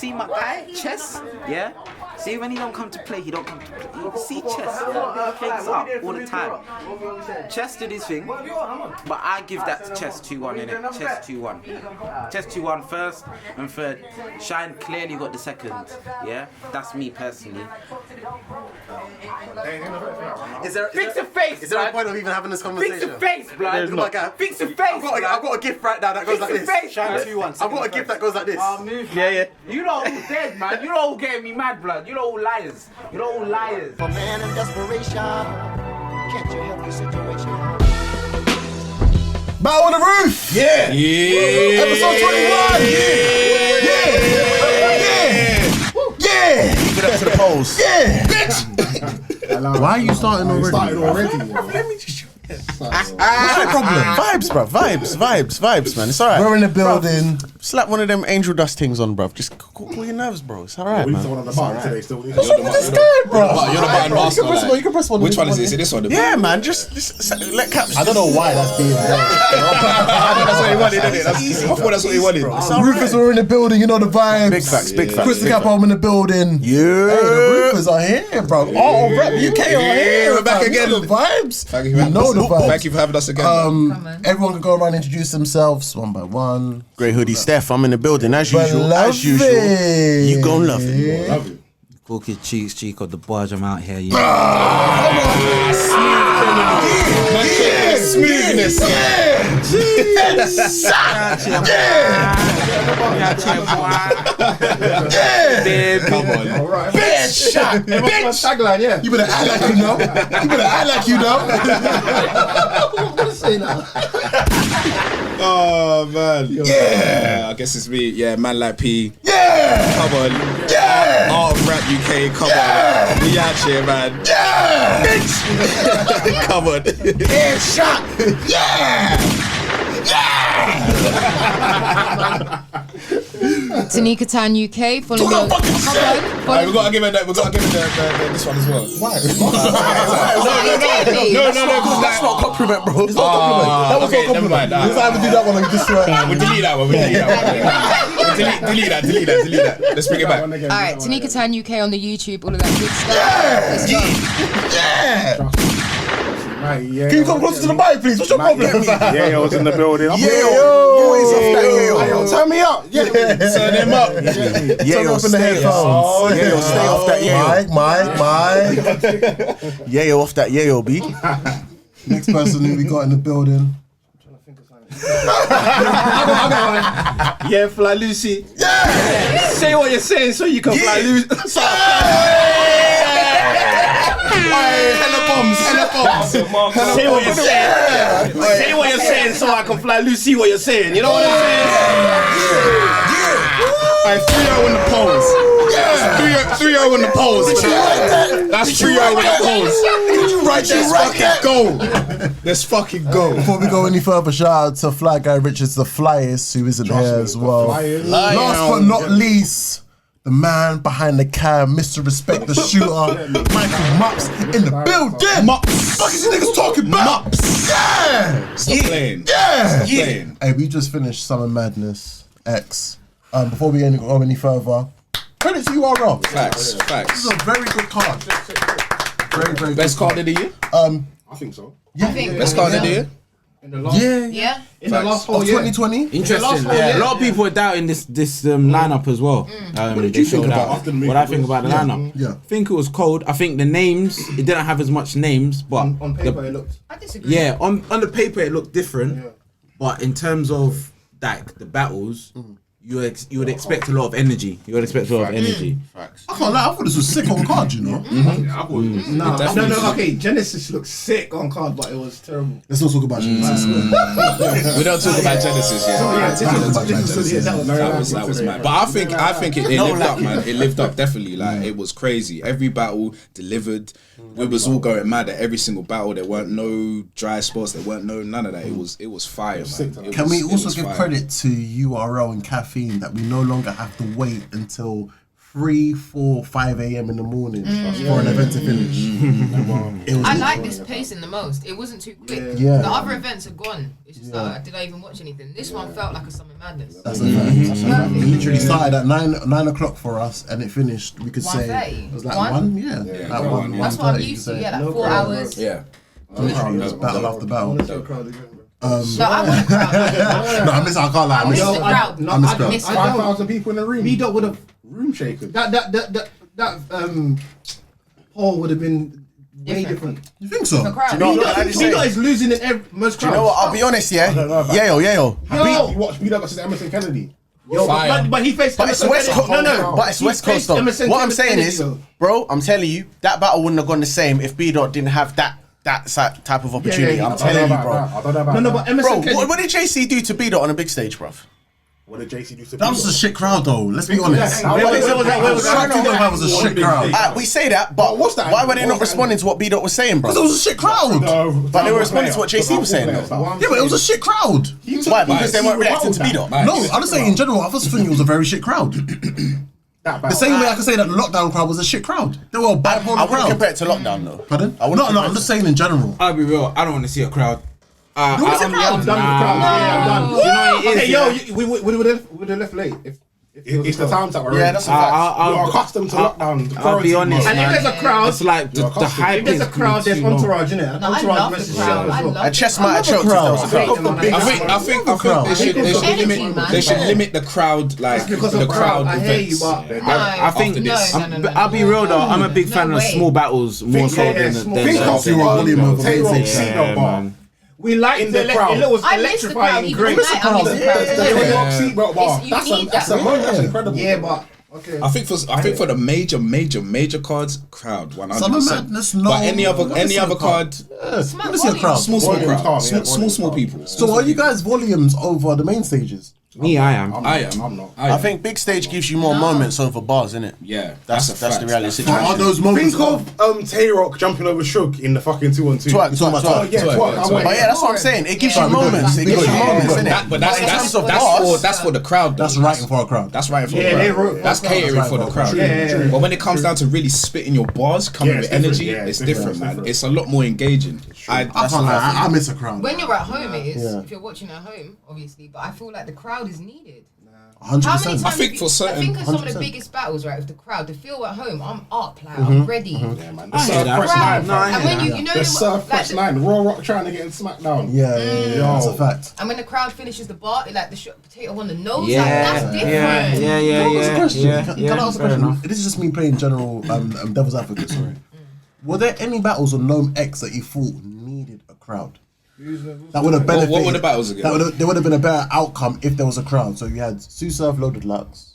see my guy, Chess, yeah? See, when he don't come to play, he don't come to play. You see Chess, things up all the time. Chess did his thing, but I give that to Chess 2-1, innit? Chess 2-1. Chess 2-1 first and third. Shine clearly got the second, yeah? That's me personally. Is there Fix the face, Is there a blood. point of even having this conversation? Fix the face, blood. Fix the face, I've got a gift right now that goes like this. Shine 2-1. I've got a gift that goes like this. Yeah. You know who's dead, man. You know who getting me mad, blood. You know who liars. You know who liars. For man in desperation, can't you help the situation? Battle on the Roof! Yeah! Episode 21! Yeah! Give it up to the polls. Yeah! Bitch! Why are you starting already? Let me just... What's your problem? Vibes, bruv. Vibes, man. It's alright. We're in the building. Bruv, slap one of them angel dust things on, bruv. Just cool your nerves, bro. It's alright, man. You're the button master. You can press one. Which one is this? Is this one? Yeah, man. Just let Caps. I don't know why that's being done. That's what he wanted, isn't it? I thought that's what he wanted. Roofers are in the building, you know the vibes. Big facts. Chris the Cap home in the building. Yeah. Hey, the Roofers are here, bro. Oh, Rep UK are here. We're back again. You know the vibes. Thank you, You know the vibes. Thank you for having us again. Everyone can go around and introduce themselves one by one. Grey hoodie Steph, I'm in the building as usual. You gon' love it. Love it. Cool kid cheeks, cheek of the boys. I'm out here. Yeah. Smoothness. Come on. Bitch! Tagline, yeah. You better act like you know. I'm gonna say now. Oh man. Yeah. I guess it's me. Yeah, man like P. Yeah! Come on. Yeah! Art of Rap UK. Come on. We out here, man. Yeah! Bitch! Come on. Yeah, shot! Yeah! Tanika Town UK, follow me on. Right, we gotta give it this one as well. Why? No, That's not a compliment, bro. It's not a compliment. That was not a compliment. Let's either do that one or just We'll delete that one. Delete that. Let's bring it back. Alright, Tanika Town UK on the YouTube, all of that good stuff. Let's go. Yeah! Can you come closer to the mic, please? What's your problem? Yeah, I was in the building. Yo! Turn me up. Turn him up. Turn up in the headphones. Yayo, stay off that yayo. Mike. Yayo off that yayo, B. Next person who we got in the building. Yeah, Flylusi. Yeah! Say what you're saying so you can Flylusi. Hella bombs. Say what you're saying. Say what you're saying so I can Flylusi what you're saying. You know what I'm saying? Yeah. 3-0 in the polls. 3-0 in the polls. That's 3-0 in the polls. Did you write that? Let's fucking go. Before we go any further, shout out to Fly Guy Richards, the flyest, who isn't here as well. Last but not least, the man behind the cam, Mr. Respect the Shooter, Mykool Mups in the building. Mups. Fuck is you niggas talking about? Mups. Yeah. Stop playing. Yeah. Playing. Hey, we just finished SummerMadnessX. Before we go any further, credit to URL. Facts. This is a very good card. Very Best good card of the year? I think so. Yeah. Best card of the year? Yeah. In the last whole Of year. 2020. Interesting. Yeah. A lot of people are doubting this lineup as well. What did you think about it? What I think about the lineup? Yeah. I think it was cold. I think the names, it didn't have as much names, but On paper, it looked. I disagree. yeah, on the paper it looked different, but in terms of like the battles, you would expect a lot of energy. You would expect a lot of energy. Facts. I can't lie, I thought this was sick on card, you know? No, okay, Genesis looks sick on card, but it was terrible. Let's not talk about Genesis. We don't talk about Genesis yet. That was mad. But I think it lived up, man. It lived up definitely. Like it was crazy. Every battle delivered. We was all going mad at every single battle. There weren't no dry spots. There weren't none of that. It was fire, man. Can we also give credit to URL and Caffeine that we no longer have to wait until 3, 4, 5 a.m. in the morning for an event to finish. It was I like this pacing the most. It wasn't too quick. Yeah. The other events are gone. It's just like, did I even watch anything? This one felt like a Summer Madness. That's a fact. It literally started at 9 o'clock for us, and it finished. We could say 1:30. it was like 1? 1, yeah. Like 1, That's what I'm 1:30, used to. you Yeah, could like 4 hours. Yeah. Literally, it was battle after battle. No, I want a crowd. No, I miss. I can't lie. I miss. I miss the crowd. I miss crowd. miss 5,000 people in the room. B-Dot would have room shaken. That poll would have been way different. You think so? The crowd. B-Dot is losing in most crowds. You know what? I'll be honest, yeah. Yayo. You watch B-Dot versus Emerson Kennedy. But he faced. But it's West Coast. No. But it's West Coast though. What I'm saying is, bro, I'm telling you, that battle wouldn't have gone the same if B-Dot didn't have that type of opportunity. I'm telling you, bro. I don't know about that. But Emerson Kennedy. What did JC do to B-Dot on a big stage, bruv? What did JC do to That was a shit crowd, though. Let's be honest. Where was That was a shit crowd. We say that, but why were they not responding to what B-Dot was saying, bro? Because it was a shit crowd. But they were responding to what JC was saying, though. Yeah, but it was a shit crowd. Why? Because they weren't reacting to B-Dot. No, I'm just saying in general. I just think it was a very shit crowd. The same way I can say that the lockdown crowd was a shit crowd. They were a bipolar I wouldn't crowd. compare it to lockdown, though. Pardon? No, I'm just saying in general. I'll be real. I don't want to see a crowd. I'm done with the crowd. Yeah, I'm done. You know what it is, Okay, we would have left late if it's the times that we're Yeah, in. that's a fact. You're accustomed to lockdown. I'll be honest, And if man. there's a crowd, It's like the hype if there's a crowd, there's entourage, innit? No, I love the crowd. I love And Chess the might have choked if there was a crowd. I think they should limit the crowd, like because the of crowd I hear you, events. but I think No. I'll be real though. I'm a big fan of way. small battles more so than Think of you want volume over Tay Rock main seatbelt bar. man. We like In the crowd. It was I miss the crowd. electrifying, Even great. tonight, I miss the crowd. Seatbelt bar. You That's need that. a moment. That's incredible. Yeah, but okay. I think for the major cards, crowd 100%. Summer Madness, no. But any other card, Small Let me see a crowd. small Volume crowd, calm, yeah, small people. So are you guys volumes over the main stages? Me, I am. I am. I'm not. I think big stage gives you more moments over bars, innit? Yeah, That's a the fact. reality That's a situation. fact. Are those moments? Think of Tay Rock jumping over Shook in the fucking 2-on-2. Twerk. Yeah, twerk. But yeah, that's what I'm saying. It gives you moments. It gives you moments, innit? But in terms of bars, that's for the crowd. though. That's writing for a crowd. That's right for Yeah, the they crowd. wrote- That's catering That's for the right, crowd. yeah. But when it comes down to really spitting your bars, coming Yeah, with it's energy, different. Yeah, it's it's different, different. man. It's a lot more engaging. I can't lie. I miss a crowd. When you're at home, it is. Yeah. If you're watching at home, obviously. But I feel like the crowd is needed. 100%. How many times I think have for you- certain- I think of some of the 100%. biggest battles, right, with the crowd, the feel at home, I'm up, like, I'm ready. Yeah, man. The I hear Surf that. Fresh Crowd. Line. And when you know The the Surf Fresh like, Line. Raw Rock trying to get in SmackDown. Yeah, that's a fact. and when the crowd finishes the bar, like the shot potato on the nose, Yeah, like, that's different. yeah. Can I ask a question? Can I ask a fair question? enough. This is just me playing general devil's advocate, sorry. Were there any battles on Gnome X that you thought needed a crowd? That would have benefited. What were the battles again? There would have been a better outcome if there was a crowd. So you had Sue Surf, Loaded Lux.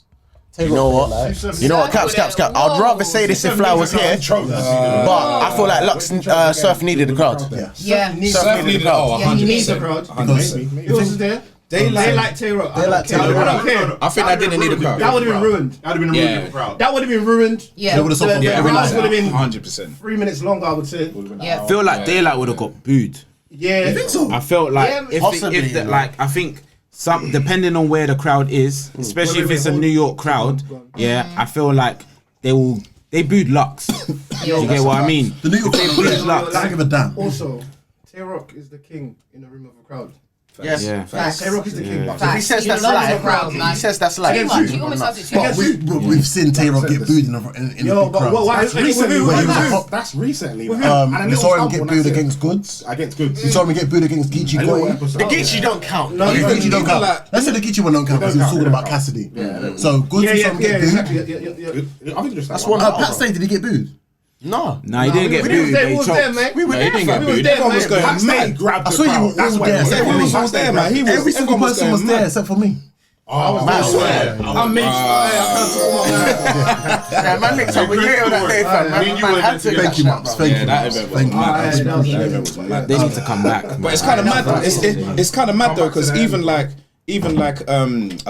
you know what? You know what? Caps. I'd rather say this if Fly was here, but I feel like Lux Surf needed a crowd. Yeah. Surf needed a crowd. Yeah, he needs a 100%. crowd. 100%. Who was there? They like Tay Rock. I don't care. I think I didn't need a crowd. That would have been ruined. That would have been ruined. That would have been ruined. Yeah. They would have suffered. The Yeah, crowds would have been 100%. 3 minutes longer, I would say. Yeah. I feel like Daylight would have got booed. Yeah. You think so? I felt like Yeah, if I think some depending on where the crowd is, especially if it's a New York crowd, yeah, I feel like they booed Lux. You get what I mean? The New York booed Lux. I don't give a damn. Also, Tay Rock is the king in a room of a crowd. Yes. Yeah. Tay Rock is the king. If he says You that's love the live, crowd, man. he says that's Too live. much. You almost have to But we've seen Tay-Rock get booed in Yo, the but crowd. why? That's recently. That's recently. You saw him get booed against Goods. Against Goods. You saw him get booed against Geechi Gotti. The Geechi don't count. No, Okay, Geechi don't count. Let's say the Geechi one don't count because he was talking about Cassidy. So Goods you saw him get booed. I think just That's one. Pat Stay, did he get booed? No. Nah, he didn't get booed. We He was there, choked. man. We were No, he didn't get We was booed. there, Everyone was man. going Pat Stay mad. grabbed I the saw you crowd. all That's why there. everyone Everyone was was there, man. Every single person was there except for me. I swear. I made Man linked up with you that day, fam. Man had to. Thank you, Mups. Thank you. That event was Thank you. mad. Mups. That event was mad. They need to come back. But it's kind of mad. It's kind of mad though, because even like I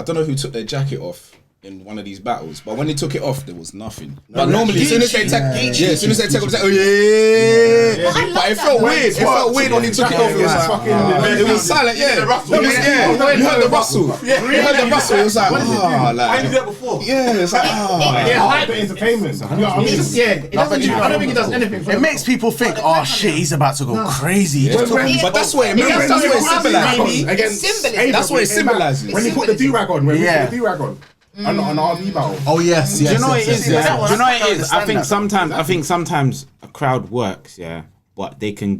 don't know who took their jacket off in one of these battles, but when he took it off, there was nothing. But normally, as soon as they take, as soon as they take, oh yeah. But it felt weird. It felt weird when he took it off. It was like, it was silent. Yeah, you heard the rustle. Yeah, you heard the rustle. It was like, oh, like. I did that before. Yeah, it's like, yeah, hype entertainment. I don't think it does anything. It makes people think, oh shit, he's about to go crazy. But that's what it symbolizes. That's what it symbolizes. When he put the do-rag on, on the RV battle. Oh yes. Do you know what it is? Do you know what it is? I think sometimes a crowd works, yeah, but they can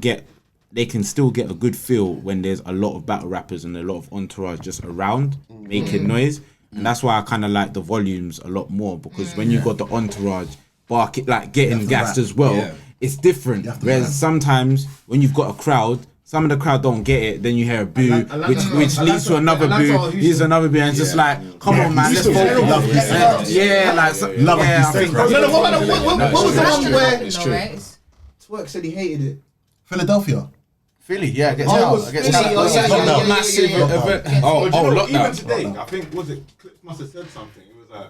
still get a good feel when there's a lot of battle rappers and a lot of entourage just around making noise, and that's why I kind of like the volumes a lot more, because when you got the entourage barking, like getting gassed as well, it's different. Whereas sometimes when you've got a crowd, some of the crowd don't get it, then you hear a boo, which leads to another boo, leads to another boo, and it's just like, come on, man, let's focus. Yeah, like, I think. What was the one where Twerk said he hated it? Philadelphia. Philly, yeah, gets out. Massive event. Lockdown. Even today, I think, Clips must have said something. It was like,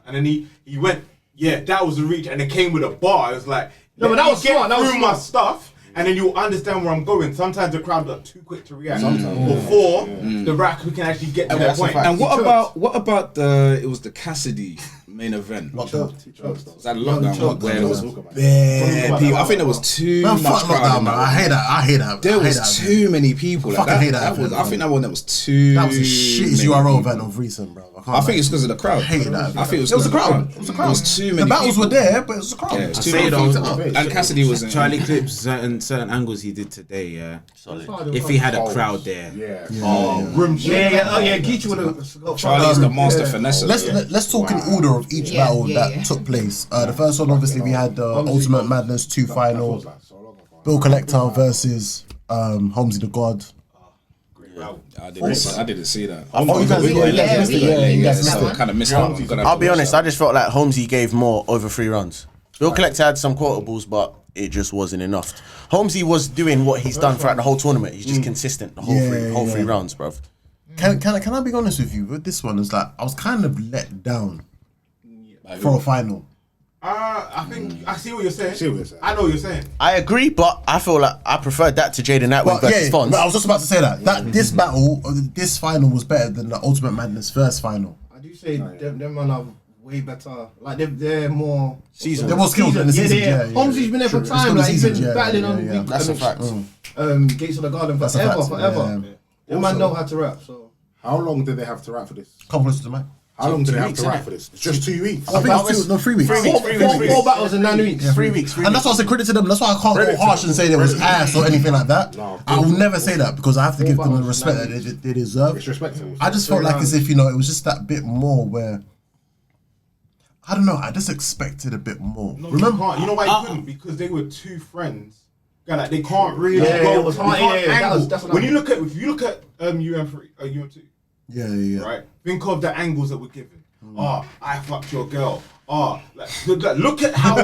and then he went, yeah, that was the reach, and it came with a bar. It was like, no, but that was smart. That was my stuff. And then you'll understand where I'm going. Sometimes the crowd are too quick to react before the rap can actually get to that point. And what about it was the Cassidy main event? Was that lockdown? Where there was bare people. I think there was too much crowd. Man. I hate that. There was too many people. I fucking hate that. I think that one that was too. That was the shittest URL event of recent, bro. I think it's because of the crowd. I hated that. I think it was the crowd. It was too many. The battles were there, but it was the crowd. Yeah, it was too many. And Cassidy was in Charlie Clips, certain angles he did today, yeah. Solid. If he had a crowd there. Geechi would have. Charlie's the master finesse. Let's talk in order of each battle that took place. The first one, obviously, we had the Ultimate Madness 2 final. Bill Collector versus Holmzie the God. I didn't see that. Oh, you guys did? Yeah. Kind of missed out. I'll be honest, I just felt like Holmzie gave more over 3 rounds. Bill Collector had some quotables, but it just wasn't enough. Holmzie was doing what he's done throughout the whole tournament. He's just consistent the whole three rounds, bruv. Can I be honest with you? With this one, it's like I was kind of let down for a final. I think I see what you're saying. I know what you're saying. I agree, but I feel like I preferred that to Jaden Nightwing versus Fonz. I was just about to say that this battle, this final was better than the Ultimate Madness first final. I do say them man are way better. Like they're more seasoned. They're more skilled in the season. Holmzie's been there for time. Like he's been battling on. That's a fact. Gates of the Garden forever. Them man know how to rap. So how long did they have to rap for this? Come close to the mic. How long did they have to rap for this? Just 2 weeks. I think it was 3 weeks. 4 battles in 9 weeks. 3 weeks. And that's why I said credit to them. That's why I can't go harsh and say there was ass or anything like that. I will never say that because I have to give them the respect that they deserve. It's respectful. I just felt like as if, it was just that bit more where, I don't know, I just expected a bit more. No, remember? You know why you couldn't? Because they were 2 friends. Like they can't really go. When you look at, if you look at UM3, UM2. Yeah. Right? Think of the angles that we're given. I fucked your girl. Look at how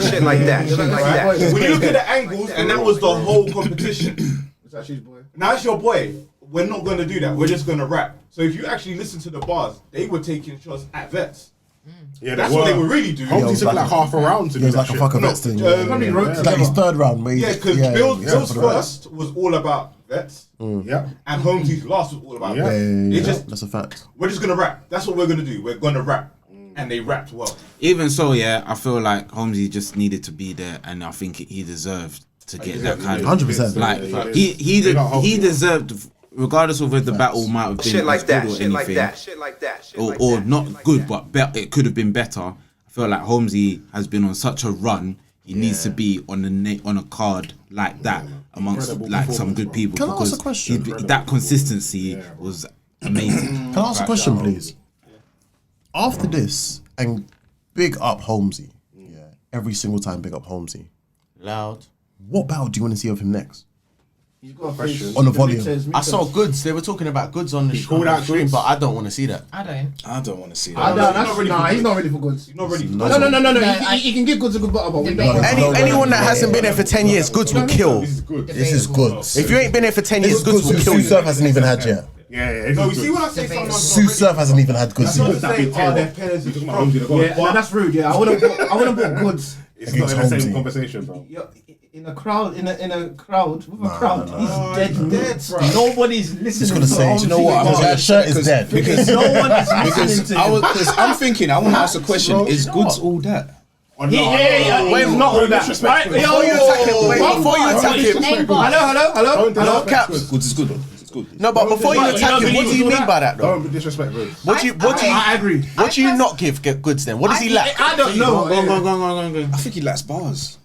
shit like that. When you look at the angles, and that was the whole competition. It's actually his boy. Now it's your boy. We're not gonna do that. We're just gonna rap. So if you actually listen to the bars, they were taking shots at vets. Yeah, that's what they were really doing. Holmzie took like half a round to do that. It was like a fucking vets thing. Like his third round. Because Bill's first was all about vets. Yeah. And Holmzie's last was all about vets. That's a fact. We're just gonna rap. That's what we're gonna do. We're gonna rap. And they rapped well. Even so, I feel like Holmzie just needed to be there, and I think he deserved to get that kind of 100%. Like he deserved, regardless of whether the battle might have been shit like that, good or shit anything, like that, shit like that, or not good, but it could have been better. I feel like Holmzie has been on such a run. He needs to be on a card like that amongst like some good people. Can I ask a question? That consistency was amazing. Can I ask a question, please? After this, and big up Holmzie. Yeah, every single time big up Holmzie. Loud. What battle do you want to see of him next? He's got a face on the volume. I saw Goods. They were talking about Goods on the stream, but I don't want to see that. I don't want to see that. He's not ready for Goods. He's not ready for Goods. No. He can give Goods a good battle, but anyone that hasn't been here for 10 years, Goods will kill. This is Goods. If you ain't been here for 10 years, Goods will kill you. Surf hasn't even had yet. Yeah. No, you see when I say someone's Sue Surf hasn't even had goods. That's not to say, their pairs is strong. Yeah, that's rude. Yeah, I wouldn't bought goods. It's not in the same conversation, bro. In a crowd, with a crowd, he's dead. Nobody's listening. Just gonna say, do you know what? The shirt is dead because no one is listening to him. Because I'm thinking, I want to ask a question: is goods all that? Yeah. Wait, not all that. Right? Before you attack him, Hello. Caps. Goods is good. It's good. No, but before you attack him, what do you mean by that, though? Don't disrespect Rose. I agree. What do you not give goods then? What does he lack? I don't know. Go. I think he lacks bars.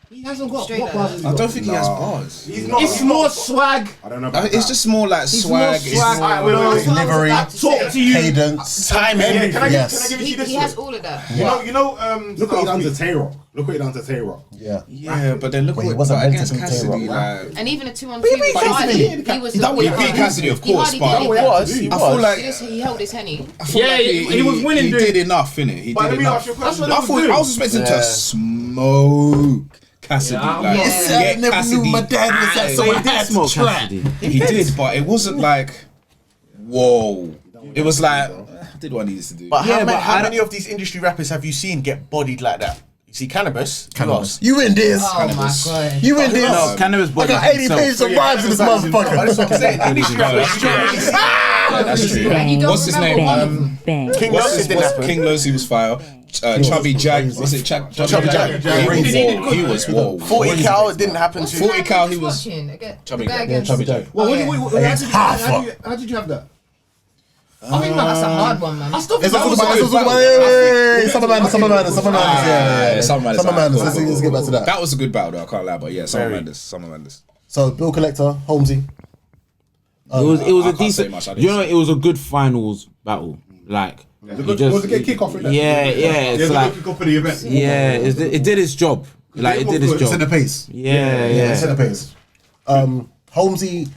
He hasn't got what bars. I don't think he has bars. It's more swag. I don't know. It's just more like swag. Delivery, Talk to you. cadence, timing. Can I Yes. give it to you this He way? has all of that. You know, Look what he done to Tay-Rock. Look what he done to Tay-Rock. Yeah, but then look Wait, he what wasn't but meant to against be Cassidy. Tay-Rock, Like, And even a 2-on-2 beat with Cassidy. He was He beat Cassidy, of course, but he was. I feel like he held his henny. He was winning. He did enough, innit? He But did let me ask enough. you a question. I was expecting to smoke Cassidy. Like, I never knew my dad was that so Smoke Cassidy. He did, but it wasn't like, whoa. It was like, I did what I needed to do. but how many of these industry rappers have you seen get bodied like that? You see Cannabis? Who else? You in this? Oh my god. You in this? No, Cannabis I body got 80 pages of rhymes in this motherfucker. That's what I'm saying. Industry rappers, you don't really see. That's true. You don't What's his remember name? one of them. King Losi didn't happen. King Losi was fire. Chubby Jag, was it Chubby Jag? He was whoa. 40 Cal, it didn't happen to 40 Cal, he was Chubby Chubby Jag. How did you have that? I think that's a hard one, man. I still Let's think talk that was about good. Summer Madness. Yeah. Summer Madness. Let's get back to that. That was a good battle, though. I can't lie, but yeah, Summer Madness. So, Bill Collector, Holmzie. It was I a can't say decent. much, I didn't You know, it was a good finals battle. Like, Was it a kick-off in that? Yeah, it's like, kick off for the event. yeah, it did its job. Like, it did its job. Set the pace. Yeah. Set the pace. Holmzie,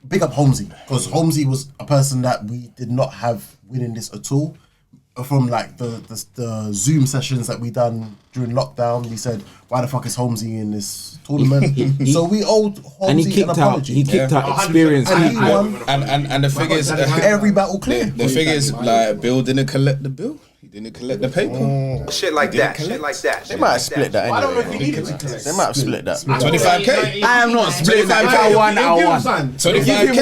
big up Holmzie, because Holmzie was a person that we did not have winning this at all. From like the Zoom sessions that we done during lockdown, we said, why the fuck is Holmzie in this tournament? So we owed And he Holmzie an kicked out. apology. He kicked out experience. And he won And the thing is, every battle clear. the thing is, like, Bill didn't collect the bill. He didn't collect the paper. Shit like that. Shit like that. They might have split that I don't know if anyway. he needed to collect. They might have split that. 25k. I am not splitting that. If I won, I won. 25k.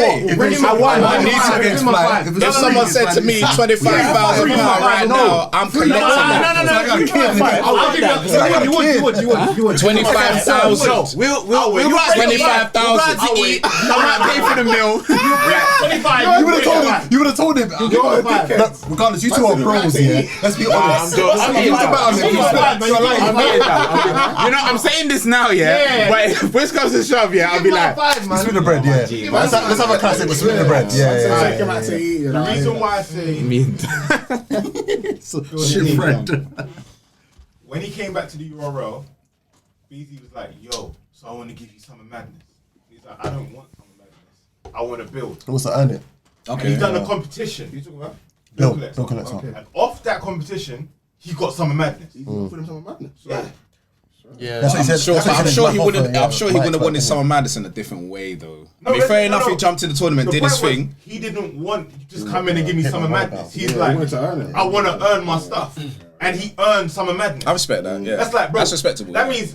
I won. I need to against Fly. If someone said to me 25,000 pounds right now, I'm collecting that. You would. 25,000. We'll 25,000. to eat. I might pay for the meal. 25. You would have told him. Regardless, you two are pros here. Let's be honest. You know, I'm saying this now, yeah. But if push comes to shove, yeah, I'll be like, Spin the bread, yeah. Let's have a classic with spin the bread. Yeah. The reason why I say Shit bread. when he came back to the URL, BZ was like, "Yo, so I want to give you Summer Madness." He's like, "I don't want Summer Madness. I want to build." What's to earn it? And he's done a competition. You talking about? Bill Collector. And off that competition, he got Summer Madness. Put him Summer Madness. Yeah. Yeah, That's what he said. I'm sure he wouldn't. Yeah, I'm sure he would have Mike, wanted yeah. Summer Madness in a different way, though. No, I mean, fair no, enough. no. He jumped to the tournament, The did his point was, thing. he didn't want to just come in and give me Summer Madness. He's he like, wanted to earn it. I want to earn my stuff, and he earned Summer Madness. I respect that. Yeah, That's like, bro, that's respectable. That means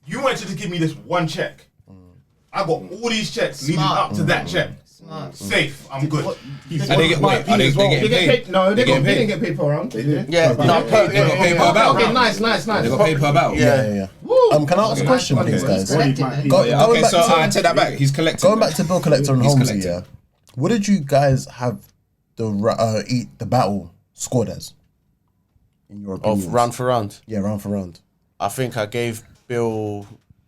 you wanted to just give me this one check. I got all these checks leading up to that check. Safe, I'm good. And they get wait, are they getting paid? No, they getting didn't get paid per round. They did. Yeah, no, They got paid per battle. Okay, nice. They got paid per battle. Yeah. Can I ask a question, please, guys? Okay, so I take that back. He's collecting. Going back to Bill Collector and He's Holmzie, collecting. yeah. What did you guys have the battle scored as? In your opinion? Of round for round. Yeah, round for round. I think I gave Bill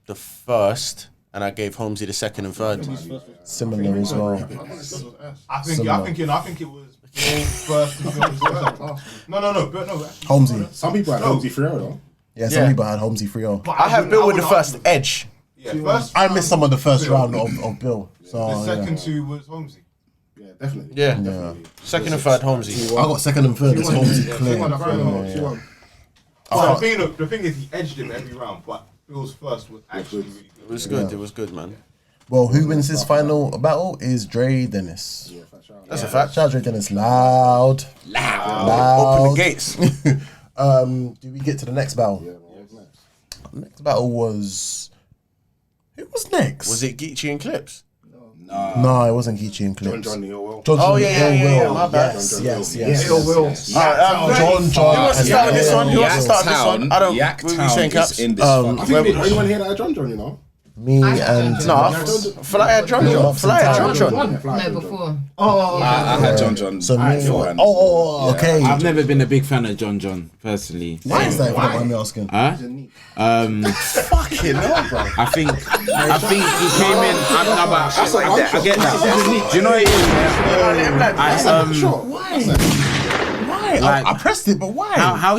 the first, and I gave Holmzie the second and third. Similar as well. I think it was Bill first. No. Holmzie. Some people had Holmzie 3-0 though. Yeah, some people had Holmzie 3-0. But I have Bill with the wouldn't first argue. edge. Yeah, first. I missed some of the first round of Bill. So The second two was Holmzie. Yeah, definitely. Yeah. Second and third Holmzie. I got second and third. It's Holmzie clear. But the thing is, he edged him every round, but Bill's first was actually really good. It was good. It was good, man. Well, who wins his final battle is Dre Dennis. That's a fact. Shout out Dre Dennis. Loud. Open the gates. Do we get to the next battle? The next battle was... Who was next? Was it Geechi and Clips? No, it wasn't Geechi and Clips. John Ill Will. Oh, yeah, my bad. Yes. Ill Will. John. Who wants to start this one? Who wants to start this one? I don't... Yak Town in this I think anyone here that John, you know? Me and... No, Fly had John. No, before. I had John. So me... Oh, okay. I've never been a big fan of John personally. Why is that, if you don't mind me asking? Fucking hell, bro. I think he came in. I get that. Do you know what it is? Why? Like, I pressed it, but why? How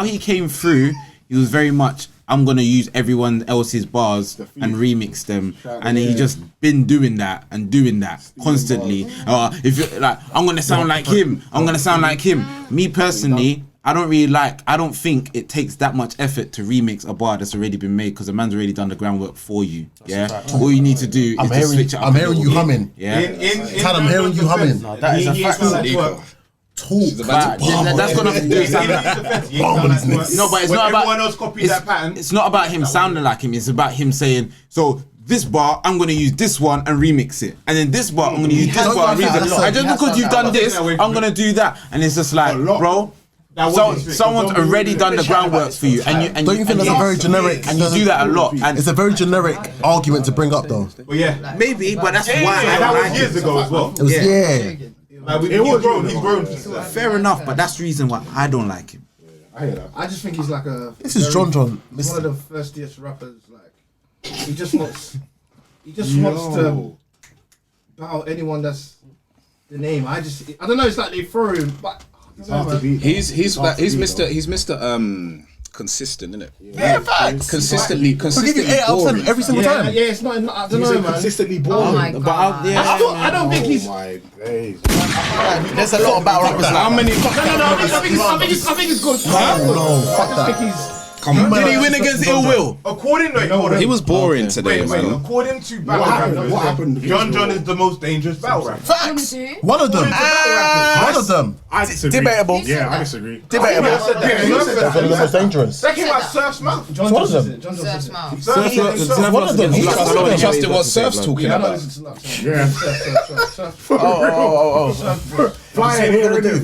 he came through, he was very much, I'm gonna use everyone else's bars and remix them, and he just been doing that constantly. If you like, I'm gonna sound like him. Me personally, I don't think it takes that much effort to remix a bar that's already been made, because the man's already done the groundwork for you. All you need to do is just switch it up. I'm hearing you humming. Yeah. I'm hearing you humming. That is a fact. That's gonna do something. No, but it's not about. Everyone else copied that pattern. It's not about him sounding like him. It's about him saying, so this bar, I'm gonna use this one and remix it, and then this bar, I'm gonna use this bar and remix it. And just because you've done this, I'm gonna do that, and it's just like, bro. So someone's already done the groundwork for you, and don't you think that's a very generic? And you do that a lot, and it's a very generic argument to bring up, though. Well, yeah, maybe, but that's why that was years ago as well. It was, He's grown. Fair enough, but that's the reason why I don't like him. I hear that. I just think he's like a. This is John. He's one of the firstiest rappers. Like, he just wants to bow anyone that's the name. I don't know. It's like they throw him, but he's Mr. Consistent, isn't it? Yeah, facts. Consistently give you 8 out of 10 every single time. Yeah, it's not. I don't know, man. Consistently boring. Oh my god. I don't think he's. There's a lot of battle rappers. How many? I think it's good. No, fuck that. I think he's. Did he win against Ill Will? According to He was boring today, man. According to battle rappers, What happened? John is the most dangerous battle rapper. Facts. One of them. One of them. I disagree. Debatable. Yeah, I disagree. Debatable. One of the most dangerous. That came out Surf's mouth. John One of Jones them. John Surf's Jones. mouth. One of them. I don't trust in what Surf's talking about. Flying here and there.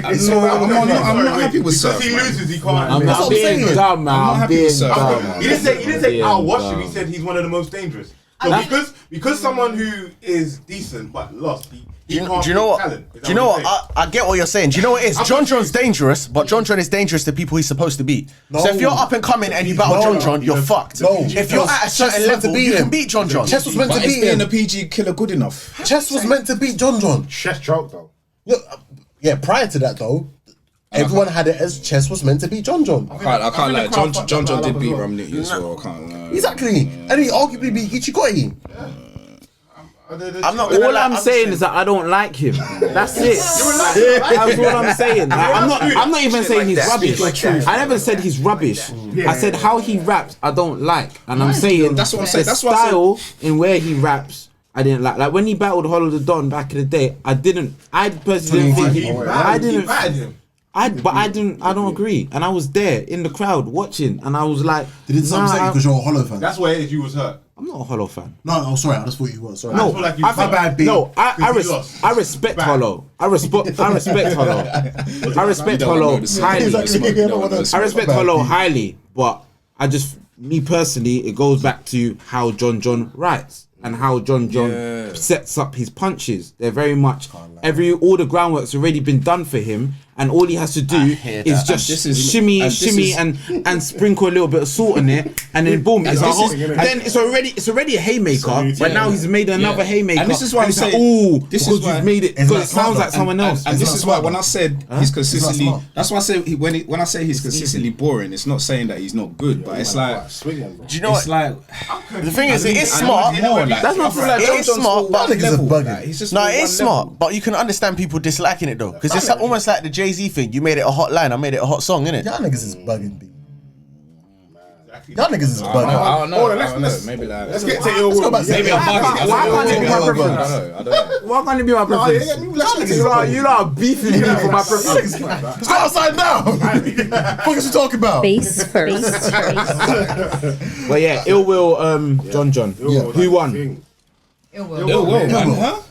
I'm not happy with Surf. Because he loses, he can't. I'm not being dumb, man. I'm being dumb. He didn't say I'll wash him. He said he's one of the most dangerous. So because someone who is decent but lost, he can't. Do you know what? Do you know what? I get what you're saying. Do you know what it is? John John's dangerous, but John John is dangerous to people he's supposed to beat. So if you're up and coming and you battle John John, you're fucked. If you're at a certain level, you can beat John John. Chess was meant to But is beat being him. a PG killer good enough? Chess was meant to beat John John. Chest choke though. Yeah, prior to that though, everyone had it as Chess was meant to beat John John. I can't lie. John did beat Ram Nitty as well. I can't lie. Exactly, and he arguably beat Geechi Gotti. I'm not. All I'm saying is that I don't like him. That's it. That's all I'm saying. Like, I'm not even saying he's rubbish. I never said he's rubbish. I said how he raps I don't like, and I'm saying That's what I'm saying. the That's what I style in where he raps I didn't like. Like when he battled Hollow the Don back in the day, I personally didn't think I don't agree. And I was there in the crowd watching, and I was like, Did it sound like because you're a Hollow fan? That's where it is you was hurt. I'm not a Hollow fan. No, sorry, I just thought you were. Sorry. No, I I respect Hollow. I respect Hollow. I respect Hollow highly. I respect Hollow highly, but me personally, it goes back to how John John writes and how John John sets up his punches. They're very much all the groundwork's already been done for him, and all he has to do is just shimmy and sprinkle a little bit of salt in it, and then boom, then it's already a haymaker. But now he's made another haymaker, and this is why I'm saying, you've made it because it sounds like someone else. And this is why when I said he's consistently, that's why I say when I say he's consistently boring, it's not saying that he's not good, but it's like, do you know it's what? like The thing is, it is smart. That's not like It is smart, but He's just no, it is smart, but you can understand people disliking it though, because it's almost like the Jay-Z thing. You made it a hot line, I made it a hot song, innit? Y'all niggas is bugging me. Y'all niggas is burnt I out. don't know. I don't know. Maybe like. Let's get to Ill Will. Maybe I'm bugging. Why can't it be my preference? I don't know. Why can't it be my preference? You lot are beefing me for my preference. Let's go outside now. What is you talking about? Face first. But yeah, Ill Will, John. Who won? Ill Will. Ill Will, man. Huh?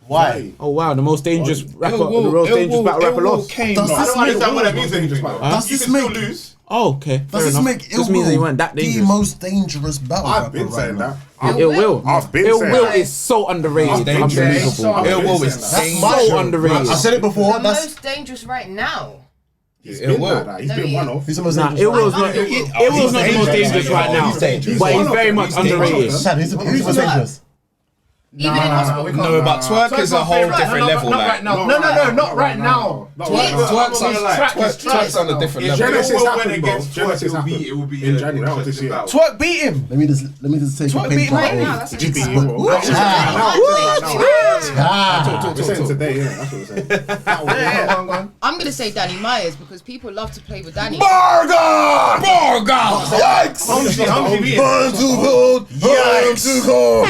Why? Oh wow, the most dangerous rapper, the most dangerous battle rapper lost. I don't understand what that means. Does this make lose? Oh, okay. Does this make Ill Just means he Will weren't that the dangerous. most dangerous battle I've rapper been right saying now? that. Ill Will. I've been Ill saying Will that. is so underrated. Dangerous. Unbelievable. Ill Will is That's my so show. underrated. I said it before. The That's most dangerous right now. He's Ill been Will. like that. He's No, been he one is. off. he's the most Nah, dangerous. Ill Will's I not. like Ill Will's not the most dangerous right now. But he's very much underrated. Sad, he's the most dangerous. Even in hospital. No, but twerk is a whole different level. Not Like right now. No, not right now. Twerk's on a different level. Genesis Ill Will happened, bro. Genesis it happened. will be In January, that was this year. Twerk beat him. Let me just take a Twerk beat paper. right now, of- that's He beat it. Ill Will. What? We're saying today, yeah. That's what we're saying. I'm gonna say Danny Myers because people love to play with Danny. Bargain! Yikes! Holmzie beat him. I'm too cold. I'm too cold.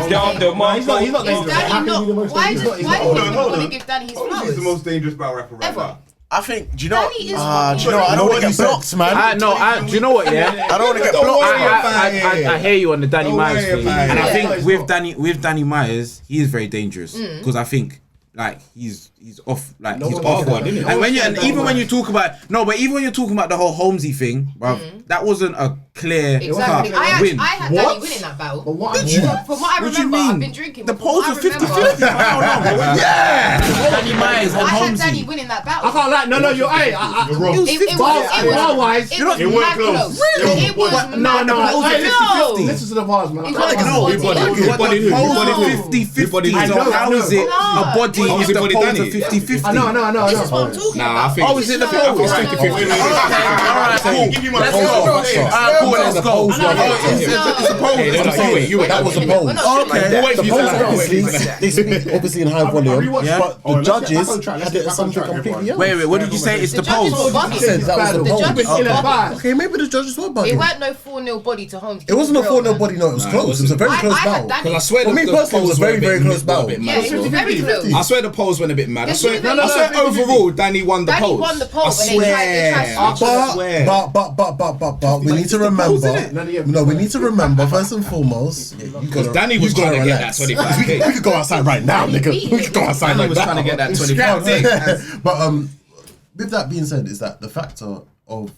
Get off the mic. He's not Is dangerous. Danny not? Why do people want to give Danny his He's the flowers? most dangerous battle rapper right Ever. now. I think. Do you know? Danny is Do you know? I don't want to get blocked, man. Do you know what? Yeah. I don't want to get Don't blocked. worry about it. I hear you on the Danny Don't Myers worry thing, about and I it. think with Danny Myers, he is very dangerous because I think like he's off, like he's off guard, isn't it? And even when you talk about the whole Holmzie thing, bruv, that wasn't a clear Exactly. cut I win. had Danny winning that battle. But what? From what I What do you remember, mean? I've been drinking. The but from polls what were I remember- 50-50. Danny Myers and I had Danny Holmzie. winning that battle. I can't lie. No, you're right. You're wrong. It Bar-wise, was it weren't mad close. close. Really? It was No, mad no. close. Hey, No. listen to the bars, man. It I can't was know. body. Who body who? Polls Who body were who? 50-50. I So know, how I is it know. a body Holmzie if the body polls Danny. are 50-50? I know. This is what I'm talking Nah, I about. think. Oh, is it the I think polls? it's 50-50. Alright, cool. Give you my Let's polls. go. Alright, cool, let's go. polls were- It's a poll. Hey, It's a no, poll. you wait. That was a poll. Okay. We'll wait The for you to polls land. obviously they speak obviously in high volume, rewatched- but Oh, the let's get judges back on track. Let's had get it as back on something track, completely else. Wait, what did you say? It's the The judges polls. were I said that was the The poll. judges were bugging. Okay, maybe the judges were It bugging. weren't no 4-0 body to Holmzie. It wasn't a 4-0 body, no, it was Nah, close. It was a very I close had battle. Danny. Because I swear For me the personally, it was a polls very, were a very bit- close were a battle. bit Yeah, mad it as was well. very close. I swear the polls went a bit mad. I swear, No, no, I swear no, overall, Danny won the Danny polls. won the poll, I and they tried to swear. But we need to remember. We need to remember first and foremost. Because Danny was trying to get that 25k. We could go outside right now, nigga. We could go outside Danny right was now. trying to get that 25k. But with that being said, is that the factor of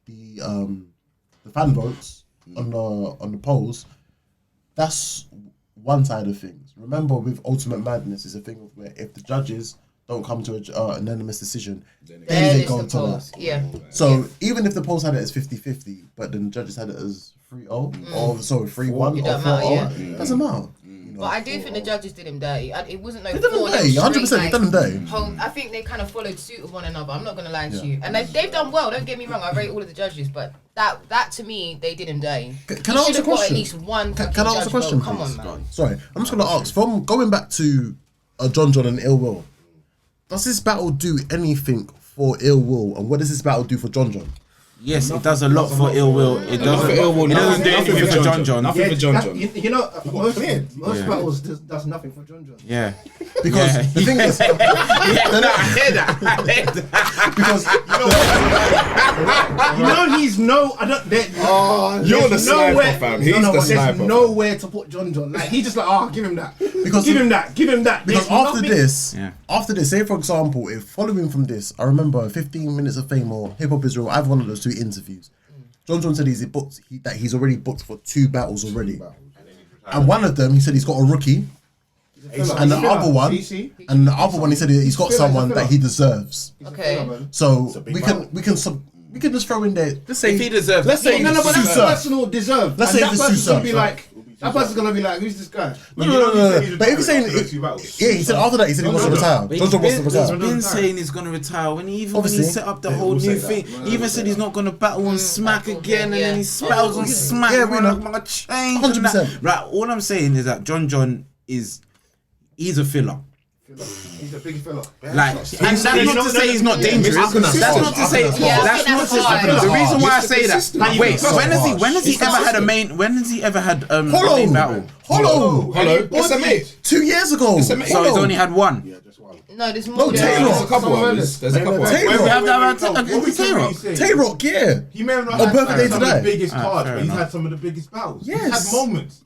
the fan votes on the polls? That's one side of things. Remember, with Ultimate Madness, is a thing of where if the judges don't come to an unanimous decision, then they go to that. Yeah. So even if the polls had it as 50-50, but then the judges had it as 3-0, or sorry, 3-1 It or don't matter, 4-0, doesn't matter. But I do think the judges did him dirty. It wasn't no They did him 4-0 dirty, 100% straight, they did him dirty. I think they kind of followed suit with one another. I'm not gonna lie to you, and they've done well. Don't get me wrong. I rate all of the judges, but that to me they did him dirty. Can I ask a Got at question? least one. Can I fucking ask a judge question, vote. Come please? on, man. Sorry, I'm just gonna ask. From going back to John and Ill Will, does this battle do anything for Ill Will, and what does this battle do for John? Yes, it does a lot for Ill Will. It doesn't. It doesn't do anything for John. Nothing for John. You know, most battles does nothing for John. Yeah. Because the thing is, I hear that. because you know he's no. I don't. You're the sniper, nowhere, fam. He's the but sniper. There's nowhere to put John. Like he's just like, give him that. Because give him that. Because There's after nothing- this, say for example, if following from this, I remember 15 Minutes of Fame or Hip Hop Israel, I have one of those two interviews. John said that he's already booked for 2 battles already. And one of them, he said he's got a rookie. And the other one, he said he's got someone that he deserves. Okay. So we can just throw in there. Let's say If he deserves, let's say No, but that's Susa. personal deserve. Let's And say that it's person's gonna Susa. be like, that person's gonna be like, who's this guy? No. But if he's saying, he said after that, he said he wants to retire. John wants to retire. He's been saying he's gonna retire. When he Obviously. set up the whole new thing, he even said he's not gonna battle on Smack again, and then he spells on Smack. Yeah, we know. I'm gonna change. 100%. Right. All I'm saying is that John he's a filler. He's a big fella. Like, and that's not to say he's not dangerous. That's not to say. That's not to say. The reason why I say that. Wait, when has he ever had a main? When has he ever had a main battle? Hollow. SMA. 2 years ago. So he's only had one. No, there's more. There's a couple of us. There's a couple of us. We have Tay-Rock. Tay-Rock, yeah. He may have not On had Perfect Day some to of the Die. biggest cards, but he's had some of the biggest battles. Yes. He's had moments.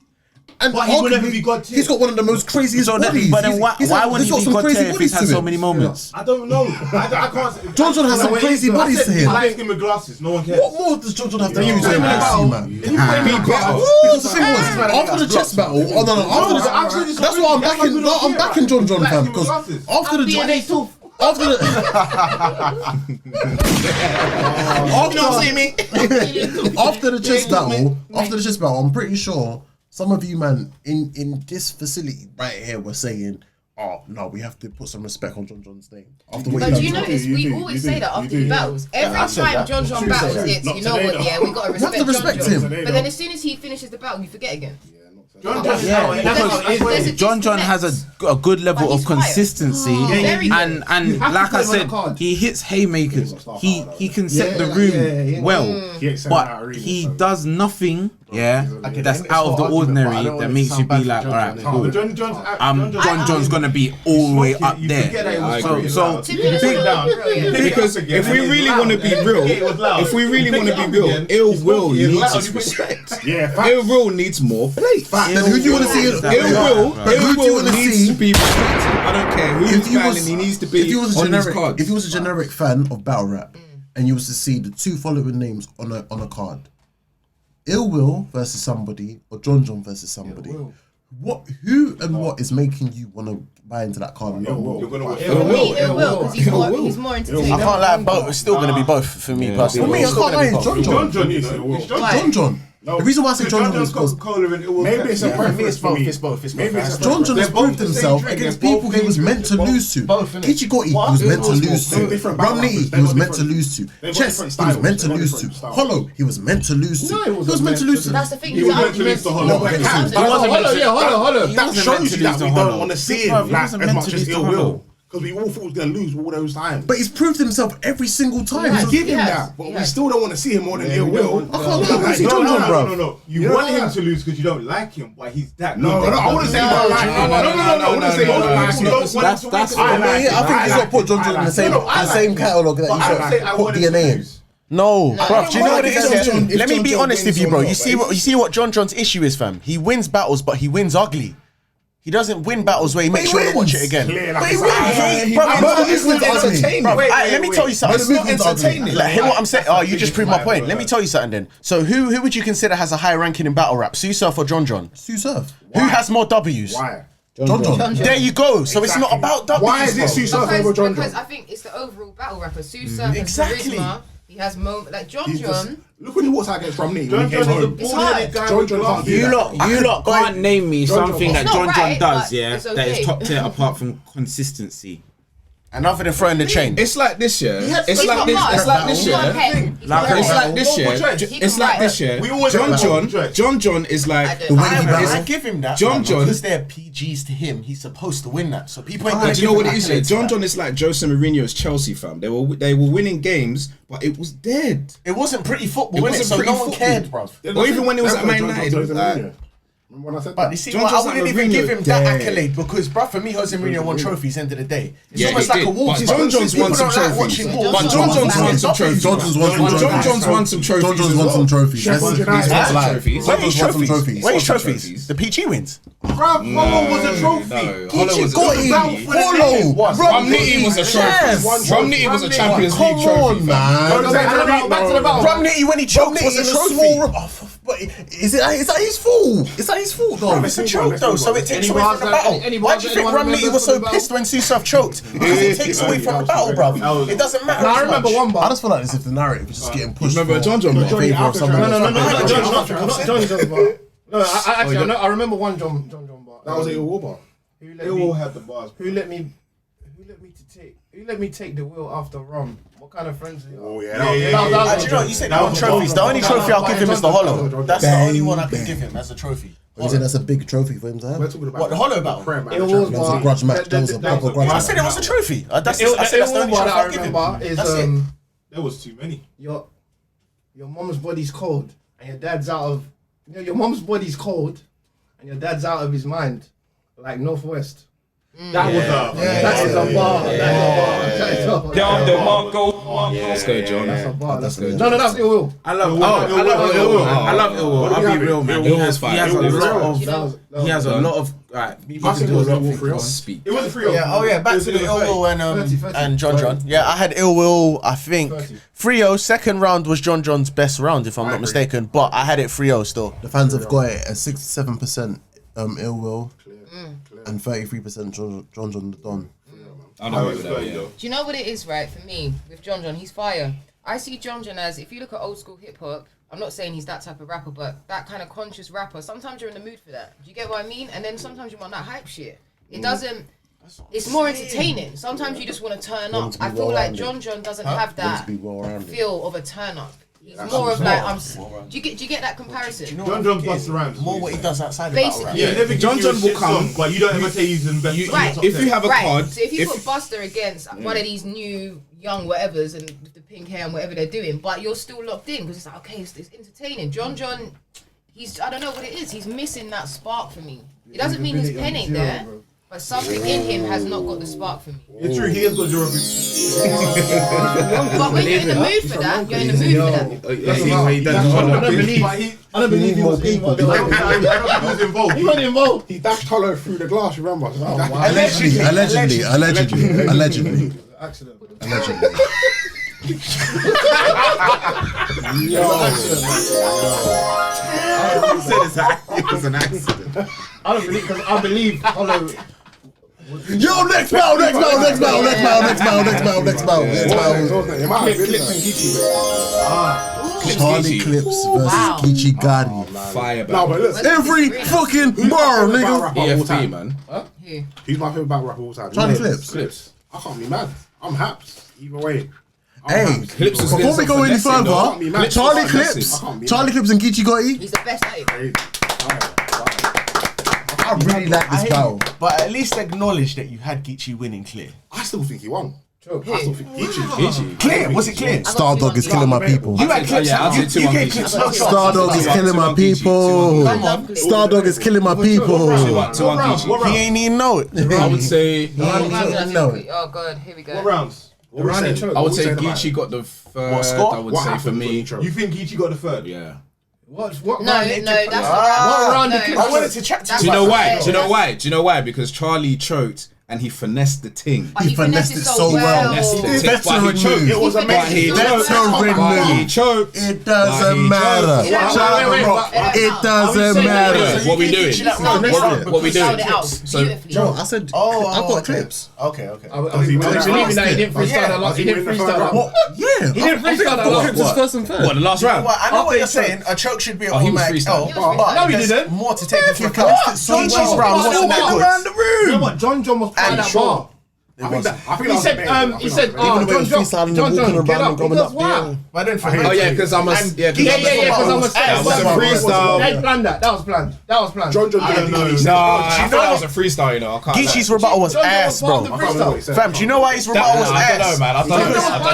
And But he would never be God tier. He's got one of the most craziest bodies. But then why wouldn't he be God tier if he's had so many moments? I don't know. I can't. John has some crazy bodies to him. I like him with glasses. No one cares. What more does John have to use in man? Because the thing was, after the chess battle, that's why I'm backing. I'm backing John, fam. Because after the chess battle, I'm pretty sure some of you man in this facility right here were saying, "Oh no, we have to put some respect on John's name." After what But do you notice we always say that after he battles? Every time John battles, it's you know what? Yeah, we gotta respect John. But then as soon as he finishes the battle, you forget again. John has a good level of consistency, and like I said, he hits haymakers. He can set the room well, but he does nothing. That's out of the ordinary. That makes you be like, all right, cool. John's gonna be all the way up there. So because if we really want to be real, Ill Will needs his respect. Ill Will needs more play. Then who do you want to see? Ill Will needs to be respected. I don't care who's battling. He needs to be on his cards. If he was a generic fan of battle rap, and you was to see the two following names on a card, Ill Will versus somebody or John versus somebody, what is making you want to buy into that card? Ill Will, because he's more entertaining. I can't lie, both. It's still going to be both for me personally. For me, I can't lie. John. The reason why I say John is because maybe it's a preference for me. It's both. John has proved himself against people he was meant to lose to. Geechi Gotti, he was meant to lose to. Nitty, he was meant to lose to. Chess, he was meant to lose to. Hollow, he was meant to lose to. He was meant to lose to. That's the thing. He was meant to lose to Hollow. Hollow. That shows you that we don't want to see him as much as Ill Will. Because we all thought he was going to lose all those times. But he's proved himself every single time. We give him that, but we still don't want to see him more than Ill Will. I can't see John, bro. No. You want him to lose because you don't like him, but he's that. No, I wouldn't say you don't like him. No, I wouldn't say you don't like him. I think he's got to put John in the same catalogue that he's got to put DNA in. No, bro. Do you know what it is? Let me be honest with you, bro. You see what John's issue is, fam. He wins battles, but he wins ugly. He doesn't win battles where he makes sure to watch it again. But he wins. Let me tell you something. It's not entertaining. Like, hear what I'm saying? Oh, you just proved my point. Let me tell you something then. So who would you consider has a higher ranking in battle rap? Sue Surf or John? Sue Surf. Who has more W's? Why? John. There you go. So it's not about W's. Why is it Sue Surf over John? Because I think it's the overall battle rapper. Sue Surf has charisma. He has moments like John. Look when he walks out against Romney. John is a bullheaded guy. You lot can't name me something that John right, does, but that is top tier apart from consistency. And other than throwing the chain. It's like this year. It's like this year. John is like I give him that. John because they're PGs to him, he's supposed to win that. So people ain't. Do you know what it is? John is like Jose Mourinho's Chelsea, fam. They were winning games, but it was dead. It wasn't pretty football, innit? So no one cared, bro. Or even when it was at Man United, it was like. Remember when I said but you see, I wouldn't even give him that accolade because, bruv, for me, Jose Mourinho won trophies. End of the day, it's almost like a Wolves. John John's won some trophies. But John John's won some trophies. John John's won some trophies. Where is trophies? The PG wins. Bruv, Hollow was a trophy. Nitty was a trophy. Nitty was a Champions League trophy. Back to the battle. Nitty when he choked was a trophy. Is that his fault? Is that his fault though? It's a choke though, so it takes away from the battle. Why do you think Nitty was so pissed when Susaf choked? Because it takes away from the battle, bruv. It doesn't matter. I remember one bar. I just feel like as if the narrative is just getting pushed. Remember John? No, I remember one John bar. That was a Will bar. Who had the bars? Who let me take the wheel after Rum? What kind of friends are you? Oh yeah. You know, you said he won trophies. The only trophy I'll give him is the Hollow. That's the only one I can give him as a trophy. You saying that's a big trophy for him to have? We're talking about What, the hollow battle? It was That was a grudge match. That was a proper grudge I match. said it was a trophy. I said that's the only one trophy I I'll give him. remember is That's it. There was too many. your mom's body's cold and your dad's out of your mom's body's cold and your dad's out of his mind, like Northwest. That was That is a bar. That is a bar. Down the Marco. Let's go, John. That's a bar. Let's go. No, that's Ill Will. I love Ill Will. I love Ill Will. I'll be real, man. He has a lot of. Right, I think it was a Will Speak. It wasn't 3-0. Yeah, oh yeah, back to the Ill Will and John. Yeah, I had Ill Will, I think 3-0. Second round was John's best round, if I'm not mistaken, but I had it 3-0 still. The fans have got it at 67% Ill Will and 33% John the Don. I know with that, yeah. Do you know what it is, right? For me, with John, he's fire. I see John as, if you look at old school hip hop, I'm not saying he's that type of rapper, but that kind of conscious rapper, sometimes you're in the mood for that. Do you get what I mean? And then sometimes you want that hype shit. It doesn't, it's more entertaining. Sometimes you just want to turn up. I feel like John doesn't have that feel of a turn up. He's more of like, do you get that comparison? John busts around. More what he does outside of Basically. battle Yeah, never John will come, but you don't ever say he's the best. Right. If you have a card, So if you put Buster against one of these new young whatevers and with the pink hair and whatever they're doing, but you're still locked in because it's like, okay, it's entertaining. John, he's, I don't know what it is. He's missing that spark for me. It doesn't mean his pen ain't there, but something in him has not got the spark for me. It's true, he has got zero. But when you're in the mood for that, you're in the mood for that. I don't believe he was involved. He wasn't involved. He dashed Hollow through the glass, remember? Allegedly. Accident. It was an accident. I believe Hollow. Yo, next battle. Charlie Clips versus Geechi Gotti. Fire back. No, but look, Every fucking bar, nigga. EFP, man. he's my favorite battle rapper of all time. Charlie Clips. I can't be mad. I'm haps. Either way. Hey, Clips was before we go any finessing, further, though. Charlie Clips and Geechi Gotti. He's the best at it. I really like this battle. But at least acknowledge that you had Geechi winning clear. I still think he won. True. I still think Geechi. Clear? Was it clear? Stardog is killing my people. You had clips. Yeah, I'll do two You on gave Geechi. clips. No chance. Stardog is killing my people. Stardog is killing my people. Two on Geechi. He ain't even know it. I would say. Oh god, here we go. What rounds? I would say Geechi got the third. score? I would say for me. You think Geechi got the third? Yeah. What No, round? that's not What round did no. I wanted to chat to you. Do you know why? fair. Do you know why? Because Charlie choked and he finessed the ting. But He finessed it so well. Finessed the He ting. did. But he choked. It was But he amazing. choked. He choked. It doesn't matter. It doesn't matter. What we doing? What we doing? So Joe, I said, I've got clips. Okay. I believe that he didn't freestyle a lot. He didn't freestyle a lot. Yeah. He didn't freestyle a lot. Clips is first and third. what? The last round. Well, I know what you're saying. A choke should be an he was automatic freestyling. L, but No, he there's didn't. more to take into account. Geechi's round wasn't that good. You know what? John was playing that bar. He said, Even oh, though he's freestyling and walking around get and up. going Because up, why? But then for him, Oh yeah, because I'm a Yeah, because I'm a That was a freestyle. They planned that. That was planned. John I don't know. Nah, I thought that was a freestyle. You know, I can't. Geechi's rebuttal was ass, bro. Fam, do you know why his rebuttal was I don't know, ass? man. I don't know.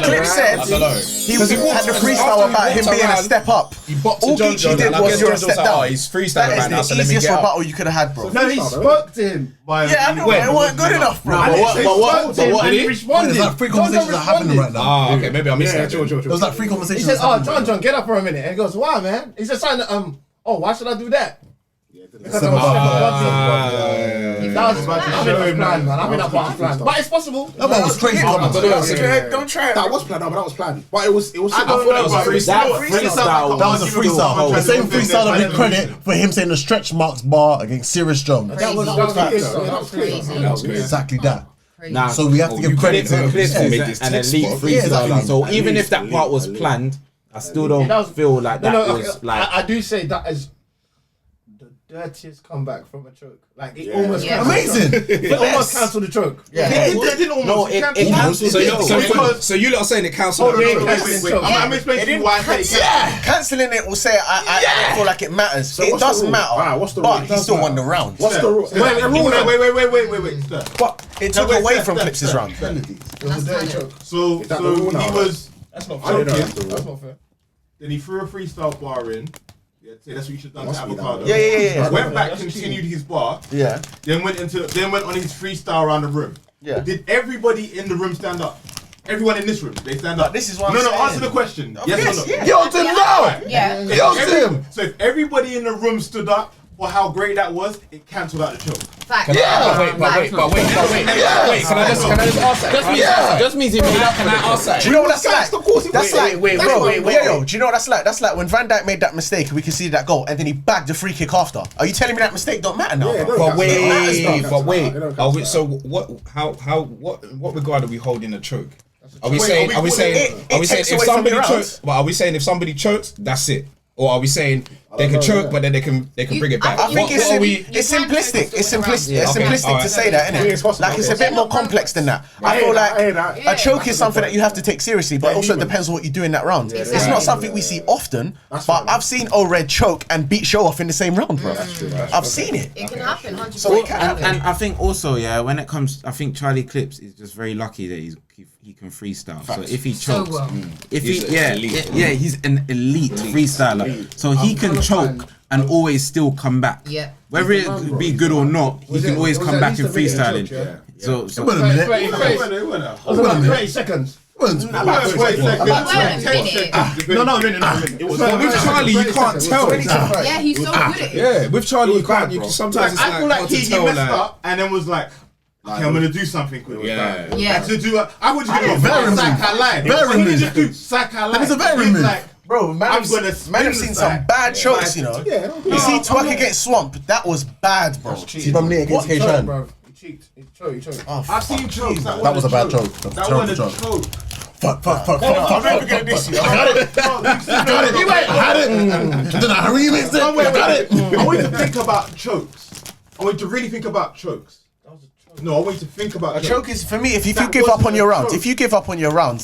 Clip said I don't know. he had the freestyle about him being a step up. All Geechi did was you're a step down. He's freestyling right now, That so is let the me easiest get up. rebuttal you could have had, bro. No, he spoke to him. Yeah, I know, but it weren't good enough, bro. What did he? Responded. There's like three conversations that are happening right now. Ah, okay, maybe I missed that. There was like three He conversations. said, that "Oh, happened right John, get up for a minute." And he goes, "Why, man?" He said, "Something. Why should I do that?" Because I was that was planned, man. I mean, that was planned, but it's possible. now. That was crazy. Don't try it. That was planned, but that was planned. But it was. I don't know, but That was a freestyle. The same freestyle that we credit for him saying the stretch marks bar against Serious Jones. That was crazy. Exactly that. Nah, So we have to give credit to Clips him. is an elite freestyler. So even if that part was planned, I still don't feel like that was like. I do say that is dirtiest comeback from a choke. Like it almost amazing. It almost cancelled the choke. Yeah. It didn't almost. It cancelled. So you lot saying it cancelled? Wait. I'm explaining to you why I say Cancelling it will say I don't feel like it matters. So it does matter. But he still won the round. What's the rule? Wait. But it took away from Clips' round. It was a dirty choke. So he was. That's not fair. That's not fair. Then he threw a freestyle bar in. Yeah, that's what you should have done to Avocado. Yeah. Went back, continued his bar. Yeah. Then went on his freestyle around the room. Yeah. Did everybody in the room stand up? Everyone in this room, they stand up. This is what I'm saying. Answer the question. Yes or no? Yeah. Yo, Tim, no! Yeah. So if everybody in the room stood up for how great that was, it cancelled out the choke. Fact. Wait, can I just ask that? Just means he made up. Can I ask that? Do you know what that's like? Of course Wait. Yo, do you know what that's like? That's like when Van Dijk made that mistake and we conceded that goal and then he bagged the free kick after. Are you telling me that mistake don't matter now? But wait. So what regard are we holding a choke? Are we saying if somebody chokes? But are we saying if somebody chokes, that's it? Or are we saying they can choke, but then they can bring it back? I think it's simplistic. It's simplistic to say that, isn't it? Like it's a bit more complex than that. I feel like a choke is something that you have to take seriously, but also it depends on what you do in that round. It's not something we see often, but I've seen O-Red choke and beat Show Off in the same round, bro. I've seen it. It can happen. 100%. So it can happen. And I think also, when it comes, I think Charlie Clips is just very lucky that he can freestyle. So if he chokes, he's an elite freestyler. So he can choke and always still come back. Yeah. Whether it be good or not, he can always come back in freestyling. So Wait a minute. 30 seconds. Wait a minute. No. With Charlie, you can't tell. Yeah, he's so good at it. Yeah, with Charlie, you can't. Sometimes it's I feel like hard to he tell. messed up and then was like, okay, I'm gonna do something quickly. Yeah. I would just do a Saka line. Very I would just do Saka line. That is a very move. Bro, man, I've seen some bad chokes, you know. You see Twerk against Swamp, that was bad, bro. See Bum Lee against K-Shan. He cheeked. He choked. I've seen chokes. That was a bad choke. That was a choke. Fuck. I'm never gonna diss you. I got it. I had it. Then I remixed it. I got it. I want you to think about chokes. I want you to really think about chokes. No, I want you to think about a choke is for me. If you give up on your rounds,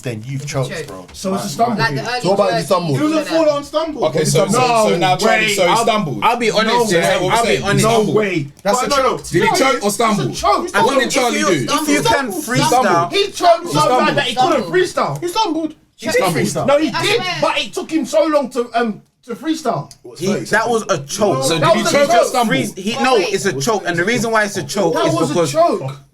then you've choked, bro. So it's a stumble. Like the early So what about the stumble? It was a full-on stumble. Okay, so now Charlie, so he stumbled. I'll be honest. I'll be honest. No way. That's a choke. Did he choke or stumble? And what did Charlie do? If you can freestyle, He choked so bad that he couldn't freestyle. He stumbled. He did freestyle. No, he did, but it took him so long to freestyle. that was a choke. So did he choke or stumble? It's a choke, and the reason why it's a choke is because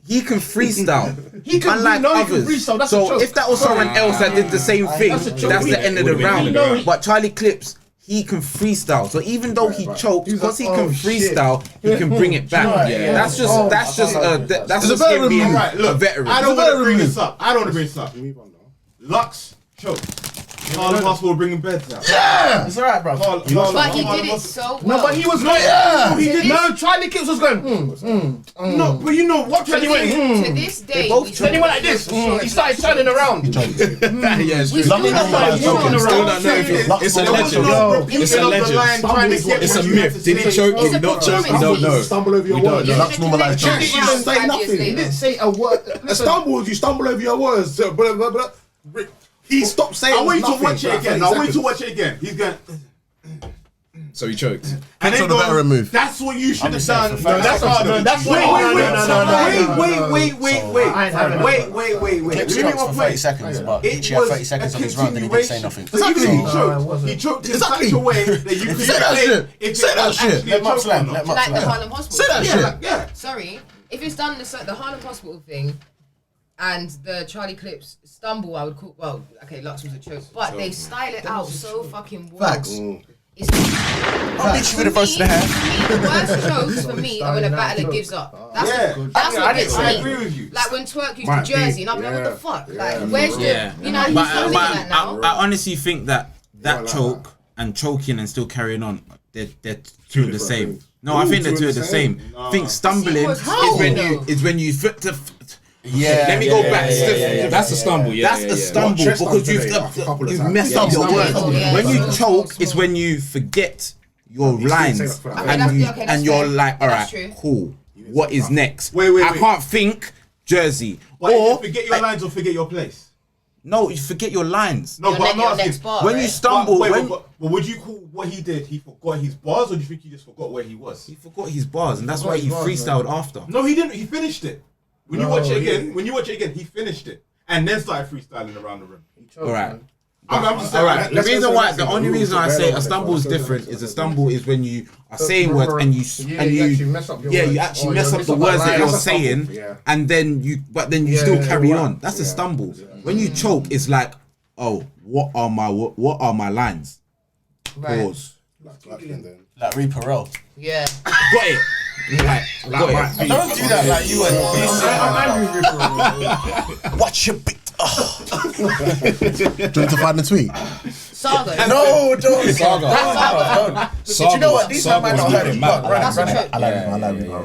he can freestyle. He can freestyle. That's a choke. If that was someone else that did the same thing, that's the end of the round. But Charlie Clips, he can freestyle. So even though he choked, because he can freestyle, he can bring it back. Yeah. That's just him being a veteran. I don't want to bring this up. Lux choked. Harlem Hospital bringing beds out. Yeah! It's alright, bro. But he did it so well. No, but he was not. Yeah! He did. No, Charlie Clips was going. No, but you know what? To this day, Then he went like this. He started turning around. Yes, we still don't know. It's a legend. It's a legend. It's a myth. Did he choke? Did he not choke? We don't know. Stumble over your words. That's normalized choke. He didn't say nothing. He didn't say a word. A stumble, you stumble over your words. He stopped saying I want you nothing. to watch it again. I want you to watch it again. He's going. So he choked. And then the veteran move. That's what you should have done. No, that's what. No, that's what. Wait. Clips chokes for 30 seconds, but Geechi had 30 seconds on his round and he didn't say nothing. He choked in such a way that you could say that shit. Let Mups land. Like the Harlem Hospital. Say that shit. Yeah. Sorry, if it's done the Harlem Hospital thing and the Charlie Clips stumble, I would call. Well, okay, Lux was a choke, but they style it out so fucking well. Facts. I'll beat you with a verse to the hand. The worst chokes for me are when a battler gives up. That's what gets me. I agree with you. Like when Twerk used the jersey, and I'm like, what the fuck? Like, where's the? You know, he's not doing that now. I honestly think that choke and choking and still carrying on, they're two of the same. No, I think they're two of the same. I think stumbling is when you flip to. Yeah. Let me go back. That's a stumble. That's a stumble because you've messed up your words. When you choke, it's when you forget your lines Okay, and you're fair. like, all That's right, true. cool. What is next? Wait. I can't think jersey. But Or forget your lines or forget your place. no, you forget your lines. No, but I'm not next asking. bar, When right? you stumble, But would you call what he did? He forgot his bars, or do you think he just forgot where he was? he forgot his bars, and that's Forgot why his he bars, freestyled after. No, he didn't. He finished it. When you No, watch it he- again, he finished it and then started freestyling around the room. All right. I'm just saying. All right. The let's reason go why, to the the only rules reason I of say battle a stumble is let's go to different the is a stumble is when you are saying Remember- words and you Yeah, and you you actually mess up your yeah words. you actually Or mess you up mess the up words that that line. you're That's a stumble. saying, Yeah. and then you Yeah, still yeah, carry yeah. on. That's a Yeah. stumble. When you choke, it's like, oh, what are my lines? Right. Pause. Like Reaper Roll. Yeah. Got it. Like, got it. Don't do that like you and Watch your beat. Oh. Do you want to find the tweet? Saga. No, don't. Saga. Don't. But you know what? These Saga might was not heard looking it. mad. That's a joke. I like Reaper. I like Reaper. I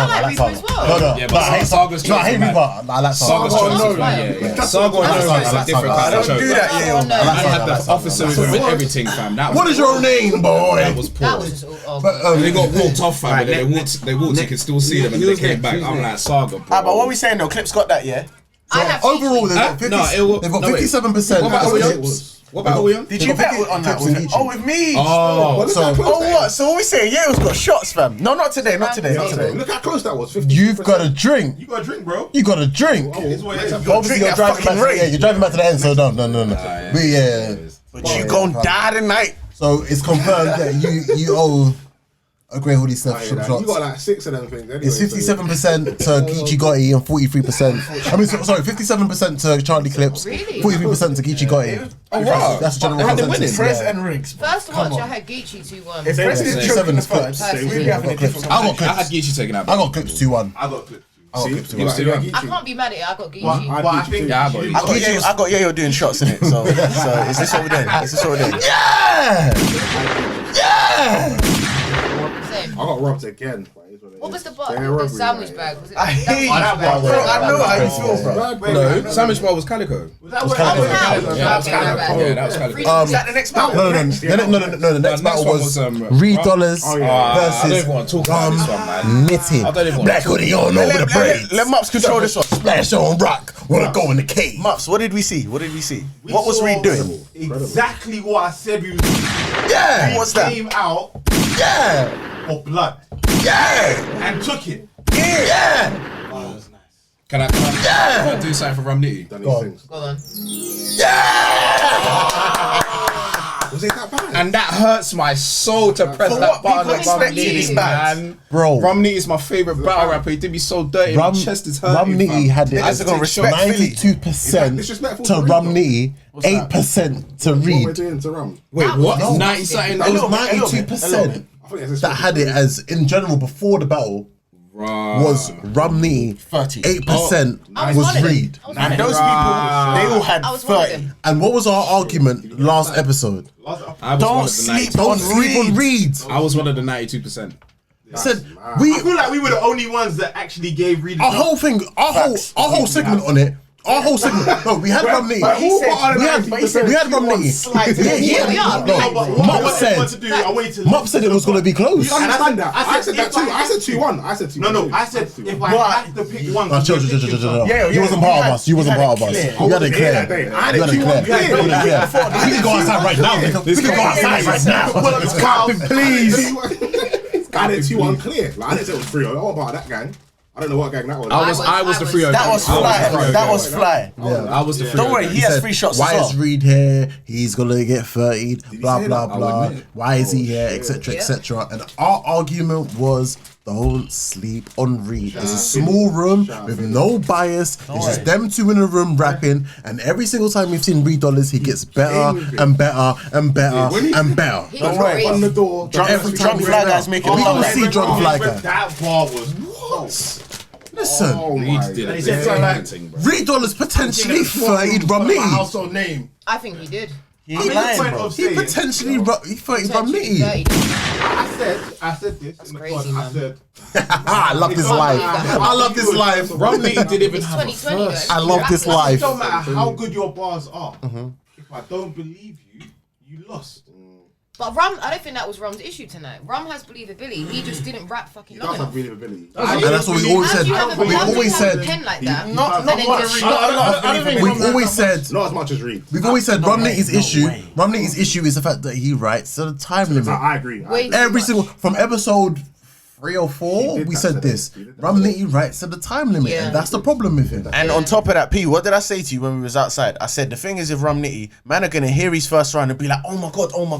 like Reaper as well. No, Yeah, but I hate Saga's No, I hate choking, Reaper. I like Saga. Saga's choking. Saga and Nova is a different kind of Don't do choke. that, yeah. I had the officer with him and everything, fam. That What was is your name, boy? that was poor. That was just all. But, They got walked off, fam. Right, and then they walked. You could still see them, and they came back. I'm like Saga, bro. But what we saying though? Clips got that, yeah. I have overall, they've got No, they've got no, wait. 57%. What about What about we on? Did you bet on that? Clips and With, Geechi. oh, with me. Oh, So what? So what we saying? Yeah, it's got shots, fam. No, not today. Not today. Not today. Look how close that was. 50%. you've got a drink. You got a drink, bro. You got a drink. It's what it is. Obviously, drink you're that driving fucking back. rate. Yeah, you're driving back to the end. So no. Yeah. But you gon' die tonight. So it's confirmed that you owe a grey hoodie stuff You shots. got like 6 of them things. Anyway, It's 57% to Geechi Gotti and 43%. I mean, sorry, 57% to Charlie Clips, 43% to Geechi Gotti. Oh wow. That's the general consensus. Press Yeah. and Riggs. First watch, I had Geechi 2-1. If Press didn't choke in the 57 first, clips. we'd be having a different I got I had clips. Geechi taken out. I got clips 2-1. I got clips. I got clips He was 2-1. 2-1. I can't be mad at it. I got Geechi. But I think Yeah, I got you. I got Yayo doing shots in it. So is this what we're doing? Is this what we're doing? Yeah! Yeah! Same. I got robbed again. What was the They're the robbery, sandwich man. bag? Was it I hate you, that bro. bro? I know how you feel, bro. No, sandwich bar was Calicoe. Was that Oh, Calicoe? how? Yeah, that was Okay, my Calicoe. bad. Yeah, that was Calicoe. Is that the next battle? No. The next battle was Reed Dollaz I don't versus even want to talk about this one, man. Nitty. I don't even want Black to talk hoodie on over the braids. Let Mups control this one. Splash on rock. Wanna go in the cave. Mups, what did we see? What did we see? We What was saw Reed doing? Exactly what I said we was doing. Yeah! What's that? Came out Yeah! for blood Yeah! and took it. Yeah! Can I do something for Rum Nitty? Go on. Was it that bad? And that hurts my soul to press For that what button people on Rum expected is Nitty, bad. man. Bro. Rum Nitty is my favorite battle rapper. He did me so dirty. My chest is hurting. Rum Nitty had it Niggas as are gonna respect Philly. 92% disrespectful to to Rum Reed, Nitty, 8% to What we're Reed. doing to Rum? Wait, what? No. 90 something? It was little bit, a little bit, 92% I think it's that had it as, in general, before the battle, was Rum Nitty, 30. 8% I was one was of them. Reed. I was one And of those them. people, they all had I was one of 30. them. And what was our argument last episode? I was one Don't of the sleep 92. Don't on sleep on Reed. I was one of the 92%. Said I we feel like we were the only ones that actually gave Reed. our whole thing, our whole segment on it. Our whole segment. No, we had Rum Nitty. But he said We had Rum Nitty. Yeah, we are. No, Mup Mup said it was going to be close. You understand that? I I said that too. I said 2-1. I said 2-1. No, I said if I had to pick one. Chill. You wasn't part of us. You wasn't part of us. You had it clear. You had it clear. We can go outside right now. We can go outside right now. Please. I did 2-1 clear. Like, I didn't say it was 3-0. I wasn't part of that gang. I don't know what gang that was. I was the 3-0. That was fly. That was fly. I was the 3-0. Don't worry, he has 3 shots as Why well. is Reed here? He's gonna get 30. Blah say blah that? blah. admit it. Why is he here? Etc. etc. And our argument was don't sleep on Reed. It's a small room with no bias. It's just them two in a room rapping, and every single time we've seen Reed Dollaz, he gets better and better and better and better. He Don't was worry. great. On the door. Every time Drunk we fly go guys out. making We a gonna comeback. see drunk fly guy. That bar was. Listen, Oh Reed my did God. it. said something like, Thing, bro. Reed Dollaz potentially 30'd Rum my Nitty. household name. I think he did. He ain't lying, bro. He potentially 30'd Rum Nitty. I said this. That's in the crazy, pod. I man. said. I love this life. I love this life. Rum Nitty didn't even It's have a 2020 verse. though. I love this life. It don't matter how good your bars are. If I don't believe you, you lost. But Rum, I don't think that was Rum's issue tonight. Rum has believability. He just didn't rap fucking long enough. Believability. And that's what we always said. We always said. Pen like that. Not much. We've always said. Not as much as Reed. We've always said Rum Nitty's issue. Rum Nitty's issue is the fact that he writes to the time limit. I agree. Every single from episode 3 or 4, we said this. Rum Nitty writes to the time limit, and that's the problem with him. And on top of that, P, what did I say to you when we was outside? I said the thing is with Rum Nitty, man are gonna hear his first round and be like, oh my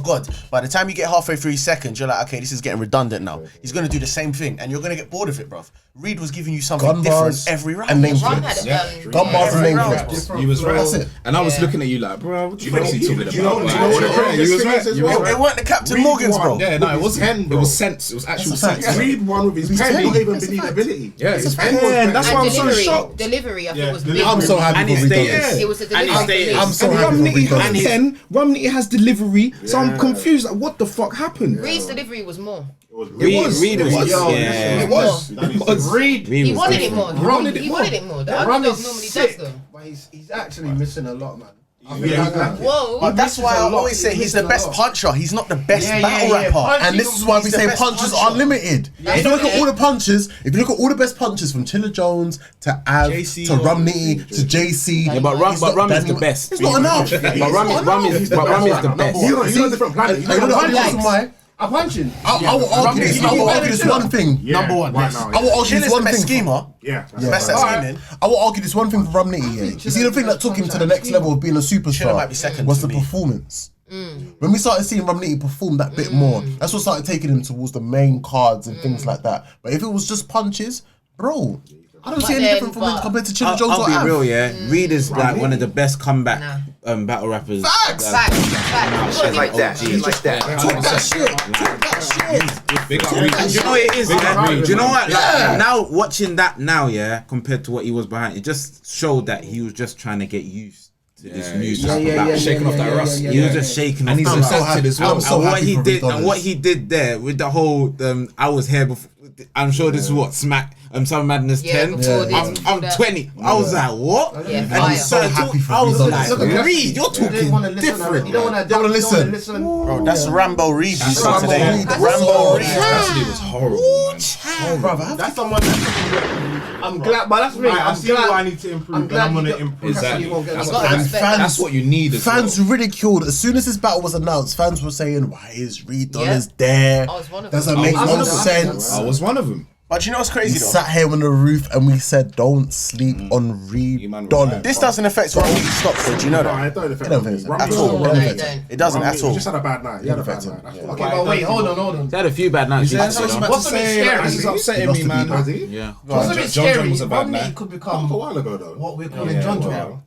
god. By the time you get halfway through his second, you're like, okay, this is getting redundant now. He's gonna do the same thing, and you're gonna get bored of it, bruv. Reed was giving you something Gun different bars every round. and name Rum flips. had it. Gun bars and name flips. You was right. That's it. And I was looking at you like, bro, what you talking about? You know what the problem You was is right. as You was well? right. It weren't the Captain Reed Morgans, won. bro. Yeah, no, it wasn't. pen, It bro. was sense. It was actual That's a fact. sense. Reed won with his It's pen, pen. not even It's a fact. believability. Yeah, His it's pen was pen. better. That's why I'm so shocked. Delivery, I think was Yeah. big. I'm so happy And for it's Reed they- Dollaz. It was the And delivery. it's they- I'm so And happy Rum for Nitty Reed has Dollaz. pen. Rum Nitty has delivery. So I'm confused. Like, what the fuck happened? Reed's delivery was more. Reed was. It was. Reed. Reed He was wanted it different. more. He wanted it more. The Rum underdog is normally does sick, though. but he's actually missing a lot, man. Whoa. But that's why I always say he's the best puncher. He's not the best battle rapper. And this is why we He's the say best punches puncher. are limited. If you look at all the punches, if you look at all the best punches from Chilla Jones to Av JC to Rum Nitty to JC, Yeah, but Rum is the best. It's not enough. But Rum is the best. He's on a different planet. You know the reason why? I'm punching. I will argue this. I will argue this one thing. Number one. Right Yes. now, I will argue Chilla's this the one best thing. schemer. Yeah. Best at scheming. I will argue this one thing for Rum Nitty. Yeah. You see, the thing that took him to the next level of being a superstar might be second was to the me. performance. When we started seeing Rum Nitty perform that bit more, that's what started taking him towards the main cards and things like that. But if it was just punches, bro, I don't see any then, different from him but- compared to Chilla Jones I'll or be Av. real, yeah. Reed is like one of the best comeback battle rappers. Facts! Facts. Shit like that. Shit like that. Talk that shit. Talk that shit. Big up Reed. And do you know what it is? Yeah? Reed. Do you know what? Like, Yeah. now watching that now, yeah, compared to what he was behind, it just showed that he was just trying to get used to this new stuff. Shaking off that rust. He was just shaking And off he's the rust. accepted as well. I'm so And what happy he for did, Reed and what Dollaz. he did there with the whole, I was here before. I'm sure this is what Smack, Summer Madness Yeah, 10. before this, I'm that. 20. I was like, what? Yeah, And fire. he started So happy talking. for I was Reed like, Dollaz. Reed, you're talking different. You don't want to Don't wanna listen. Bro, that's Rambo Reed you saw Rambo today. Reed. Rambo Reed. Actually, was horrible, man. That's someone that I'm glad, but that's me. Right, I I'm see what I glad. need to improve. I'm glad I'm gonna you got- improve. Exactly. You won't get That's that. what- got and respect. that's what you need as Fans well. ridiculed as soon as this battle was announced. Fans were saying, "Why is Reed Yeah. Dollaz there? I was one of Doesn't them. make I no was sense." I was one of them. But you know what's We crazy though? sat here on the roof and we said, "Don't sleep on Reed You man were Dollaz." right. This doesn't affect Rum Nitty's stocks, though. Do you know No, that? it don't affect It don't him. affect Rum him. Nitty- At all. No, It you don't don't. It doesn't Rum at Nitty all. just had a bad night. He had a bad night. That's Okay, but wait, hold on. They had a few bad nights. What's a bit scary? This is upsetting me, man. Yeah. What's a bit John John scary? was a bad Rum night. Nitty could a become while ago though. what we're calling John John.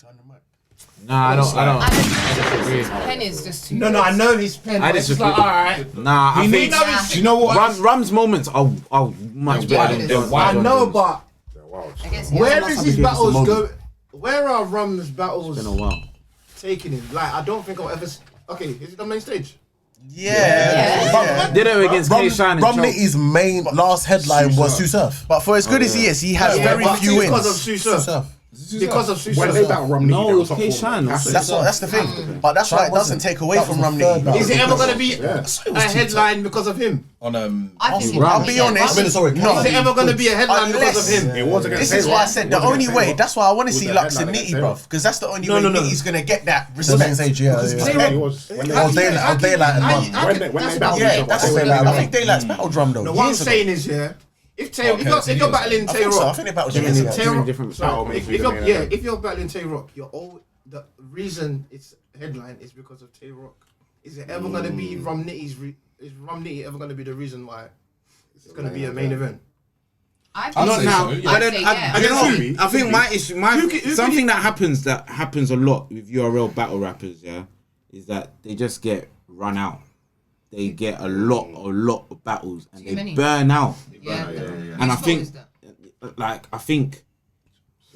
Nah, I don't. I disagree. His pen is just too. No, I know his pen. I But it's just disagree. like, all right. Nah, I think. Do you know what? Rum's moments are much better than John. I know, but I guess where is his battles moment. go? Where are Rum's battles Been a while. taking him? Like, I don't think I'll ever. Okay, is it the main stage? Yeah. Did it against K Shine and Rum Choke. Nitty's main last headline was Sue Surf. But for as good as he is, he has very but few because of wins. Sue Sue Surf. Surf. Because of Sue When they Surf. battle Rum Nitty, No, they it were was top K four. Shine. That's the thing. But that's why it doesn't take away from Rum Nitty. Is it ever going to be a headline because of him? On I think I'll be honest. No. Is it ever going to be a headline because of him? It was against This is why I said the only way. That's why I want to Was see the Lux and headline Nitty, against bruv. Because that's the only way no. Nitty's gonna get that The main respect. stage, yeah. It was when Oh, Daylight and Mum. when they battled Yeah, each other. that's they the were thing. like, I think Daylight's battle drum though. No, what I'm years ago. saying is, yeah, if you're battling I Tay think so. I Rock, think they battled if years ago. you're battling Tay Rock, the reason it's headline is because of Tay Rock. Is it ever going to be Rum Nitty's? Is Rum Nitty ever going to be the reason why it's going to be a main event? I Not now. I'd But then, say I, yeah. you know, Could be. I think my issue, something that happens a lot with URL battle rappers, yeah, is that they just get run out. They get a lot of battles and Too they many. burn out. Yeah. And I think,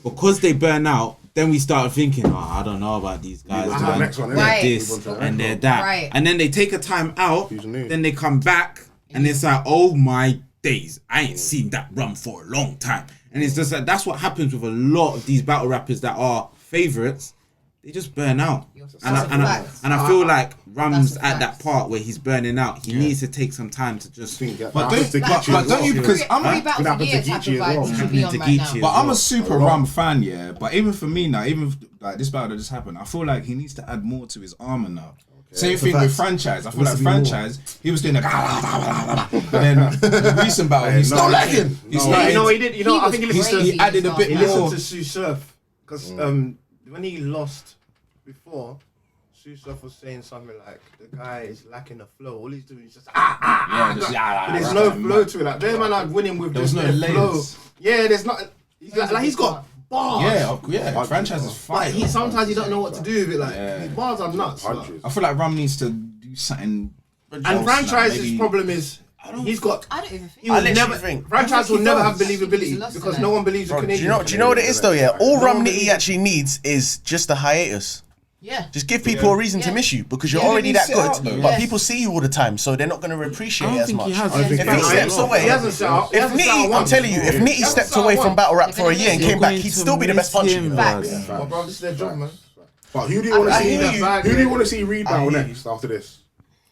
because they burn out, then we start thinking, oh, I don't know about these guys. on to the man. next one, They're Right. this and they're that. Right. And then they take a time out, Who's new? then they come back and it's like, oh my days, I ain't seen that run for a long time. And it's just like, that's what happens with a lot of these battle rappers that are favorites. they just burn out. And That's a fact. I feel like Rum's That's a at that fact. part where he's burning out. He needs to take some time to just think. But don't you? Because I'm Three battles a year type of vibe we should be on right now. But I'm a super Rum fan, yeah. But even for me now, even like this battle that just happened, I feel like he needs to add more to his armor now. Same thing with Franchise. I feel like Franchise, he was doing like, but then the recent battle, he's not lagging. He's not. You know he did. You know I think he added a bit He more. listened to Sue Surf because when he lost before, Sue Surf was saying something like the guy is lacking the flow. All he's doing is just there's no flow to it. Like their man are winning with There was no flow. Yeah, there's not. He's got bars. Yeah. Franchise is fire. Like sometimes you don't know what to do with it. Like his bars are nuts. I feel like Rum needs to do something. And Franchise's problem is he's got. I don't even think. He will never think. Franchise will never have believability because no one believes the Canadian. Do you know what it is though? Yeah, all Rum Nitty actually needs is just a hiatus. Yeah. Just give people a reason to miss you because you're already that good. But people see you all the time, so they're not going to appreciate it as much. If he steps away, if Nitty, I'm telling you, if Nitty stepped away from battle rap for a year and came back, he'd still be the best puncher. Well, bro, this is their job, man. But who do you want to see? Who do you want to see Reed battle next after this?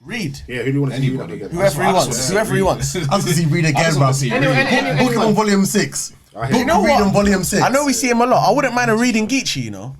Reed. Yeah, who do you want to see Reed battle again? Whoever he wants. Whoever he wants. I want to see Reed again, bro. Book him on volume 6. You know Reed on what? volume 6. I know we see him a lot. I wouldn't mind a Reed and Geechi, you know.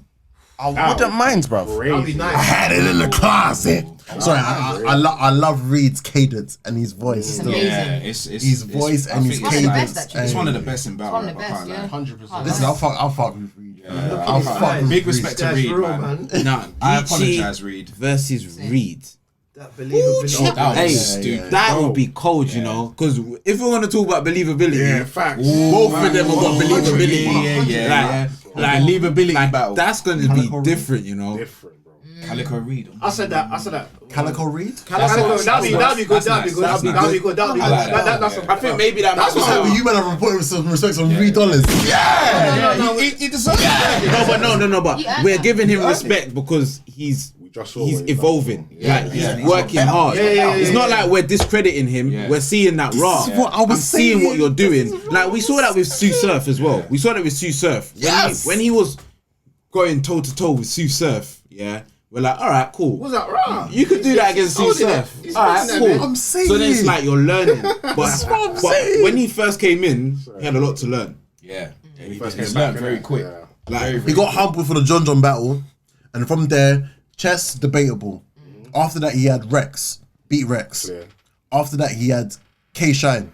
I wouldn't mind, bro. I had it in the closet. Sorry, I love Reed's cadence and his voice. Still. Yeah, his voice and his cadence. It's one of the best in battle. One of the best, yeah. 100%. Listen, I'll fuck with Reed. I'll fuck with Big Reed. respect to Reed, man. Nah, I apologize, Reed. versus Reed. That believability. That would be cold, you know, because if we want to talk about believability, facts. Both of them have got believability. Yeah. Like believability battle. That's going to be different, you know. Different, bro. Calicoe Reed. I said that. Calicoe Reed? Calicoe, that'd be good. I think maybe That's what happened. You better report with some respect on $3. Yeah. He deserves it. No, but we're giving him respect because he's evolving. Like he's working hard. It's not like we're discrediting him. We're seeing that raw. what I was seeing what saying. you're doing. Like we saw that with Sue Surf as well. We saw that with Sue Surf. When he was going toe to toe with Sue Surf, yeah. We're like, all right, cool. Was that wrong? You could do that against Sue Surf. All right, cool. I'm saying. So then it's like you're learning. That's what I'm But saying. when he first came in, he had a lot to learn. Yeah. He first He's came back learned very quick. Like He got humbled for the John battle, and from there, chess debatable. After that, he had Rex, beat Rex. Clear. After that, he had K Shine.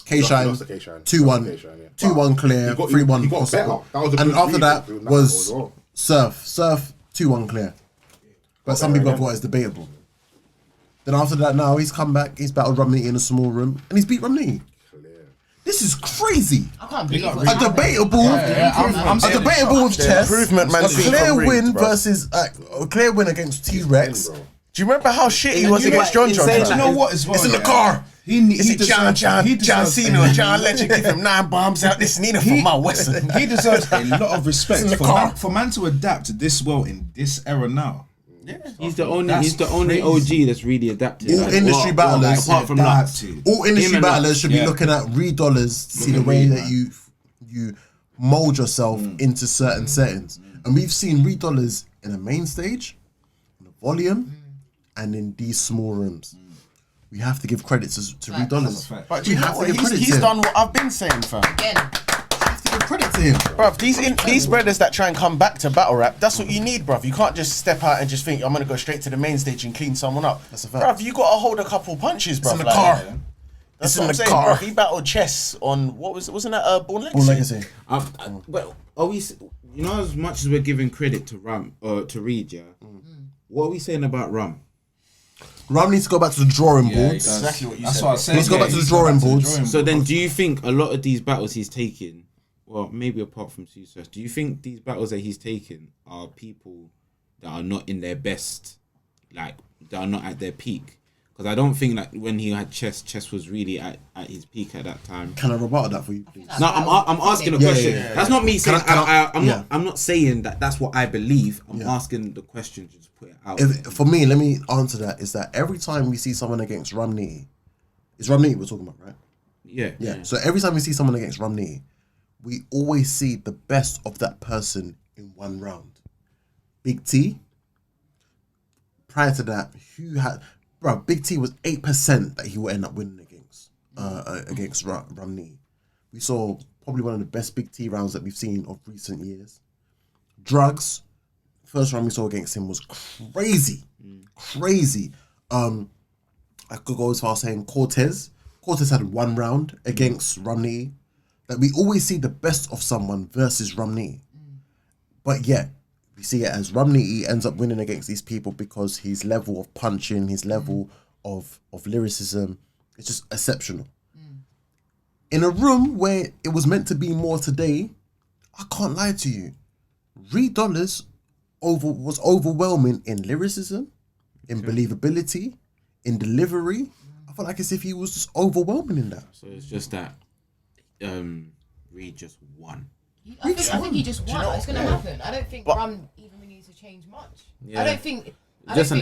K Shine, lost to K-Shine. 2-1, 2-1 clear, 3-1 he got possible. better. That was a And good after beat that with was as well. Surf, 2-1 clear. But some people have got it's debatable. Then after that, now he's come back. He's battled Rumney in a small room, and he's beat Rumney. This is crazy. I can't believe it. A debatable, a debatable with chess. Improvement, man. A clear Reed, win bro. versus a clear win against T-Rex. Do you remember how shit he was against John? Do you know what as well? It's in the car. Is it John Cena or John Legend? Give him 9 bombs out. This Nina from my Western. He deserves a lot of respect in the car. for man to adapt this well in this era now. he's the only OG that's really adapted. All industry battlers, apart from Nups. all industry Him and battlers Nups, should be looking at Reed Dollaz to see the way that you mold yourself into certain settings. And we've seen Reed Dollaz in a main stage, in the volume, and in these small rooms. We have to give credit to Reed Dollaz. But you have to give credit to him. He's done what I've been saying, fam. Again. Give credit to him. Bruv, these brothers that try and come back to battle rap, that's what you need, bruv. You can't just step out and just think, I'm going to go straight to the main stage and clean someone up. That's a fact. Bruv, you got to hold a couple punches, bruv. It's in the car. That's It's what in I'm the saying, car. bruv. He battled chess on, wasn't that Born Legacy? Born Legacy. But are we? You know, as much as we're giving credit to Rum or to Reed, yeah. What are we saying about Rum? Rum needs to go back to the drawing boards. Exactly what you That's said. what I said. He needs to go back to the drawing boards. So then, do you think a lot of these battles he's taking, well, maybe apart from Success, do you think these battles that he's taking are people that are not in their best, like that are not at their peak? Because I don't think that when he had chess was really at his peak at that time. Can I rebuttal that for you, please? No, I'm asking a question. That's not me saying. Can I'm not saying that that's what I believe. I'm asking the question to just put it out. For me, let me answer that. Is that every time we see someone against Rumney, it's Rumney we're talking about, right? Yeah. So every time we see someone against Rumney, we always see the best of that person in one round. Big T. Prior to that, Big T was 8% that he will end up winning against Romney. We saw probably one of the best Big T rounds that we've seen of recent years. Drugs, first round we saw against him was crazy. I could go as far as saying Cortez had one round against Romney. That we always see the best of someone versus Romney. But yet, we see it as Romney ends up winning against these people because his level of punching, his level of lyricism, it's just exceptional. In a room where it was meant to be more today, I can't lie to you. Reed Dollaz was overwhelming in lyricism, in believability, in delivery. I felt like as if he was just overwhelming in that. So it's just that Reed just won. I think he just won. It's going to happen. I don't think Rum even needs to change much. Yeah. I don't think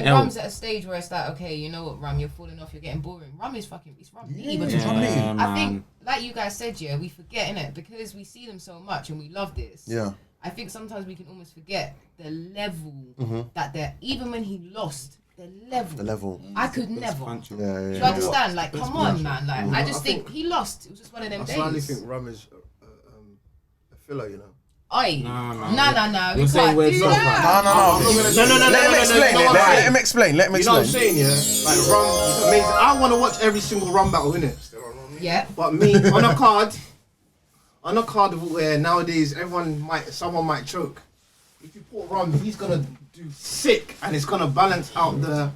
Rum's at a stage where it's like, okay, you know what, Rum, you're falling off, you're getting boring. Rum is fucking, it's Rum. I think, like you guys said, yeah, we forget, innit? Because we see them so much and we love this. Yeah. I think sometimes we can almost forget the level that they're, even when he lost, the level. I could never. Do you understand? Like, come on, man. Like, I just think he lost. It was just one of them days. I slightly think Rum is a filler, you know. Aye. No. You're saying where it's No. Let him explain. You know what I'm saying, yeah? Like, Rum is amazing. I want to watch every single Rum battle, innit? Yeah. But me, on a card where nowadays someone might choke. If you put Rum, he's gonna do sick, and it's gonna balance out the.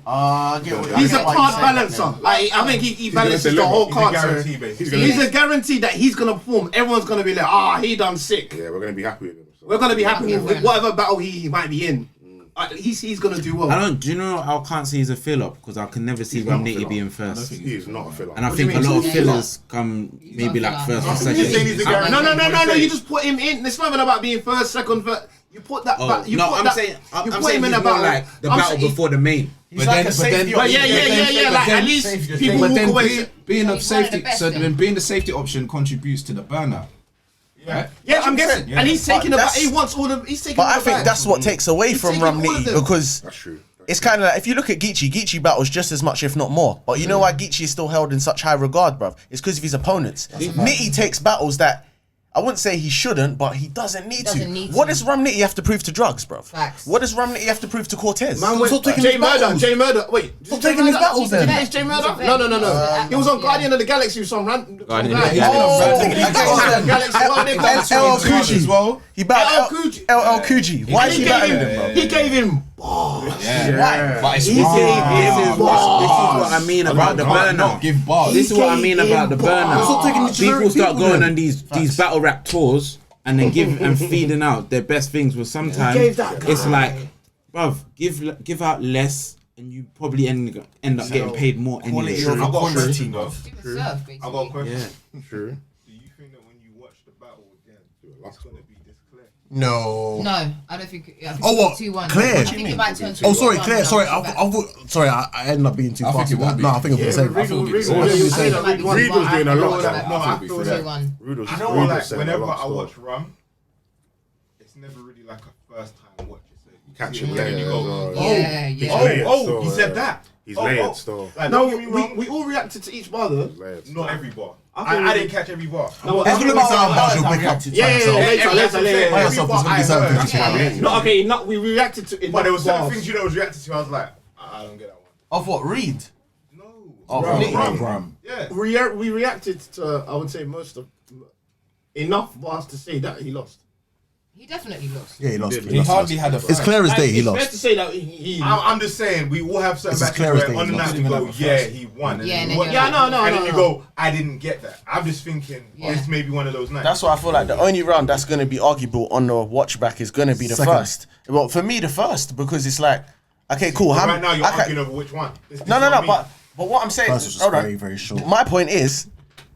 He's a card balancer. Like, I think he balances the whole card. He's a guarantee that he's gonna perform. Everyone's gonna be like, he done sick. Yeah, we're gonna be happy with him. We're gonna be happy with whatever battle he might be in. He's gonna do well. Do you know? I can't say he's a filler because I can never see Nitty being first. He's not a filler. And I think a lot of fillers come maybe like first or second. No. You just put him in. It's not even about being first, second, but you put that. I'm saying he's more like the battle before the main. But yeah. Like, at least people walk away. Being the safety option contributes to the burnout. Yeah, I'm guessing. Yeah. And he's taking he wants all the. He's taking. But I think that's what takes away from Nitty because that's true. It's kind of like if you look at Geechi battles just as much, if not more. But you know why Geechi is still held in such high regard, bruv? It's because of his opponents. Nitty takes battles that I wouldn't say he shouldn't, but he doesn't need to. What does Nitty have to prove to Drugs, bruv? Facts. What does Nitty have to prove to Cortez? Man, stop taking Jay Murda. Wait, stop taking his battles then. It's Jay Murda? No. He was on Guardian of the Galaxy with some random. Coogee. Well, he battled LL Coogee. Why is he battling him, bro? He gave him. Yeah. But it's this is what I mean about the burnout. This is what I mean about the burnout. People start going on these battle rap tours and then feeding out their best things. But sometimes it's like, bruv, give out less and you probably end up getting paid more anyway. I've got a question though. I've got a question. Yeah. True. Do you think that when you watch the battle again, it's gonna be this clear? No, I don't think. I think what? 2-1. Clear? I think it might turn 2-1. Oh, sorry, Claire. Sorry, I ended up being too fast. No, I think it'll be the same. Reed was doing a lot of that. You know what? Like whenever I watch Rum, it's never really like a first time watch. Catch him later. Yeah. He said that. He's layered still. No, we all reacted to each bar though. Not every bar. I didn't catch every bar. There's gonna be some bars you'll pick up. Later. We reacted to it. But there were certain things was reacted to. I was like, I don't get that one. Of what? Reed? No. Rum. Yeah. We reacted to, I would say, most of enough bars to say that he lost. He definitely lost. Yeah, he lost. He hardly had a fight. It's clear as day he It's fair lost. to say that he I'm just saying, we all have certain It's as matches clear as where day on the he night lost. we go, he won. And then you go, I didn't get that. I'm just thinking, this may be one of those nights. That's why I feel like the only round that's going to be arguable on the watch back is going to be the first. Well, for me, the first, because it's like, okay, cool. Right now, you're arguing over which one. No, but what I'm saying, First was just very, very short. My point is,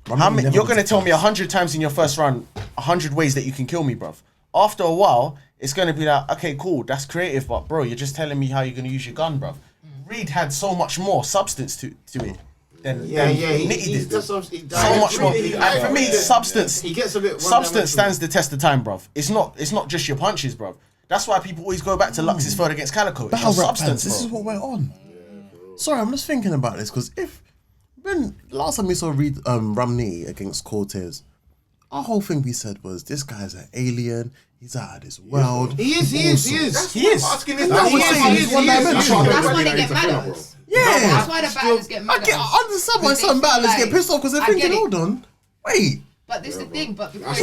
you're going to tell me 100 times in your first round, 100 ways that you can kill me, bruv. After a while, it's going to be like, okay, cool, that's creative, but bro, you're just telling me how you're going to use your gun, bruv. Reed had so much more substance to it than Nitty did. So much more. And for me, substance he gets a bit. Substance stands the test of time, bruv. It's not just your punches, bruv. That's why people always go back to Lux's third against Calicoe. Battle rap substance, fans, this is what went on. Sorry, I'm just thinking about this because when last time we saw Nitty against Cortez, our whole thing we said was this guy's an alien. He's out of this world. He is. He is. Asking this. That's one dimension. That's why they get mad at us. Yeah, that's why the battlers get mad at us. I understand why some battlers get pissed off because they're thinking, hold on, wait. But this is the thing, but That's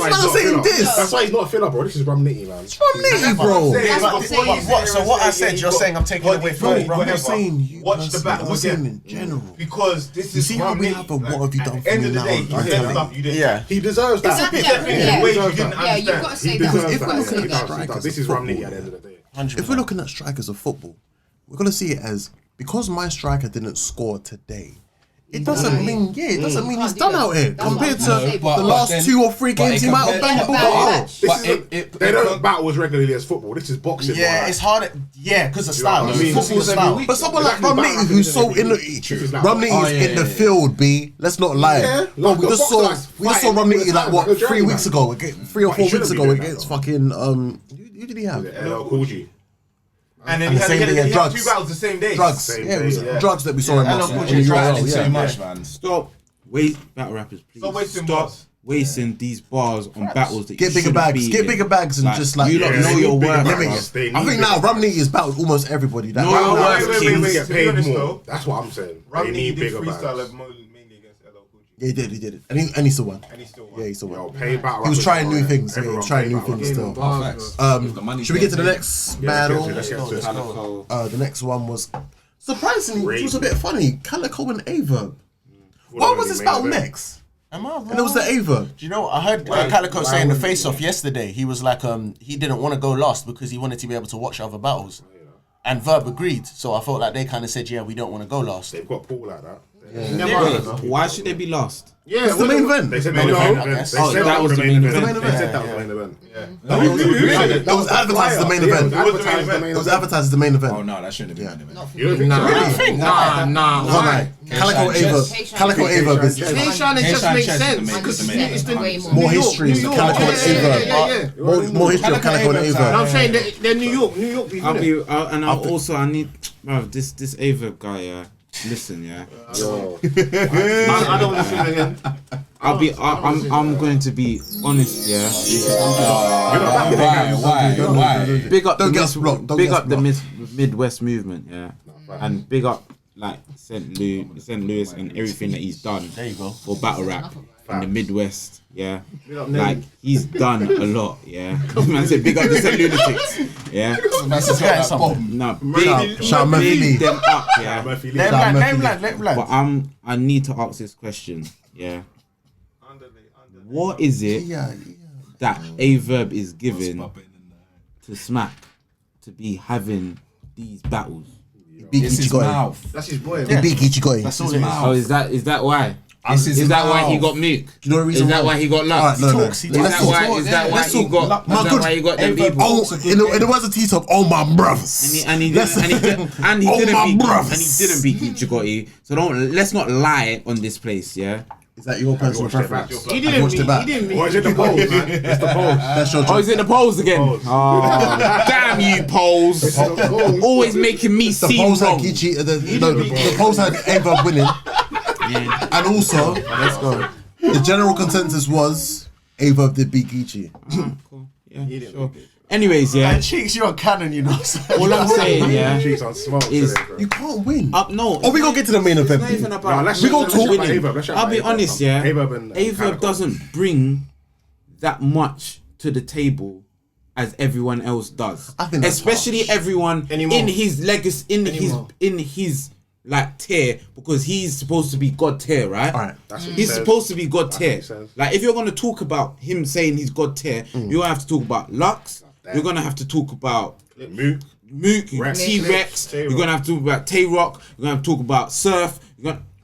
why he's not a filler, bro. This is Nitty, man. It's Nitty, bro. That's what I'm saying. So what I said, you're saying I'm taking away from What I'm saying, watch the battle I'm saying again. in general. Because this You is see how we have a what have you done for end me of the now? day, you said stuff you didn't. Yeah. He deserves that. Yeah, you've got to say that. Because if we're You've got to looking say at that. strikers, This is Nitty at the end of the day. if we're looking at strikers of football, we're gonna see it as because my striker didn't score today. It doesn't mean he's done out here compared to the last 2 or 3 games he might have banged the ball out. They don't battle as regularly as football. This is boxing. Yeah, it's hard. Yeah, because of style. Football's style. But someone like Nitty, who's so in the Nitty is in the field, B. Let's not lie. Bro, we just saw Nitty like what 3 weeks ago, 3 or 4 weeks ago against fucking who did he have? Cool G. And then he had 2 battles the same day. Drugs. Yeah, it was drugs that we saw in Mook. Too much, man. Stop. Battle rappers, please. Stop wasting Stop bars. wasting these bars on battles that Get you bigger shouldn't bags. be Get in. bigger bags and just like you lot know your worth. I think now Nitty has battled almost everybody. That No, Wait, get paid honest, more. though, That's what I'm saying. They Romney need did bigger freestyle bags. mainly against LL Cool J. Yeah, he did it, and he still won. And he still won. Yeah, he still Yo, won. pay battle He was rappers trying more, new yeah. things. Yeah, he Everyone was trying pay new battle things rappers. still. Facts. Should we get to the next battle? Let's get to it. The next one was surprisingly, which was a bit funny. Calicoe and Aye Verb. What was this battle next? Am I wrong? And it was the Aye Verb. Do you know? I heard Calicoe saying the face-off yesterday. He was like, he didn't want to go last because he wanted to be able to watch other battles. And Verb agreed. So I felt like they kind of said, yeah, we don't want to go last. They've got Paul like that. Why should they be last? Yeah, it's the main event. They said main event. That was the main event. They said that was the main event. That was advertised as the main event. It was advertised as the main event. Oh no, that shouldn't have been the You don't think so? Nah. Calicoe Aye Verb is Tayshawn, it just makes sense because it's the more history of Calicoe and Aye Verb. More history of Calicoe and Aye Verb. I'm saying they're New York. I need, bruv, this Aye Verb guy, yeah. Listen, yeah. I don't want to listen to him. I'm going to be honest, yeah. Why? Big up Don't get us blocked. big up the Midwest movement, yeah. And big up like St. Louis and everything that he's done for battle rap in the Midwest, yeah. Like he's done a lot, yeah. Man said big up the St. Lunatics, yeah. No, big them up, yeah. Name land. But I need to ask this question, yeah. What is it that Aye Verb is given to Smack to be having these battles? It's his mouth. That's his boy. He beat Geechi Gotti. That's his mouth. Oh, is that why? Is that why he got Mook? Do you know the reason Is that why he got Lux? No. Is that why he got them people? Oh, in the words of T-Top, oh my brothers. And he didn't beat Geechi Gotti. So let's not lie on this place, yeah. Is that your personal preference? He didn't watched it back. Watch it the polls, man. It's the polls. That's your Oh, he's in the polls again. Oh, damn you polls! Always making me The seem polls had wrong. Geechi. The polls had Aye Verb winning. And also, let's go. The general consensus was Aye Verb did beat Geechi. Cool. Yeah, sure. Anyways, yeah. Cheeks, you're on cannon, you know. All I'm saying, yeah, Cheeks on smoke is today, bro. You can't win. no. Oh, we gonna get to the main event. It's not even Nah, about. let's We chat- gonna let's talk chat about winning. Aye Verb, let's chat I'll about be Aye Verb. honest, yeah. Aye Verb and Aye Verb Calicoe. doesn't bring that much to the table as everyone else does. I think that's especially everyone Anymore. in his legacy, in his like tier, because he's supposed to be God tier, right? Alright. That's what He's he says. supposed to be God tier. makes sense. Like if you're gonna talk about him saying he's God tier, you're gonna have to talk about Lux. You're gonna have to talk about Mook. T-Rex. Tay-Rock. You're gonna have to talk about Tay-Rock. You're gonna have to talk about Surf.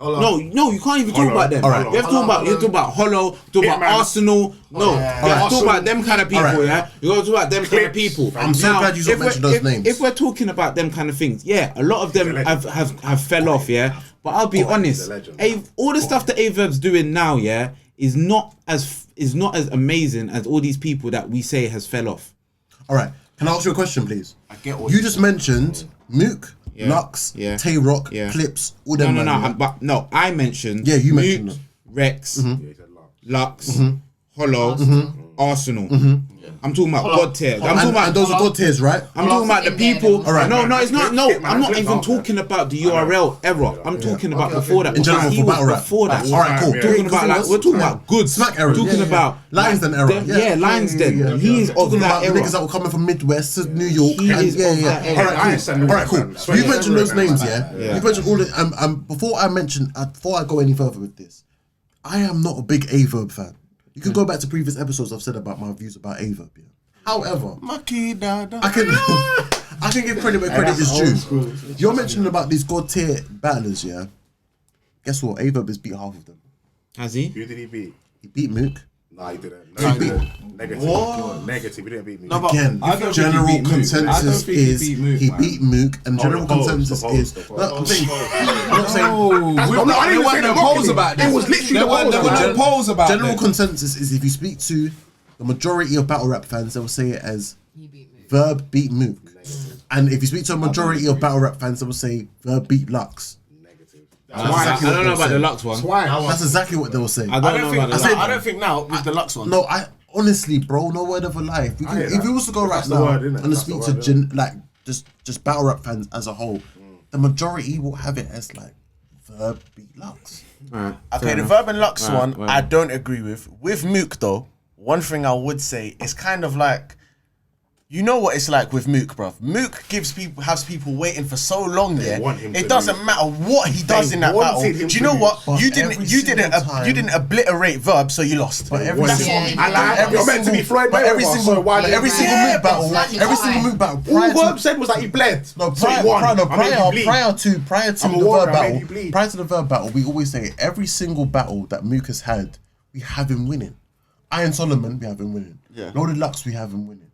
No, you can't even talk about them. Alright. You have to talk about Hollow. Talk about Hitman. Arsenal. No, you have to talk about them kind of people. Alright. Yeah, you got to talk about them kind of people. I'm so glad you if mentioned we're- those names. If we're talking about them kind of things, yeah, a lot of them have fell off. Yeah, but I'll be honest. All the stuff that Aye Verb's doing now, yeah, is not as amazing as all these people that we say has fell off. All right. Can I ask you a question, please? I get what you just mentioned. Mook, Yeah. Lux, Yeah. Tay-Rock, Yeah. Clips, all them. But no, I mentioned. Yeah, you Mook, mentioned them. Rex, Lux, Mhm. Hollow, Arsenal. I'm talking about God tier. I'm talking about and those are God tiers, right? I'm talking about the people. All right. No, it's not. No, I'm not even talking about the URL era. I'm talking about before that. In general, He for was battle rap. before that. All right, cool. Talking about like we're talking about good Smack era. Talking about Lions Den era. Yeah, Lions Den. He is of Talking that about era. niggas that were coming from Midwest to New York. He is of that era. All right, cool. You mentioned those names, yeah. You mentioned all the. Before I go any further with this, I am not a big Aye Verb fan. You can go back to previous episodes I've said about my views about Aye Verb. Yeah. However, I can give credit where credit is due. You're mentioning about these God tier battlers, yeah. Guess what? Aye Verb has beat half of them. Has he? Who did he beat? He beat Mook. Nah, he didn't. He beat Negative. What? Negative. He didn't beat me. No, but again, general consensus is he beat Mook, and general consensus is. I'm saying. There weren't no polls about this. It was literally there were no polls about General this. consensus is if you speak to the majority of battle rap fans, they will say it as Verb beat Mook. And if you speak to a majority of battle rap fans, they will say Verb beat Lux. I don't know about the Lux one. That's exactly what they will say. I don't think now with the Lux one. No, I honestly, bro, no word of a lie. If we was to go right now and speak to just battle rap fans as a whole, the majority will have it as like Verb beat Lux. Okay, the Verb and Lux one, I don't agree with. With Mook though, one thing I would say is kind of like, you know what it's like with Mook, bruv. Mook has people waiting for so long. It doesn't matter what he does in that battle. Do you know what? You didn't obliterate Verb, so you lost. But every single You're meant to be Floyd Mayweather. every single Mook battle, every single Mook battle. All Verb said was that he bled. No, prior to the Verb battle, we always say every single battle that Mook has had, we have him winning. Iron Solomon, we have him winning. Loaded Lux, we have him winning.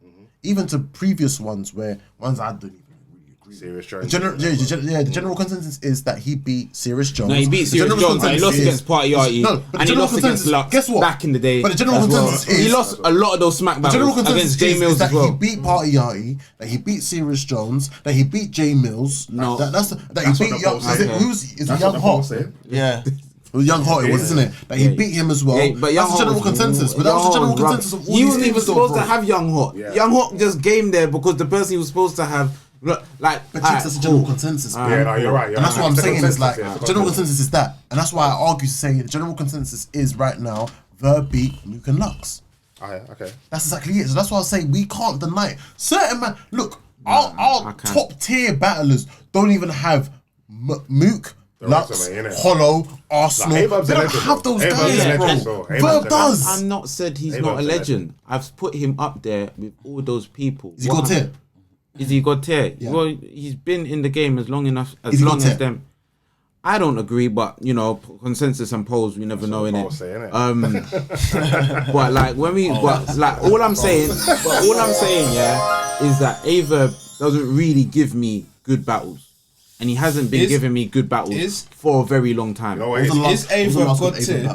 Even to previous ones where ones I don't even really agree. Serious Jones. The general consensus is that he beat Serious Jones. No, he beat Serious Jones and he lost against Party Yachty. And he lost against Lux. Guess what? Back in the day. But the general consensus is he lost a lot of those smack battles against J Mills that as well. he beat Party Yachty, that he beat Serious Jones, that he beat J Mills. No, that he beat Young. Is it Young Hot? Yeah. It was Young Hot, it was, isn't it? That he beat him as well. Yeah, but that's the general consensus. But that was the general consensus of all he these wasn't even teams, supposed though, to have Young Hot. Yeah. Young Hot just game there because the person he was supposed to have, like. But that's the general consensus. Bro. Yeah, no, you're right. And that's what I'm saying is like, general consensus is that. And that's why I argue to say the general consensus is right now, Verb beat Mook and Lux. Okay. That's exactly it. So that's why I say we can't deny it. Certain man, look, our top tier battlers don't even have Mook, Lux, Hollow, Arsenal. They don't have those guys, bro. Verb does. I'm not said he's not a legend. I've put him up there with all those people. Is he God tier? Is he God tier? Yeah. Well, he's been in the game as long as them. I don't agree, but you know, consensus and polls, we never know, innit? But like all I'm saying, is that Aye Verb doesn't really give me good battles. And he hasn't been giving me good battles for a very long time. No, is Aye Verb God tier?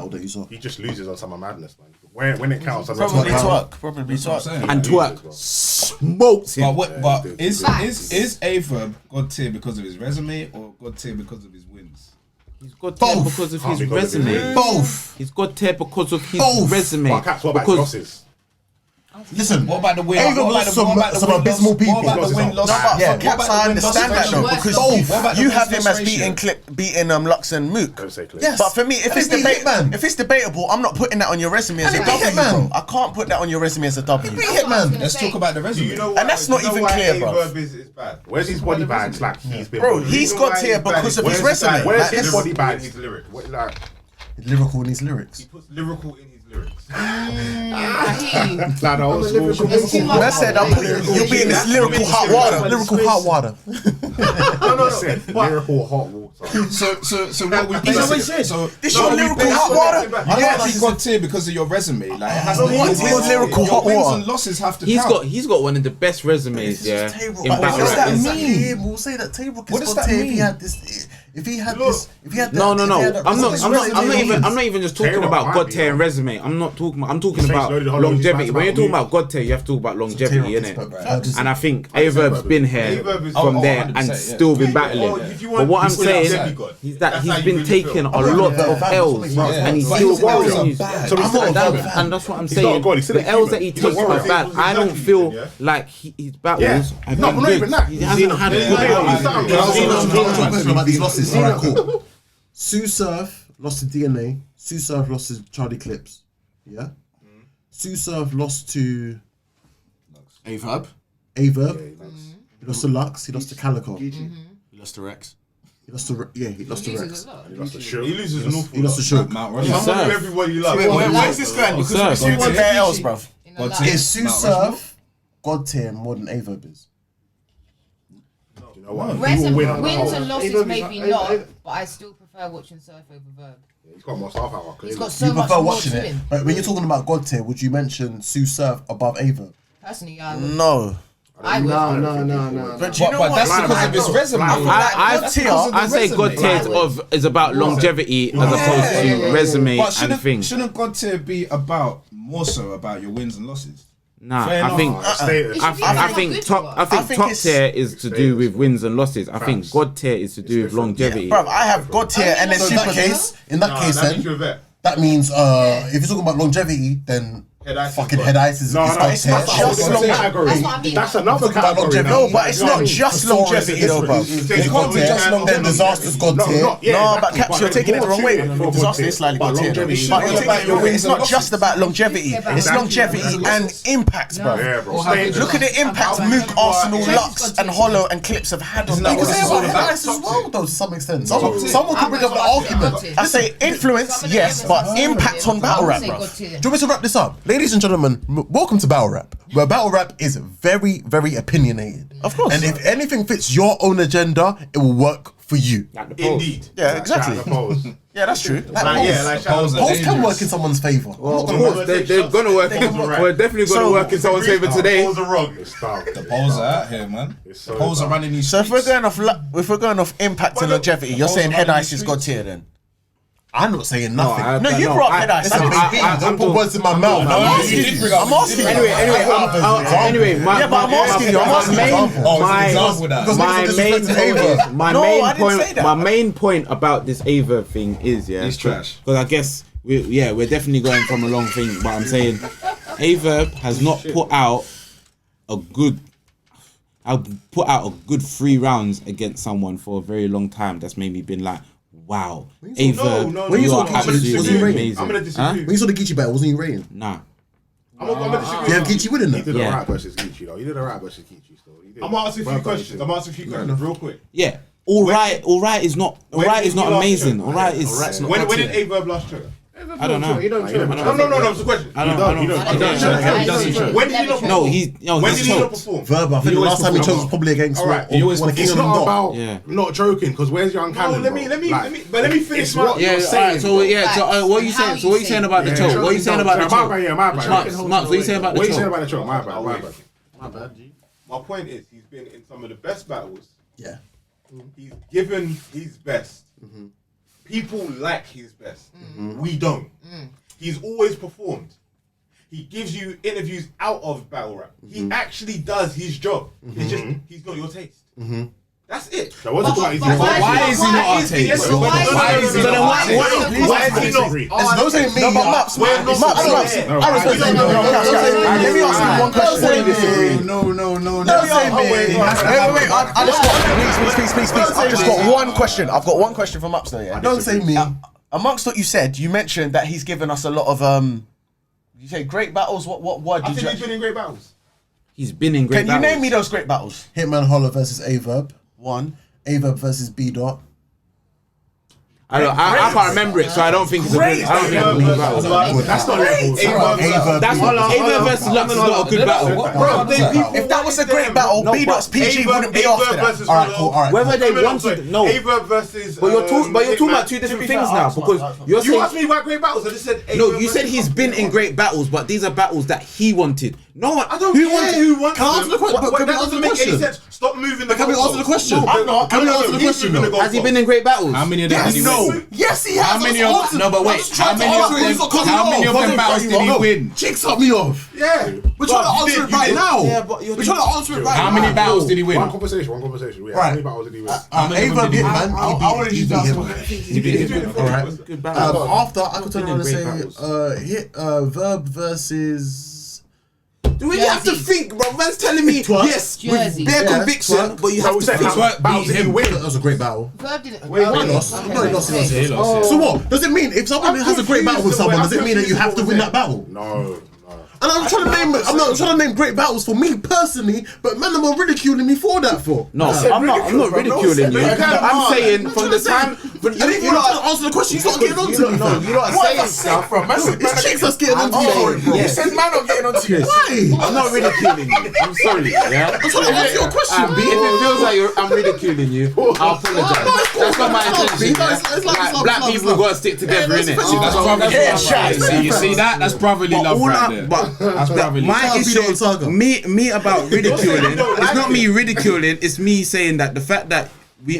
He just loses on Summer Madness, man. When it counts, probably twerk. And twerk smokes him. But is Aye Verb God tier because of his resume or God tier because of his wins? He's God tier because of his resume. Both. He's God tier because of his resume. What about losses? Listen, what about the win? Aye Verb lost some abysmal people. What about the win loss? For Caps, I understand that though, because you have him as beating Lux and Mook. Yes. But for me, if it's debatable, I'm not putting that on your resume as a W, bro. I can't put that on your resume as a W. Let's talk about the resume. And that's not even clear, bro. Where's his body bags? Like he's been. Bro, he's got here because of his resume. Where's his body bags? His lyric. Lyrical in his lyrics. He puts lyrical in his lyrics. I said you'll be in this lyrical hot water. Lyrical hot water. No. Lyrical hot water. So what we basically said. So this your lyrical hot water. You actually got tier because of your resume. Like it has to be lyrical hot water. Your wins and losses have to count. He's got one of the best resumes. Yeah. What does that mean? We'll say that Tay-Rock is God tier if he had this. If he had this, if he had that, No. if he had that- I'm not even just talking about God tier and resume. I'm talking about longevity. When you're talking about God tier, you have to talk about longevity, innit? And I think Aye Verb's been here from there and still been battling. But what I'm saying is that he's been taking a lot of L's and he's still continues. And that's what I'm saying. The L's that he takes are bad. I don't feel like his battles have been good. He hasn't had good about these losses. All right, cool. Sue Surf lost to DNA. Sue Surf lost to Charlie Clips. Yeah. Sue Surf lost to Aye Verb. Aye Verb. He lost to Lux. He lost to Calicoe. He lost to Rex. He lost to Rex. He lost to Shook. He loses an awful lot. He lost to Shook. Someone everybody loves. Where's this going? Because we're seeing bare L's, bruv. Is Sue Surf God tier more than Aye Verb is? Wins and losses maybe not, but I still prefer watching Surf over Verb. He's got more star power. He's got so much more to him. But when you're talking about God tier, would you mention Sue Surf above Aye Verb? Personally, I would. No. I would. No. But you know what? That's because of his resume. I say God tier is about longevity as opposed to resume and things. Shouldn't God tier be about more so about your wins and losses? Nah, Fair I think top tier is to do with wins and losses. I think God tier is to do with longevity. Bruv, I have God tier and then super case. In that case, then that means if you're talking about longevity, then fucking head ice is not just longevity. That's another category. No, but it's not just longevity though, bro. It can't be just longevity. Then disaster's God tier. No, but Caps, you're taking it the wrong way. Disaster is slightly God tier. But it's not just about longevity. It's longevity and impact, bro. Look at the impact Mook, Arsenal, Lux, and Hollow and Clips have had on that. Because they're about head ice as well, though, to some extent. Someone could bring up an argument. I say influence, yes, but impact on battle rap, bro. Do you want me to wrap this up? Ladies and gentlemen, welcome to Battle Rap, where Battle Rap is very, very opinionated. Of course. And if anything fits your own agenda, it will work for you. Indeed. Yeah, exactly. Yeah, that's true. Polls can work in someone's favour. They're gonna work. We're definitely gonna work in someone's favour today. The polls are out here, man. The polls are running these. So if we're going off impact and longevity, you're saying head ice is God tier then? I'm not saying nothing. No, you brought up head ice. Don't put words in my mouth. I'm asking you. Anyway, yeah, but I'm asking you. My main point about this Aye Verb thing is it's trash. Because I guess we're definitely going from a long thing. But I'm saying Aye Verb has not put out a good. I'll put out a good 3 rounds against someone for a very long time. That's made me been like, wow, Aye Verb, you are absolutely amazing. I'm gonna disagree. When you saw the Geechi battle, wasn't he rating? Nah. I'm gonna disagree. You have Geechi winning that? He did alright versus Geechi though. He did alright versus Geechi still. I'm asking a few questions. Real quick. Yeah. All right is not amazing. All right is. When did Aye Verb last choke? I don't know. No, it's a question. He doesn't. When did he not perform? When did he not perform? Verb, I think the last time he choked was probably against It's not about not choking, because where's Young Cannon? Let me finish my. So what are you saying? So what are you saying about the choke? What are you saying about the choke? My bad. Mups, what are you saying about the choke? What are you saying about the choke? My bad. My point is, he's been in some of the best battles. Yeah. He's given his best. People like his best. We don't. He's always performed. He gives you interviews out of battle rap. He actually does his job. It's just he's not your taste. That's it. So what's why is he not our taste? Why is he not? Those ain't me. Mups. Let me ask you one question. No. Wait. Please. I've just got one question. I've got one question for Mups though. Yeah. Don't say me. Amongst what you said, you mentioned that he's given us a lot of you say great battles. What word did you? I think he's been in great battles. He's been in great battles. Can you name me those great battles? Hitman Holler versus Aye Verb. 1. Aye Verb versus B Dot. I can't remember it, so I don't think it's a good. I don't think it's a good battle. That's not Aye Verb versus Lux is not a good battle. If that was a great battle, B Dot's PG wouldn't be after that. Alright, cool. Alright. Whether they wanted, no. Aye Verb versus. But you're talking about two different things now, because you're saying. You asked me about great battles. I just said. No, you said he's been in great battles, but these are battles that he wanted. No one. I don't who care wants, who wants Can I answer the question? That Can we answer doesn't the make any question? sense. Stop moving the Can we answer the question? I'm not. Can we answer the question? Has he been in great battles? How many of them did he win? Yes, he has. How many of no? But wait, how many of them battles did he win? Chicks cut me off. Yeah. We're trying to answer it right now. Yeah, but We're trying to answer it right now. How many battles did he win? One conversation. Yeah, Right. how many battles did he win? many of Ava them did beat he man. I wanted you to ask him. He beat him. All right. Good battle. After I could turn around and Great say, battles. Verb versus. Do we have to think, bro? Man's telling me yes Jersey. with bare conviction, but you have to think. Battles did he win? That was a great battle. Verb didn't. He lost. Okay, No, he lost. okay. He lost. So what? Does it mean if someone has a great battle with someone, does it mean that you have to win that battle? No. And I'm trying to name. I'm not trying to name great battles for me personally, but man, are ridiculing me for that for. No, I'm not ridiculing you. I'm saying from the time. But you're not trying to answer the question. You're not getting onto me. No, you're not saying stuff. It's chicks that's getting onto me for it, bro. You said man not getting onto you. Why? I'm not ridiculing you. I'm sorry. Yeah. I'm trying to answer your question, B. If it feels like I'm ridiculing you, I'll apologize. That's not my intention. Like, black people gotta stick together, innit? That's brotherly. You see that? That's brotherly love right there. That's brotherly. My issue is me about ridiculing. It's not me ridiculing. It's me saying that the fact that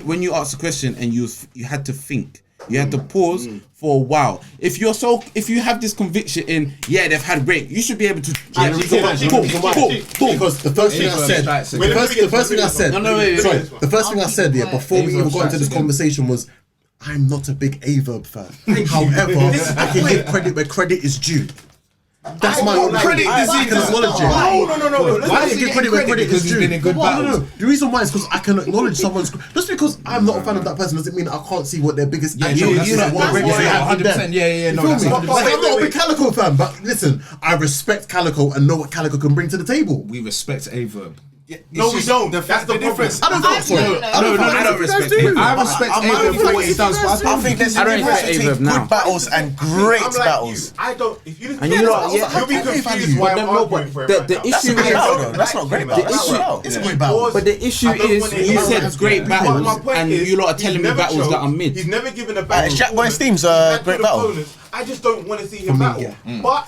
when you ask a question and you had to think, you had to pause for a while. If you have this conviction in they've had great, you should be able to actually because the first thing I said, the first thing I said, the first thing I said before we even got into this conversation was, I'm not a big Aye Verb fan. However, I can give credit where credit is due. That's my own credit. I can acknowledge it. No. Why do you give credit where credit is due? Been in good battles. No. The reason why is because I can acknowledge someone's. Just because I'm not a fan of that person doesn't mean I can't see what their biggest action is. 100%. Yeah. No, I'm not a big Calicoe fan, but listen, I respect Calicoe and know what Calicoe can bring to the table. We respect Aye Verb. No, we don't. That's the difference. I don't think so. I don't respect him. I respect Aye Verb for what he does. I think there's a difference between good battles and great battles. I don't. If you And you know, you'll be confused why I'm arguing for it. the issue is That's not great battle. It's a great battle. But the issue is you said great battles and you lot are telling me battles that are mid. He's never given a battle. It's Jack Boy Steam's a great battle. I just don't want to see him battle. But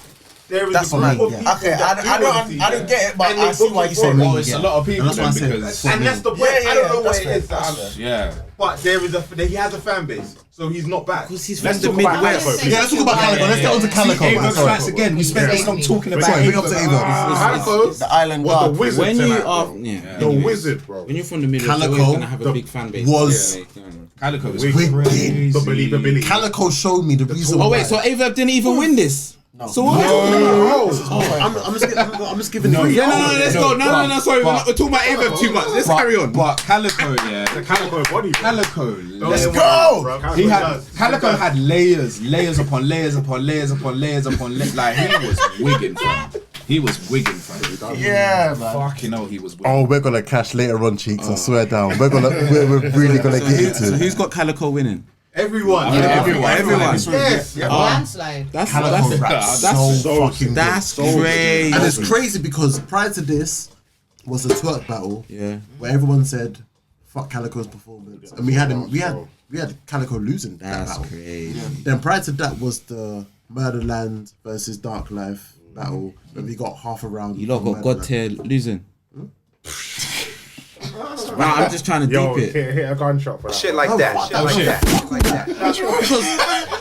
there is That's a group for of me. people Okay, that I don't get it, but I see why you say Well, me. it's a lot of people then because and that's the point. I don't know what it is. yeah. But he has a fan base, so he's not bad. Because he's from the Midwest. Yeah, let's talk about Calicoe. Let's get on to Calicoe. Aye Verb strikes again. We spent this long talking about Sorry, Aye big up to Aye Verb. Calicoe The Island was the Guard. wizard. When you tonight, are bro. The wizard, bro. when you're from the Midwest, you're Calicoe always gonna have a big fan base. was Calicoe is wicked. crazy. The believability. Calicoe showed me the reason. Oh wait, so Aye Verb didn't even win this. So what? I'm just giving it. Yeah, no, let's go. No, sorry, we're talking about Aye Verb too much. Let's carry on. But Calicoe, The Calicoe body. Calicoe. Let's go! Calicoe had layers upon layers upon layers upon layers upon layers. Like he was wigging, fam. He was wigging, fam. Yeah, man. Fucking hell, he was wigging. Oh, we're gonna cash later on, cheeks. I swear down. We're really gonna get into So it. who's got Calicoe winning? Everyone. Yes. Yeah. Landslide. That's Calicoe raps so fucking that's good. crazy. And it's crazy because prior to this was a twerk battle. Yeah. Where everyone said, "Fuck Calicoe's performance," and we had Calicoe losing that That's battle. crazy. Then prior to that was the Murderland versus Dark Life battle, where we got half a round. You lot got from Gotti losing. Nah, I'm just trying to deep it. Hit a gunshot for that. Shit like that.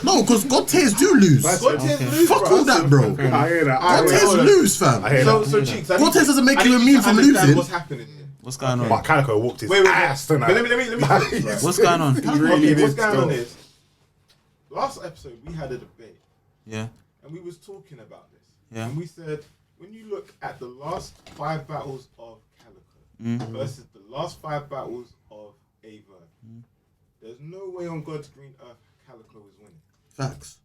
Because Gotti's do lose. Fuck all that, bro. I hear that. Gotti's lose, fam. So cheeks. Gotti's doesn't make you immune from losing. What's happening here? What's going on? But Calicoe whooped his ass But tonight. let me. What's going on? What's going on is, last episode we had a debate. Yeah. And we was talking about this. Yeah. And we said, when you look at the last 5 battles of Calicoe versus the last 5 battles of Aye Verb, there's no way on God's green earth Calicoe is winning. Facts.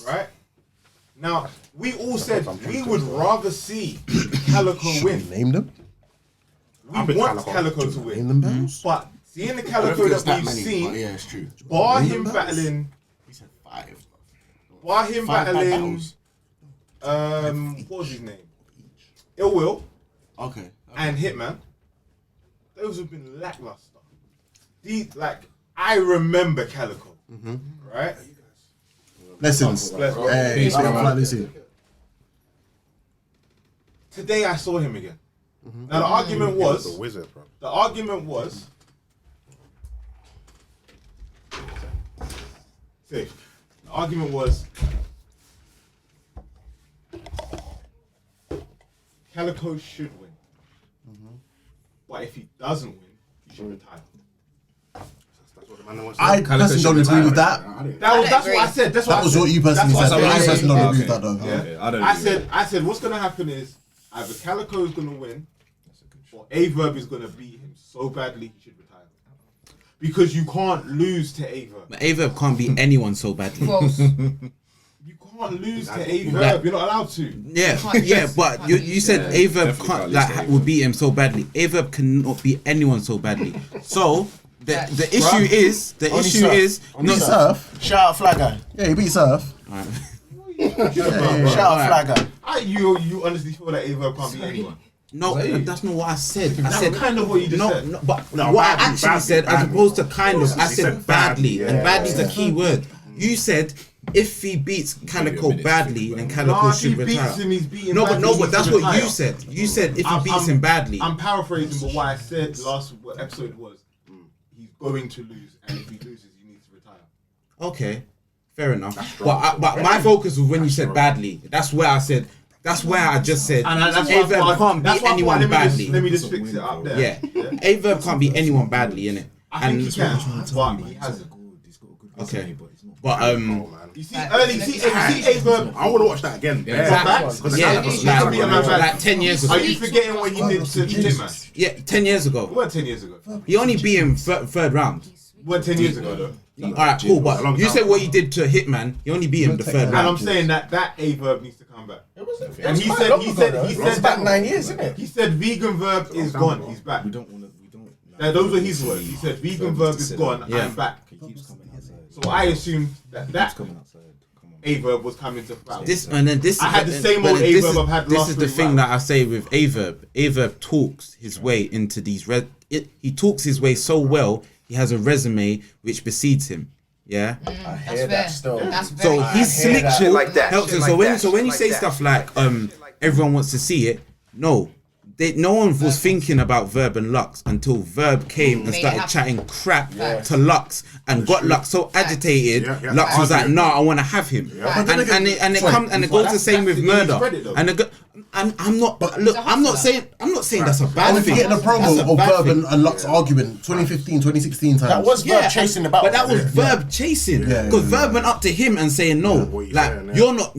Right? Now, we all said we would rather see Calicoe win. Name them. We want Calicoe to Name win. them battles. But seeing the Calicoe that we've seen, Yeah, it's true. bar him battling, He said 5. bar him battling, what was his name? Ill Will Okay. and Hitman. Those have been lackluster. I remember Calicoe, right? Lessons. Hey, Flylusi. Today I saw him again. Now the argument was the wizard, bro. The argument was safe. The argument was Calicoe should win. But if he doesn't win, he should retire. I personally don't agree with that. That's what I said. That was what you personally said. I personally don't agree with that though. I said what's gonna happen is either Calicoe is gonna win or Aye Verb is gonna beat him so badly he should retire. Because you can't lose to Aye Verb. Aye Verb can't beat anyone so badly. You can't lose to Aye Verb. You're not allowed to. Yeah, but you said Aye Verb can't will beat him so badly. Aye Verb cannot beat anyone so badly. So the issue is not Surf. Shout out Fly Guy. Yeah, he beat Surf. Shout out Fly Guy. You honestly feel that Aye Verb can't beat anyone? No, that's not what I said. I That's said kind of what you just said. But what I actually said, as opposed to kind of, I said badly, and badly is a key word. You said if he beats Calicoe badly, then Calicoe should retire. No, but that's what you said. You said if he beats him badly. I'm paraphrasing, but what I said last episode was he's going to lose, and if he loses, he needs to retire. Okay, fair enough. But my focus was when you said badly. That's where I said. That's where I just said Aye Verb can't beat anyone badly. Let me just fix it up there. Yeah, Aye Verb can't beat anyone badly, innit? I think he can, but he hasn't. Okay, but you see Aye Verb. I want to watch that again. Like 10 years ago. Are you forgetting what he did to Hitman? Yeah, 10 years ago. What 10 years ago? He only beat him third round. What 10 years ago though? Alright, cool, but you said what he did to Hitman, he only beat him the third round. And I'm saying that Aye Verb needs to come back. And he said back 9 years, isn't it? He said vegan verb is gone. He's back. Those were his words. He said vegan verb is gone. I'm back. So I assumed that Aye Verb was coming to battle. I had the same old Aye Verb I've had last week. This is the thing that I say with Aye Verb. Aye Verb talks his way into these he talks his way so well. He has a resume which precedes him. Yeah, I hear that still. So he's slick Shit like that. helps him. So when you say stuff like everyone wants to see it, no one was thinking about Verb and Lux until Verb came and started chatting crap to Lux and got Lux so agitated. Lux was like, "Nah, I want to have him," and it goes the same with Murda. And I'm not saying that's a bad thing. Getting a promo of Verb and Lux arguing 2015, 2016 times. That was Verb chasing the battle. But that was Verb chasing because Verb went up to him and saying, "No, like you're not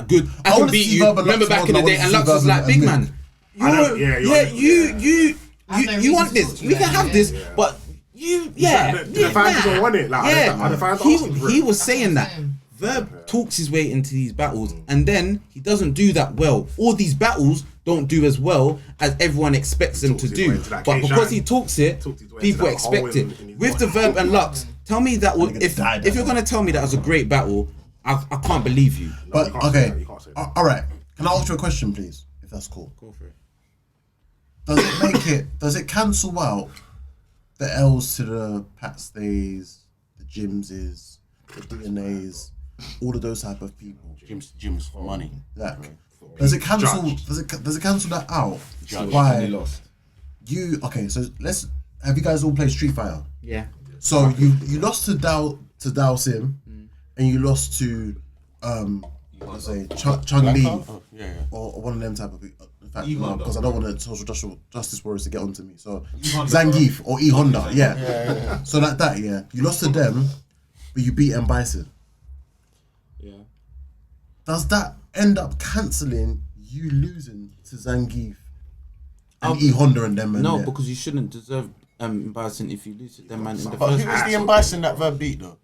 good. I can beat you." Remember back in the day, and Lux was like, "Big man, you want this? We can have this, but the fans don't want it. He was saying that." Verb talks his way into these battles and then he doesn't do that well. All these battles don't do as well as everyone expects them to do. But because he talks it, people expect it. With the Verb and Lux, tell me that if you're going to tell me that was a great battle, I can't believe you. But okay, alright. Can I ask you a question please? If that's cool. Go for it. Does it cancel out the L's to the Pat Stays, the Jimses, the DNAs, all of those type of people? Jim's for money. Like, does it cancel that out? Why you so have you guys all played Street Fighter? Yeah. So you lost to Dao Sim and you lost to let's say Chung Li or one of them type of people. In fact, because I don't want the social justice warriors to get onto me. So Zangief or E Honda, yeah. So like that, yeah. You lost to them, but you beat M Bison. Yeah. Does that end up cancelling you losing to Zangief and E Honda and them? No, because you shouldn't deserve Bison if you lose to them, man. In the but first who was the M Bison that Verb beat though?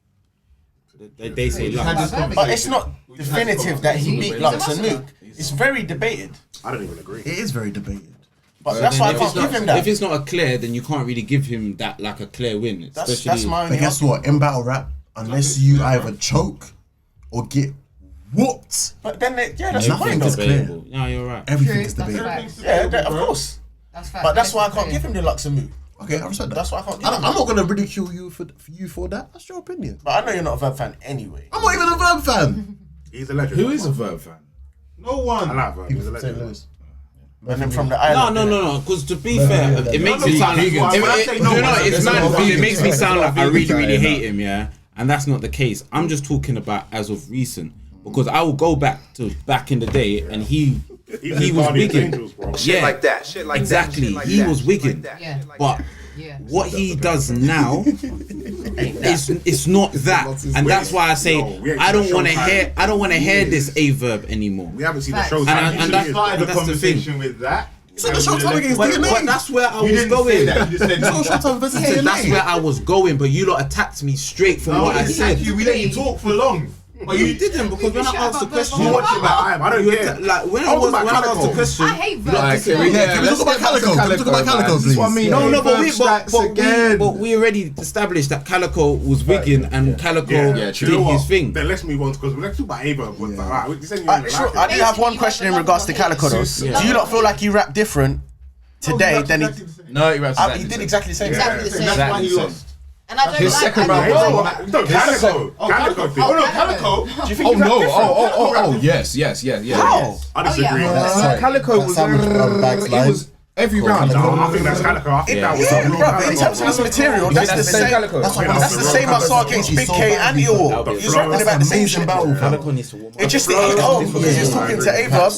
They say Lux. But it's not definitive that he beat Lux and Mook. It's very debated. I don't even agree. It is very debated. But that's why I can't give him that. If it's not a clear, then you can't really give him that like a clear win. That's my only. But guess what? In battle rap, unless you either choke or get whooped. But then, that's the point. Everything is clear. No, you're right. Everything is debatable. Yeah, of course. But that's why I can't give him the Lux and Mook. Okay, I respect that. That's why I can't give him I'm not going to ridicule you for that. That's your opinion. But I know you're not a Verb fan anyway. I'm not even a Verb fan. He's a legend. Who is a Verb fan? No one. I like Verb. He's a legend. And then from the island. No. Because to be fair, it makes me sound like it makes me sound like I really hate him, yeah. And that's not the case. I'm just talking about as of recent, because I will go back in the day, and he was wigging. Shit like that. Shit like exactly. that. He was wigging. But what he does now it's not that, and that's why I say I don't want to hear this Aye Verb anymore. We haven't seen the show. And that's started the the thing. conversation with that. So the Showtime against But DNA. that's where I was going. Showtime versus DNA. That's where I was going, but you lot attacked me straight from what I said. We let you talk for long. But you didn't, because when I asked the question, You watch it like I don't care. like when I asked the question, I hate Verb. Can we talk about Calicoe? Can we talk about Calicoe, please? but we already established that Calicoe was wigging and Calicoe did his thing. Then let's move on because let's talk about Aye Verb. I do have one question in regards to Calicoe though. Do you not feel like he rapped different today than he? No, he raps He did exactly the same. Exactly the same. That's why he lost. And I don't His like second I round don't- Calicoe. Calicoe. Do you think oh, yes. How? I disagree. Calicoe was every round. I think that's Calicoe. I think that was a real Bro, in terms of his material, that's the same. That's the same I saw against Big K and Earwall. He was rapping about the same shit. It just because he's talking to Aye Verb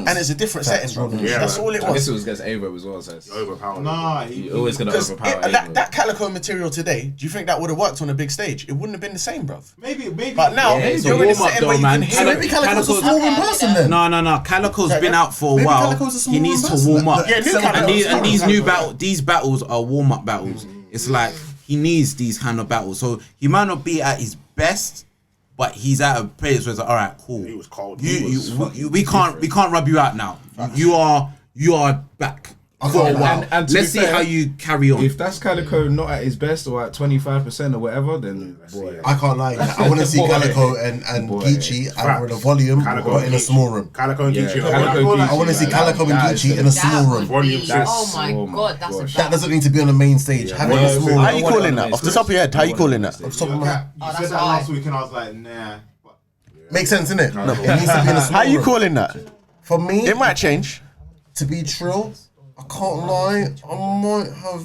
and it's a different setting. That's all it was. This was against Aye Verb as well. So Nah, he always gonna Because overpower. that Calicoe material today, do you think that would have worked on a big stage? It wouldn't have been the same, bruv. maybe. But now it's a you're in a warm-up setting though, where you man. can hear Maybe Calicoe's a small person then. No. Calicoe's been out for a Maybe while. Calicoe's a small He needs to person. warm up. Yeah, new and these Calicoe. new these battles are warm up battles. It's like he needs these kind of battles. So he might not be at his best, but he's at a place where it's like, all right, cool. He was cold. We can't rub you out now. You are back. For a while. And to let's be see fair, how you carry on. If that's Calicoe not at his best or at 25% or whatever, then boy. I can't lie. I want to see Calicoe and Geechi either in a volume or in a small room. Calicoe and Geechi. I want to see Calicoe and Geechi in a small room. Oh my god, that's a That doesn't need to be on the main stage. Have it in a small room. How you calling that? Off the top of your head, how you calling that? You said that last week and I was like, nah. Makes sense, innit? It needs to be in a small How you room. calling that? For me, It might change. to be true, I can't lie. I might have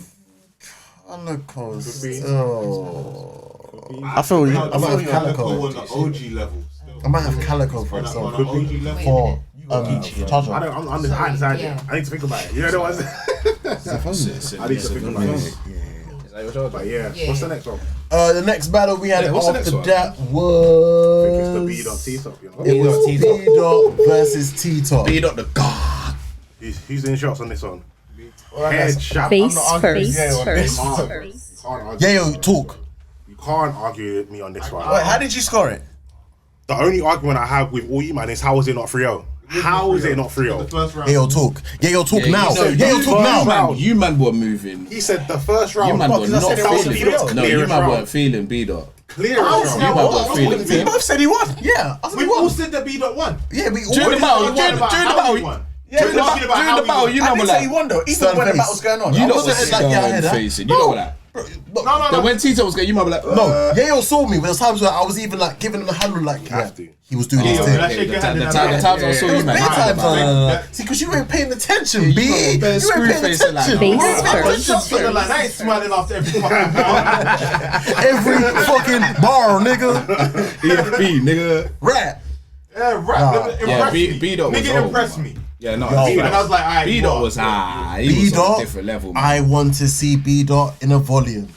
Calicoe still. I feel you. I might have Calicoe. On the OG level. I might have Calicoe for example. On the OG level. For Charger. I'm undecided yet. I need to think about it. You know what I'm saying? I need to think about it. But yeah, what's the next one? The next battle we had what's the after next one? that was. I think it's the B-Dot T-Top, you know? It was B-Dot versus T-Top. B-Dot the god. Who's in shots on this one? Headshot. Yayo, talk. You can't argue with me on this one. Wait, how did you score it? The only argument I have with all you man is how is it not 3-0? How is it not 3-0? Yayo, talk. Yayo, talk now. Yayo, talk now. You man were moving. He said the first round. You man were not feeling. No, you man weren't feeling B-Dot. Clear. You man weren't feeling. We both said he won. Yeah, We all said the B.Dot won. yeah, we all. During the battle, during the battle, you I man were didn't say like. he won though, even Stern when the face. battle's going on. You I know wasn't what's like, yeah, I heard that. facing. You know what that. Then when Tito was going, you might be like, No, Yayo saw me. There was times where I was even like giving him a handle, like he was doing his thing. the times I saw you, man. Many times, no. See, because you ain't paying attention, B. You bare ain't screw paying face and like, attention. Nigga, like, that ain't smiling after every fucking Every fucking bar, nigga. EFB, nigga. Rap. Yeah, rap. Yeah, B-Dot was Nigga old. impressed me. Yeah, no. And I was like, alright. B-Dot was he was on a B-Dot. different level, man. I want to see B-Dot in a volume.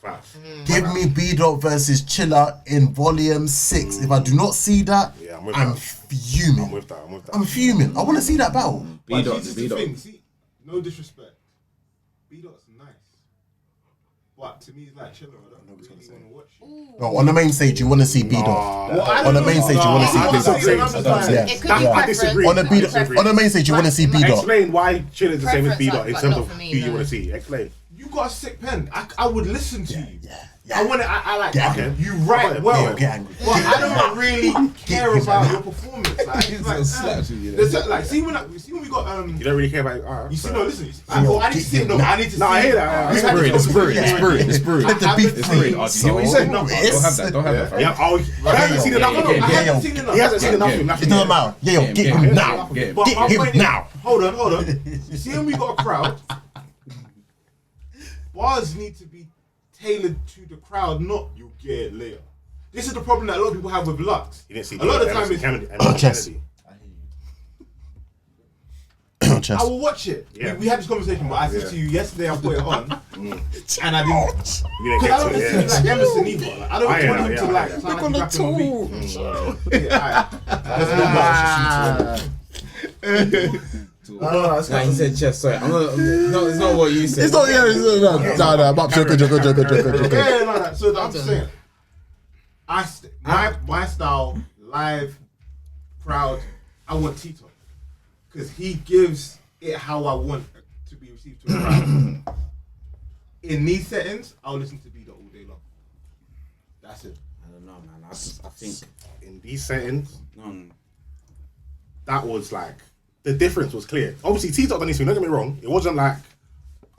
Facts. Give me B-Dot versus Chiller in volume 6. If I do not see that, Yeah, I'm with I'm that. fuming. I'm with that. I'm fuming. I want to see that battle. B-Dot, See, B-Dot. no disrespect. B.Dot's nice. But to me, it's like chiller. I don't really want to watch you. No, on the main stage, you want to see B-Dot. On the main stage, you want to see B-Dot. Yeah. It could be I preference. disagree. On the main stage, you want to see B-Dot. Explain why Chill is the same as Preference, B-Dot in but terms not of for me, who you no. want to see. Explain. You got a sick pen. I would listen to you. I want to. I like. Get Okay, angry. you write well, Get angry. but I don't really care about your performance. Like, it's like see when we got You don't really care about. Alright. You see, no, listen. I need to see. No, I need to see. No, I hear that. It's brewing. Let the beef brew. What you said? No, don't have that. Yeah, I haven't seen enough. I haven't seen enough. He hasn't seen enough. It doesn't matter. Yeah, get him now. Get But my Get point him is- now. Hold on. You see, when we got a crowd, bars need to be tailored to the crowd, not you get it later. This is the problem that a lot of people have with Lux. You didn't see a lot of the time it's Chess. I will watch it. Yeah. We had this conversation, but I said to you yesterday I put it on, and I didn't. You didn't Because I get don't to listen it. to like Emerson either. Like, I don't want him to like yeah. sound like he's rapping on beat. Nah, he said chess. Sorry, no, it's not what you said. It's not, yeah, no, Mops, joker. Yeah, no. So I'm just saying, my style, live, crowd, I want Tito, because he gives it how I want to be received to a crowd. In these settings, I'll listen to Beat all day long. That's it. I don't know, man. I think In these settings, no. that was like the difference was clear. Obviously, T-Top done anything. Don't get me wrong. It wasn't like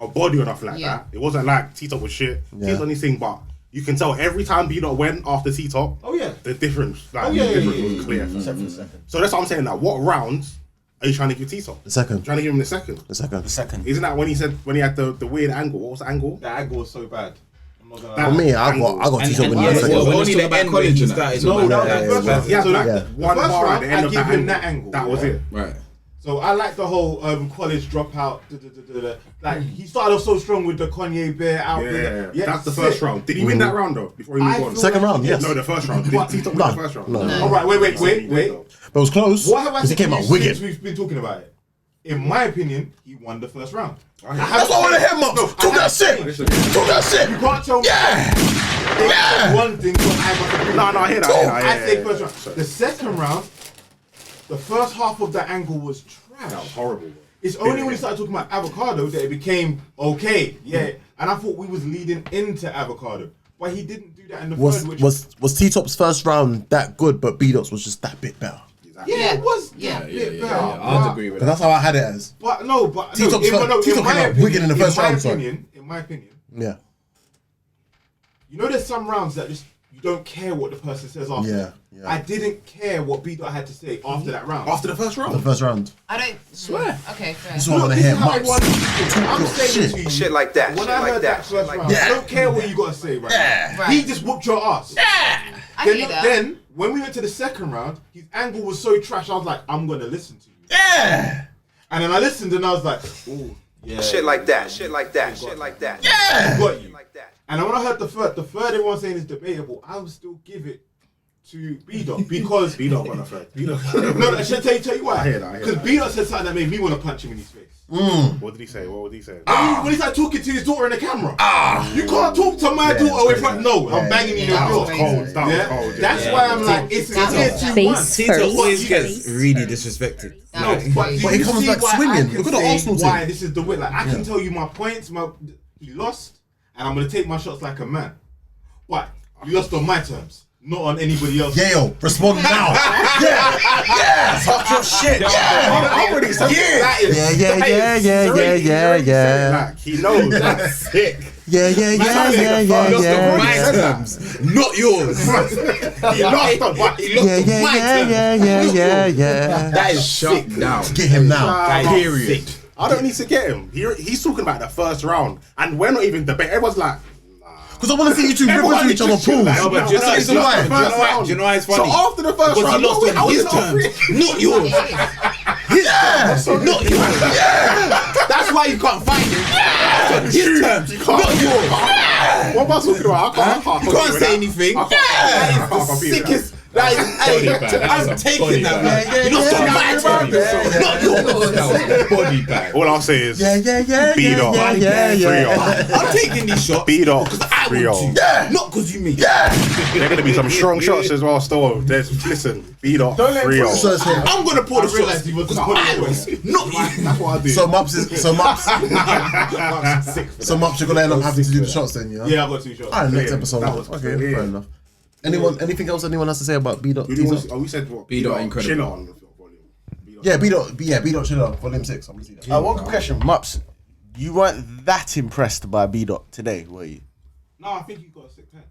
a body or nothing like that. It wasn't like T-Top was shit. T-Top done anything, but you can tell every time B-Dot went after T-Top. Oh yeah. The difference, the difference was clear. Except for the second. So that's what I'm saying. Like, what rounds are you trying to give T-Top? The second. Trying to give him the second. The second. Isn't that when he had the weird angle? What was the angle? The angle was so bad. For me, I got T-Top in the Well, second. only the end when he started. No, that was the first round. Yeah, So like that one the first bar at round, the end I of give that him that angle. That was it. Right. So I like the whole college dropout. Like he started off so strong with the Kanye Bear out. Yeah, that's the first round. Did he win that round though? Before he moved on. Second round, yes. No, the first round. Did T-Top win the first round? No. All right, wait. But it was close. What have I Because he said came to out you wicked. since we've been talking about it? In my opinion, he won the first round. That's what I want to hear, Mops. Talk that shit. Talk that shit. You can't tell me. Yeah. One thing. So No, I hear that. I say first round. The second round, the first half of the angle was trash. That was horrible. It's only when he started talking about avocado that it became okay. Yeah, and I thought we was leading into avocado, but he didn't do that in the third. Which Was T-Top's first round that good, but B-Dot's was just that bit better? yeah, it was that bit better. I'd agree with But that's how I had it as. But T-Top in came my out wicked in the first round. In my opinion, Yeah. you know, there's some rounds that just you don't care what the person says after. Yeah. I didn't care what B-Dot had to say after that round. After the first round? The first round. I don't swear. Okay, fair. This is what I want to hear, Mops. I'm saying to you, Shit like that. when Shit I like heard that. that first Shit round, like I don't care what you gotta say right now. Right. He just whooped your ass. I hear that. Then when we went to the second round, his angle was so trash. I was like, I'm gonna listen to you. Yeah. And then I listened and I was like, oh yeah. Shit like that. Shit like that. Shit like that. I got you. Like that. And then when I heard the third everyone saying is debatable, I would still give it to B-Dot because B-Dot got the third. no, should I tell you why? I hear that. Because B-Dot said something that made me want to punch him in his face. What did he say? What would he say? When he started talking to his daughter in the camera. You can't talk to my daughter in front. No, I'm banging you in your door. That was cold. That's why I'm like, it's Face Tito always first. gets really disrespected. No, but he comes back swinging. Look at the Arsenal team. Why this is the way? Like I can tell you my points. He lost, and I'm gonna take my shots like a man. But you lost on my terms, not on anybody else. Yeah, yo, respond now. Yeah. Talk your shit. I already said Yeah. Like, he knows. That's sick. Yeah. My terms, not yours. He lost on what? He lost on my terms. Yeah. That is shut down. Get him now. Period. I don't need to get him. He's talking about the first round, and we're not even debating. Everyone's like, Because I want to see you two rip into each other pools. No, but do you know why it's funny? So after the first round, he lost on his terms, not yours. His terms, not yours. That's why you can't find him. His terms, not yours. What am I talking about? I can't You can't say anything. That is the sickest. That is, I'm taking that, man. You're not talking about body bag. All I'll say is, beat up, I'm taking these shots because I want to, not because you mean. They're gonna be some strong shots as well. Still, listen, beat up, free up. I'm gonna pour the shots because I was not you. That's what I do. So Mups, you're gonna end up having to do the shots then, yeah? Yeah, I got 2 shots. Alright, next episode. Okay, fair enough. Anything else anyone has to say about B-Dot? We said what? B-Dot incredible. Chiller on the volume. Yeah, B-Dot Chiller, volume 6. I'm gonna see that. One question, Mups. You weren't that impressed by B-Dot today, were you? No, I think you got a sick 10.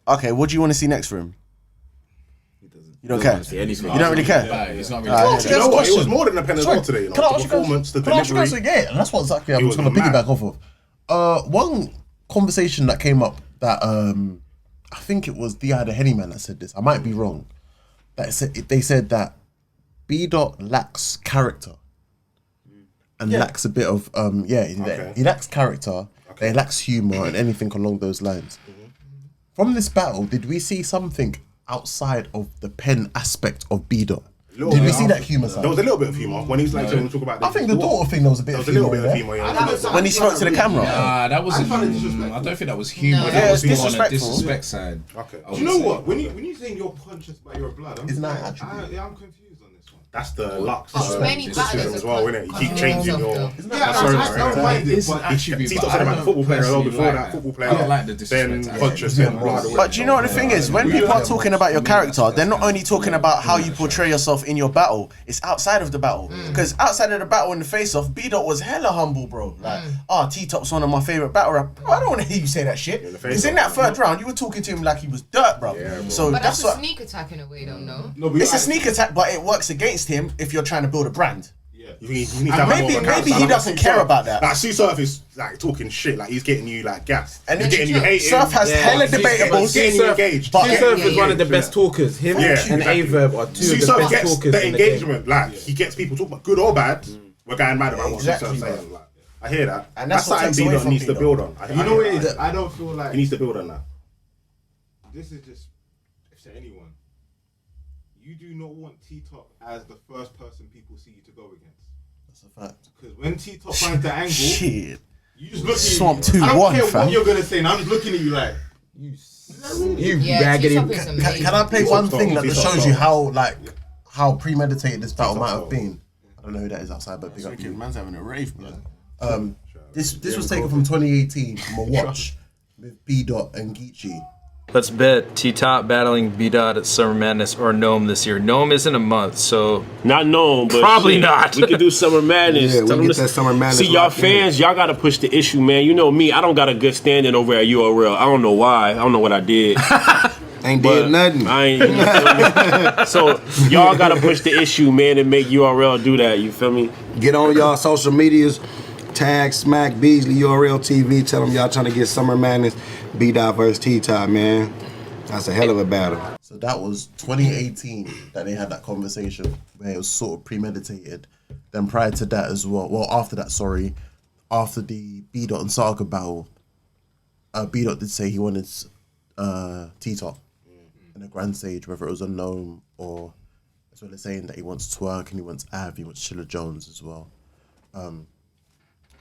Okay, what do you want to see next for him? You don't care? See anything. You don't really care? It's not really. You know what? It was more than a pen as well today. You know, Can I the ask you performance, the Can I ask you guys delivery. again? And that's what exactly I was was going to mad. piggyback off of. One conversation that came up that I think it was the Henny man that said this. I might be wrong. They said that B-Dot lacks character and lacks a bit of he lacks character. He lacks humor and anything along those lines. From this battle, did we see something outside of the pen aspect of B-Dot? Did we see that humor side? There was a little bit of humor when he's like talk about. I think the daughter thing there was a bit of humor. There was a little bit of humor. When he spoke to the camera. Nah, that wasn't. I don't think that was humor. No. That was Yeah, more on the disrespectful. disrespect side. Okay. Do you know what? When you saying you're conscious about your blood, Isn't that attribute? I'm confused on this one. That's the Lux Many system as well, isn't it? You keep changing your. Yeah, I don't mind it, but Tito said about football player as well before that. Football player. I don't like the Then disrespect. conscious, then blood. But do you know what the thing is? When people are talking about your character, they're not only talking about how you portray yourself in your battle, it's outside of the battle. Because outside of the battle in the face-off, B-Dot was hella humble, bro. Like, T-Top's one of my favourite battle rappers. I don't want to hear you say that shit. Because in that third round, you were talking to him like he was dirt, bro. So But that's a what... sneak attack in a way, though, no? It's a sneak attack, but it works against him if you're trying to build a brand. You need to have more of a Maybe he doesn't care about that. Like C-Surf is like talking shit, like he's getting you like gas. And he's then getting you hating. Surf has hella debatable. Getting you engaged. C-Surf is one of the best talkers. Him and Aye Verb are two of the C-Surf best gets talkers the in the game. engagement. Like he gets people talking about good or bad. We're going mad about what C-Surf's saying. Like, I hear that. And that's what something takes away B-Dot from needs to B-Dot. build on. You know what it is? I don't feel like He needs to build on that. this is just to anyone. You do not want T-Top as the first person people see you to go against. That's a fact. Because when T-Top finds the angle, Shit. you just look at Swamp you. I don't 2-1, care fam. what you're gonna say. And I'm just looking at you like Yeah, T-Top is amazing. Can I play one thing that T-Top shows you top. how premeditated this battle might have been? I don't know who that is outside, but big up you. Man's having a rave, man. This was taken from 2018 from a watch with B-Dot and Geechi. Let's bet T-Top battling B-Dot at Summer Madness or Gnome this year. Gnome isn't a month, so not Gnome, but probably shit, not. We could do Summer Madness. Yeah, we get that Summer Madness. See, y'all fans, y'all gotta push the issue, man. You know me, I don't got a good standing over at URL. I don't know why. I don't know what I did. Ain't did nothing. I ain't. You feel me? So y'all gotta push the issue, man, and make URL do that. You feel me? Get on y'all social medias. Tag Smack Beasley URL TV. Tell them y'all trying to get Summer Madness B-Dot versus T-Top, man. That's a hell of a battle. So that was 2018 that they had that conversation where it was sort of premeditated. Then prior to that as well, after that, after the B-Dot and Saga battle, B-Dot did say he wanted T-Top in a grand stage, whether it was a Gnome or as well as saying that he wants Twerk and he wants Av, he wants Chilla Jones as well.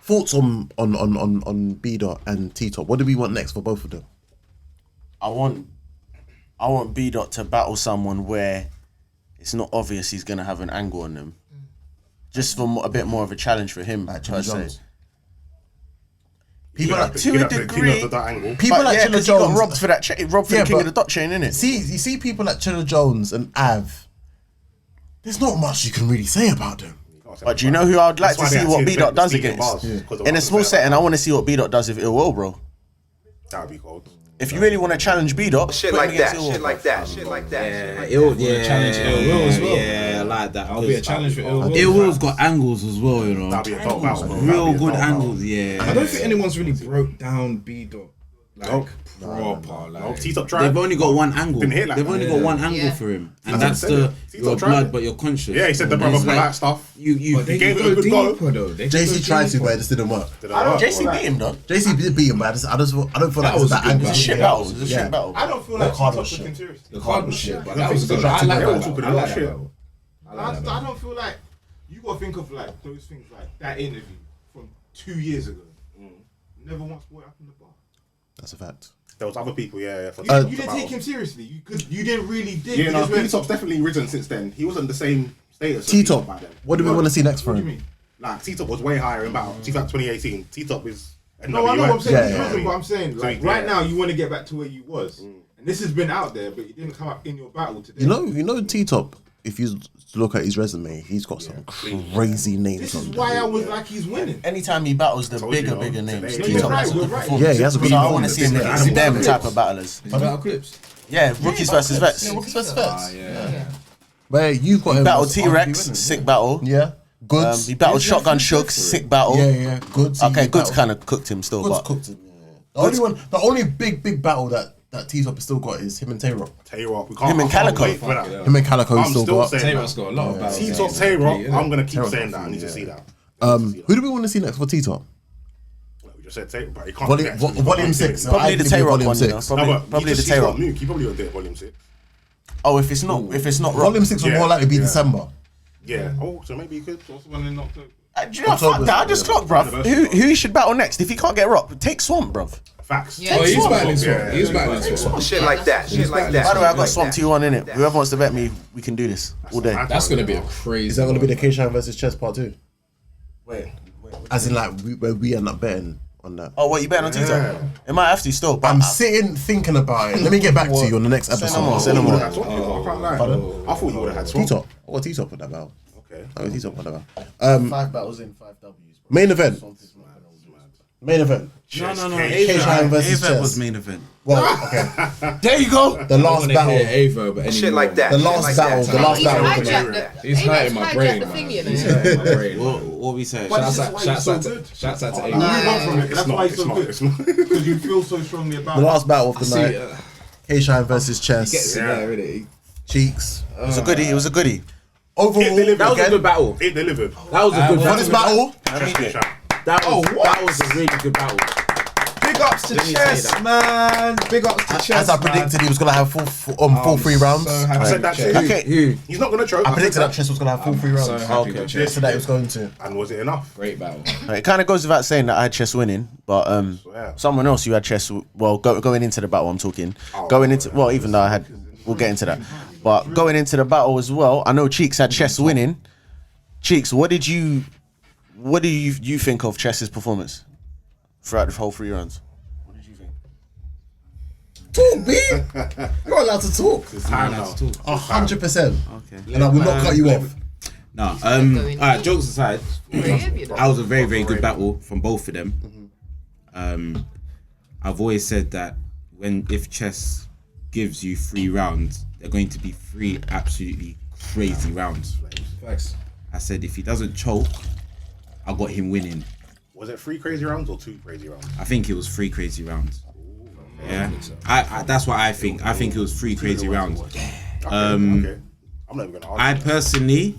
Thoughts on B-Dot and T-Top? What do we want next for both of them? I want B-Dot to battle someone where it's not obvious he's going to have an angle on them. Just for a bit more of a challenge for him, per se. People like to a degree. People like Chilla Jones got robbed for that robbed for the king of the dot chain, innit? See, you see people like Chilla Jones and Av. There's not much you can really say about them. But do you know who I'd like to see what B-Dot does against? In a small setting, I want to see what B-Dot does with Ill Will, bro. That would be cold. If you really want to challenge B-Dot, Shit like that, shit like that, shit like that. Challenge Ill Will as well. Yeah, I like that. I'll be a challenge for Ill Will. Ill Will's got angles as well, you know. That'd be a top battle. Real good angles, yeah. I don't think anyone's really broke down B-Dot Like proper. Like T-Top tried. They've only got one angle. Didn't hit like They've that. only got one angle for him, and that's the your blood, but you're conscious. Yeah, he said the brother for that stuff. You He gave it a good go. JC tried to, but it just didn't work. JC beat him though. JC did beat him, but I don't feel like it's that angle. It's a shit battle. It's a shit battle. I don't feel like T-Top took him seriously. The card was shit, but that was a good I like battle. that. I like that. I don't feel like you gotta think of like those things like that interview from 2 years ago. Never once brought it up in the bar. That's a fact. There was other people, You didn't take him seriously. You didn't really dig. Yeah, no, T-Top's definitely risen since then. He wasn't the same status. T-Top, what do we want to see next for him? Like T-Top was way higher in battle. 2018. T-Top is. No, I know what I'm saying. But I'm saying, So, like, right now, you want to get back to where you was, and this has been out there, but you didn't come up in your battle today. You know, T-Top. If you look at his resume, he's got some crazy names. This is why I was like, he's winning. Anytime he battles the bigger names, No, T-Top you're has a good right. performance. Yeah, he has a good So I performance. want to see him against them type of battlers. Battle clips. Yeah, rookies versus vets. Yeah, rookies versus vets. Yeah. Where you've got him. Battle T-Rex, sick battle. Yeah. Goods. He battled Shotgun Shook, sick battle. Yeah. Goods. Okay, Goods kind of cooked him still, Goods but cooked him. Yeah. The only big battle that T-Top has still got is him and Tay-Rock. Tay-Rock. Him and Calicoe. Him and Calicoe I'm still got. Tay-Rock's got a lot of battles. T-Top, Tay-Rock. I'm gonna keep saying that. I need to see that. Who do we want to see next for T-Top? We just said Tay-Rock, but he can't. Volume 6. Probably the Tay-Rock one. Probably the Tay-Rock. He probably won't do it. Volume 6. Oh, if it's not rock. Volume 6 will more likely be December. Yeah. Oh, so maybe he could. What's the one in October? Do you know, fuck that. I just clocked, bruv. Who he should battle next? If he can't get rock, take Swamp, bruv. Facts. Yeah. Oh, he's Swamp. battling Swamp. He's battling Swamp. Shit like that. Shit like that. By the way, I got Swamp 2-1 in it. Whoever wants to bet me, we can do this all day. That's gonna be a crazy. Is that going to be the K-Shine versus Chess part 2? Wait. As in, like, where we end up betting on that. Oh, what, you betting on T-Top? It might have to still. But I'm sitting thinking about it. Let me get back to you on the next episode. Say no more. I thought you would have had Swamp. T-Top. I got T-Top on that battle. Okay. I got T-Top on that battle. 5 battles in, 5 Ws. Main event. Main event. No. K-Shine versus A-Verb Chess. was main event. Well, okay. There you go. The last battle. Aye Verb. Shit like that. The last battle. The last battle. He's hurting my brain, man. He's hurting my brain. What we say? Shouts out to Aye. Move on from it. That's why he's so good. Because you feel so strongly about The it. last battle of the night. K-Shine versus Chess. Gets in there, innit? Cheeks. It was a goodie. It was a goodie. Overall, That was a good battle. It delivered. That was a good for this battle. battle, That was a really good battle. Big ups to Chess, man. Big ups to Chess. as I predicted, he was gonna have full 3 rounds. I said that too. Okay. He's not gonna choke. I predicted that Chess was gonna have full 3 rounds. So happy with Yes, Chess. so that he was going to. And was it enough? Great battle. It kind of goes without saying that I had Chess winning, but someone else who had Chess, well, going into the battle, I'm talking, even though I had, we'll get into that, but going into the battle as well, I know Cheeks had Chess winning. Cheeks, what do you think of Chess's performance throughout the whole 3 rounds? What did you think? Talk, B. You're allowed to talk. 100%. Okay. And I will not cut you off. No, alright, jokes aside, that was a very, very good battle from both of them. I've always said that if Chess gives you 3 rounds, they're going to be 3 absolutely crazy rounds. Thanks. I said if he doesn't choke, I got him winning. Was it 3 crazy rounds or 2 crazy rounds? I think it was 3 crazy rounds. Yeah, I that's what I think. I think it was 3 crazy rounds. Okay. I'm not even gonna argue. I personally,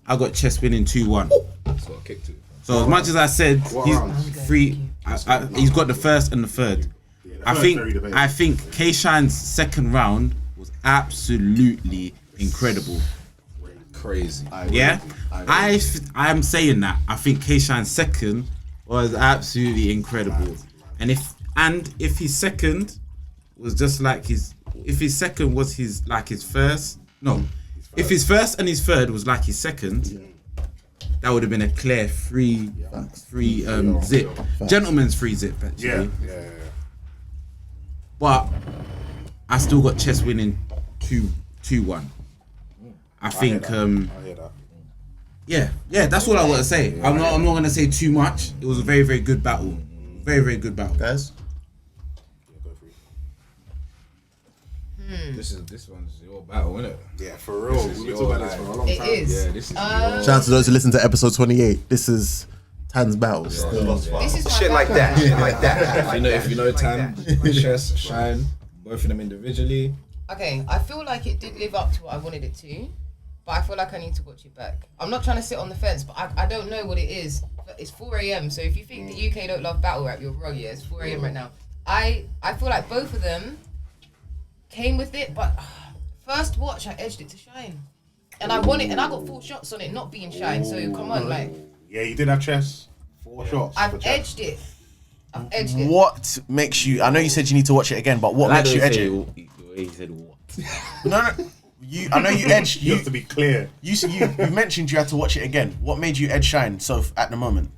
I got Chess winning 2-1. That's what I kicked it. So as much as I said he's 3, he's got the first and the third. I think K-Shine's second round was absolutely incredible. Crazy. Yeah, I'm saying that. I think K-Shine's second was absolutely incredible. And if his second was just like if his second was his first, if his first and his third was like his second, that would have been a clear 3 zip. Gentleman's 3 zip actually. Yeah. But I still got Chess winning 2-1. I think I hear that. yeah, that's all I want to say. I'm not gonna say too much. It was a very, very good battle. Very, very good battle. Guys? This one's your battle, isn't it? Yeah, for real. We've been talking about this for a long time. It is. Yeah, this is Shout out to those who listen to episode 28. This is Tan's battles. This is Shit like that. Shit like that. If you know Tan, Chess, Shine, both of them individually. Okay, I feel like it did live up to what I wanted it to, but I feel like I need to watch it back. I'm not trying to sit on the fence, but I don't know what it is. It's 4 a.m, so if you think the UK don't love battle rap, you're wrong. Yeah, it's 4 a.m right now. I feel like both of them came with it, but first watch I edged it to Shine, and I won it, and I got 4 shots on it not being Shine. So come on, like. Yeah, you did have Chess. 4 shots. I've edged it. I've edged it. What makes you? I know you said you need to watch it again, but what makes you edge it? He said what? No. I know you edged. You have to be clear. You mentioned you had to watch it again. What made you edge Shine so at the moment?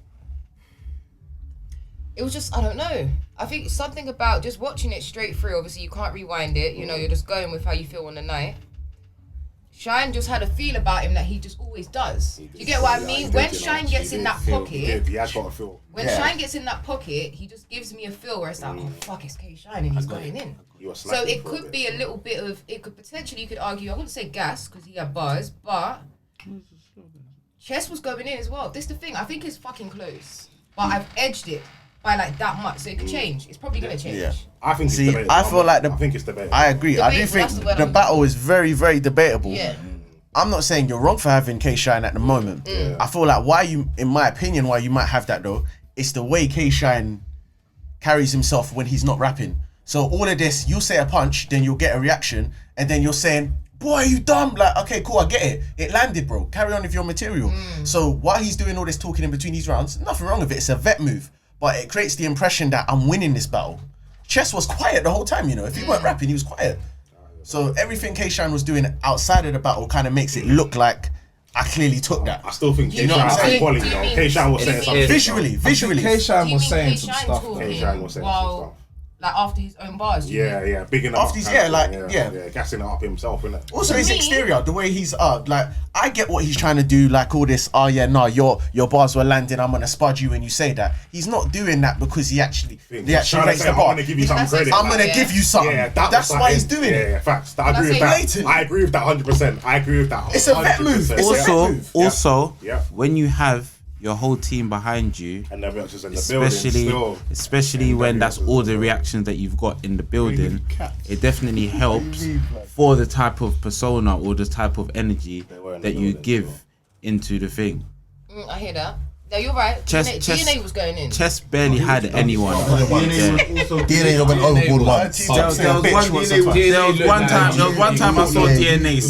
It was just, I don't know. I think something about just watching it straight through. Obviously, you can't rewind it. You know, you're just going with how you feel on the night. Shine just had a feel about him that he just always does. You get what I mean? When Shine gets in that pocket, he has got a feel. When Shine gets in that pocket, he just gives me a feel where it's like, oh fuck, it's K Shine and he's going in. So it could be a little bit of, it could potentially, you could argue, I wouldn't say gas because he had bars, but Chess was going in as well. This is the thing, I think it's fucking close, but I've edged it by like that much, so it could change. It's probably gonna change. Yeah. I think. See, I feel like I think it's debatable. I agree. I do think the battle is very, very debatable. Yeah. I'm not saying you're wrong for having K Shine at the moment. I feel like in my opinion, why you might have that though, it's the way K Shine carries himself when he's not rapping. So all of this, you'll say a punch, then you'll get a reaction, and then you're saying, boy, you dumb. Like, okay, cool, I get it. It landed, bro. Carry on with your material. So while he's doing all this talking in between these rounds, nothing wrong with it. It's a vet move. But it creates the impression that I'm winning this battle. Chess was quiet the whole time, you know. If he weren't rapping, he was quiet. So everything K-Shine was doing outside of the battle kind of makes it look like I clearly took that. I still think you know what I'm saying? quality though. K-Shine was saying something. Visually. K-Shine was saying some stuff. K-Shine was saying some stuff. Like after his own bars. Yeah, big enough. After his, gassing it up himself, innit? Also his exterior, the way he's like, I get what he's trying to do, like all this, your bars were landing, I'm gonna spud you when you say that. He's not doing that because he actually raised the bar. I'm gonna give you some credit. I'm gonna give you something. Yeah, that's why he's doing it. Yeah, facts. I agree with that. I agree with that 100%. I agree with that. It's a vet move. Also, when you have your whole team behind you, and especially when that's all the reactions that you've got in the building, it definitely helps for the type of persona or the type of energy that you give into the thing. I hear that. No, you're right. DNA was going in. Chess barely had anyone. DNA went overboard once. There was one time I saw DNA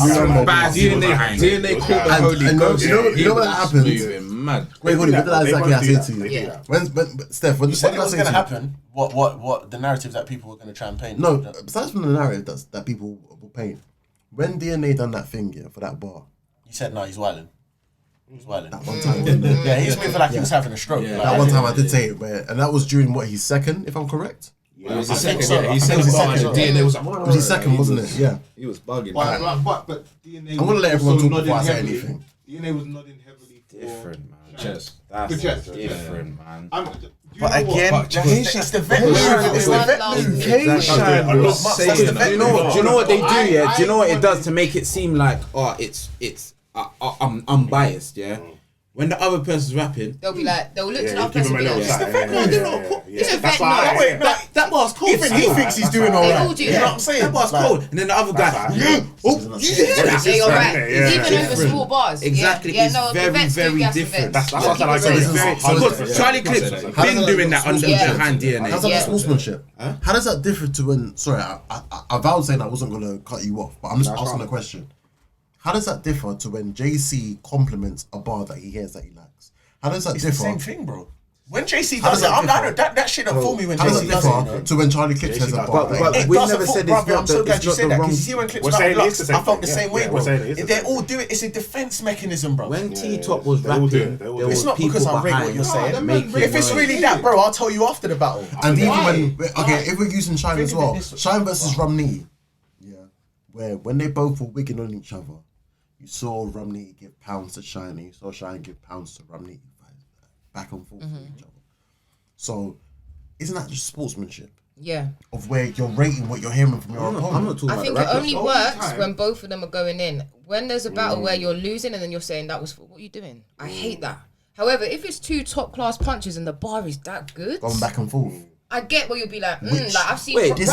bad DNA caught the holy ghost. You know what happened? Mad. Wait, hold on. What did I exactly say to you? Yeah. When Steph, what You said did it I was say going to to you? happen. What the narrative that people were going to try and paint? No, besides from the narrative that people will paint. When DNA done that thing, for that bar. You said no, he's wilding. He's wilding. That one time. Yeah, he's moving like he was having a stroke. Yeah, that one time I did say it, and that was during his second, if I'm correct. Yeah, it was his second. Yeah, he said DNA was. It was his second, wasn't it? Yeah. He was bugging. But DNA. I'm gonna let everyone talk before I say anything. DNA was nodding heavily for different, man. Chess. That's chess. Different, man. But again, it's the vet move. It's the vet move. Do you know what they do? Yeah. Do you know what it does to make it seem like I'm biased? Yeah. When the other person's rapping, they'll be like, they'll look to the other person and be like, it's the vet move. It's a vet move. That bar's cold. Even he thinks he's doing alright. They all do You know what I'm saying? That bar's cold. And then the other guy, Yeah, you're right. Even over small bars. Exactly. It's very different. That's what I like. Because Charlie Clip's been doing that under behind DNA. How's that sportsmanship? How does that differ to when? Sorry, I vowed saying I wasn't gonna cut you off, but I'm just asking a question. How does that differ to when JC compliments a bar that he hears that he likes? How does that differ? It's the same thing, bro. When JC does it, that shit don't fool me when JC does it. How does it differ to when Charlie Clip says a bar? But we never said it's I'm so glad you said that, because you see when Clip's about Lux, I felt the same way, bro. They all do it. It's a defense mechanism, bro. When T-Top was rapping, there was it's not because I read what you're saying. If it's really that, bro, I'll tell you after the battle. And even when, if we're using Shine as well, Shine versus Rumney, where when they both were wigging on each other, you saw Rumney give pounds to Shine, and you saw Shine give pounds to Rumney, back and forth with each other. So, isn't that just sportsmanship? Yeah. Of where you're rating what you're hearing from your opponent. I think it only works when both of them are going in. When there's a battle where you're losing and then you're saying that was what are you doing? I hate that. However, if it's two top class punches and the bar is that good, Going back and forth. I get what you'll be like. Like I've seen. Wait, Did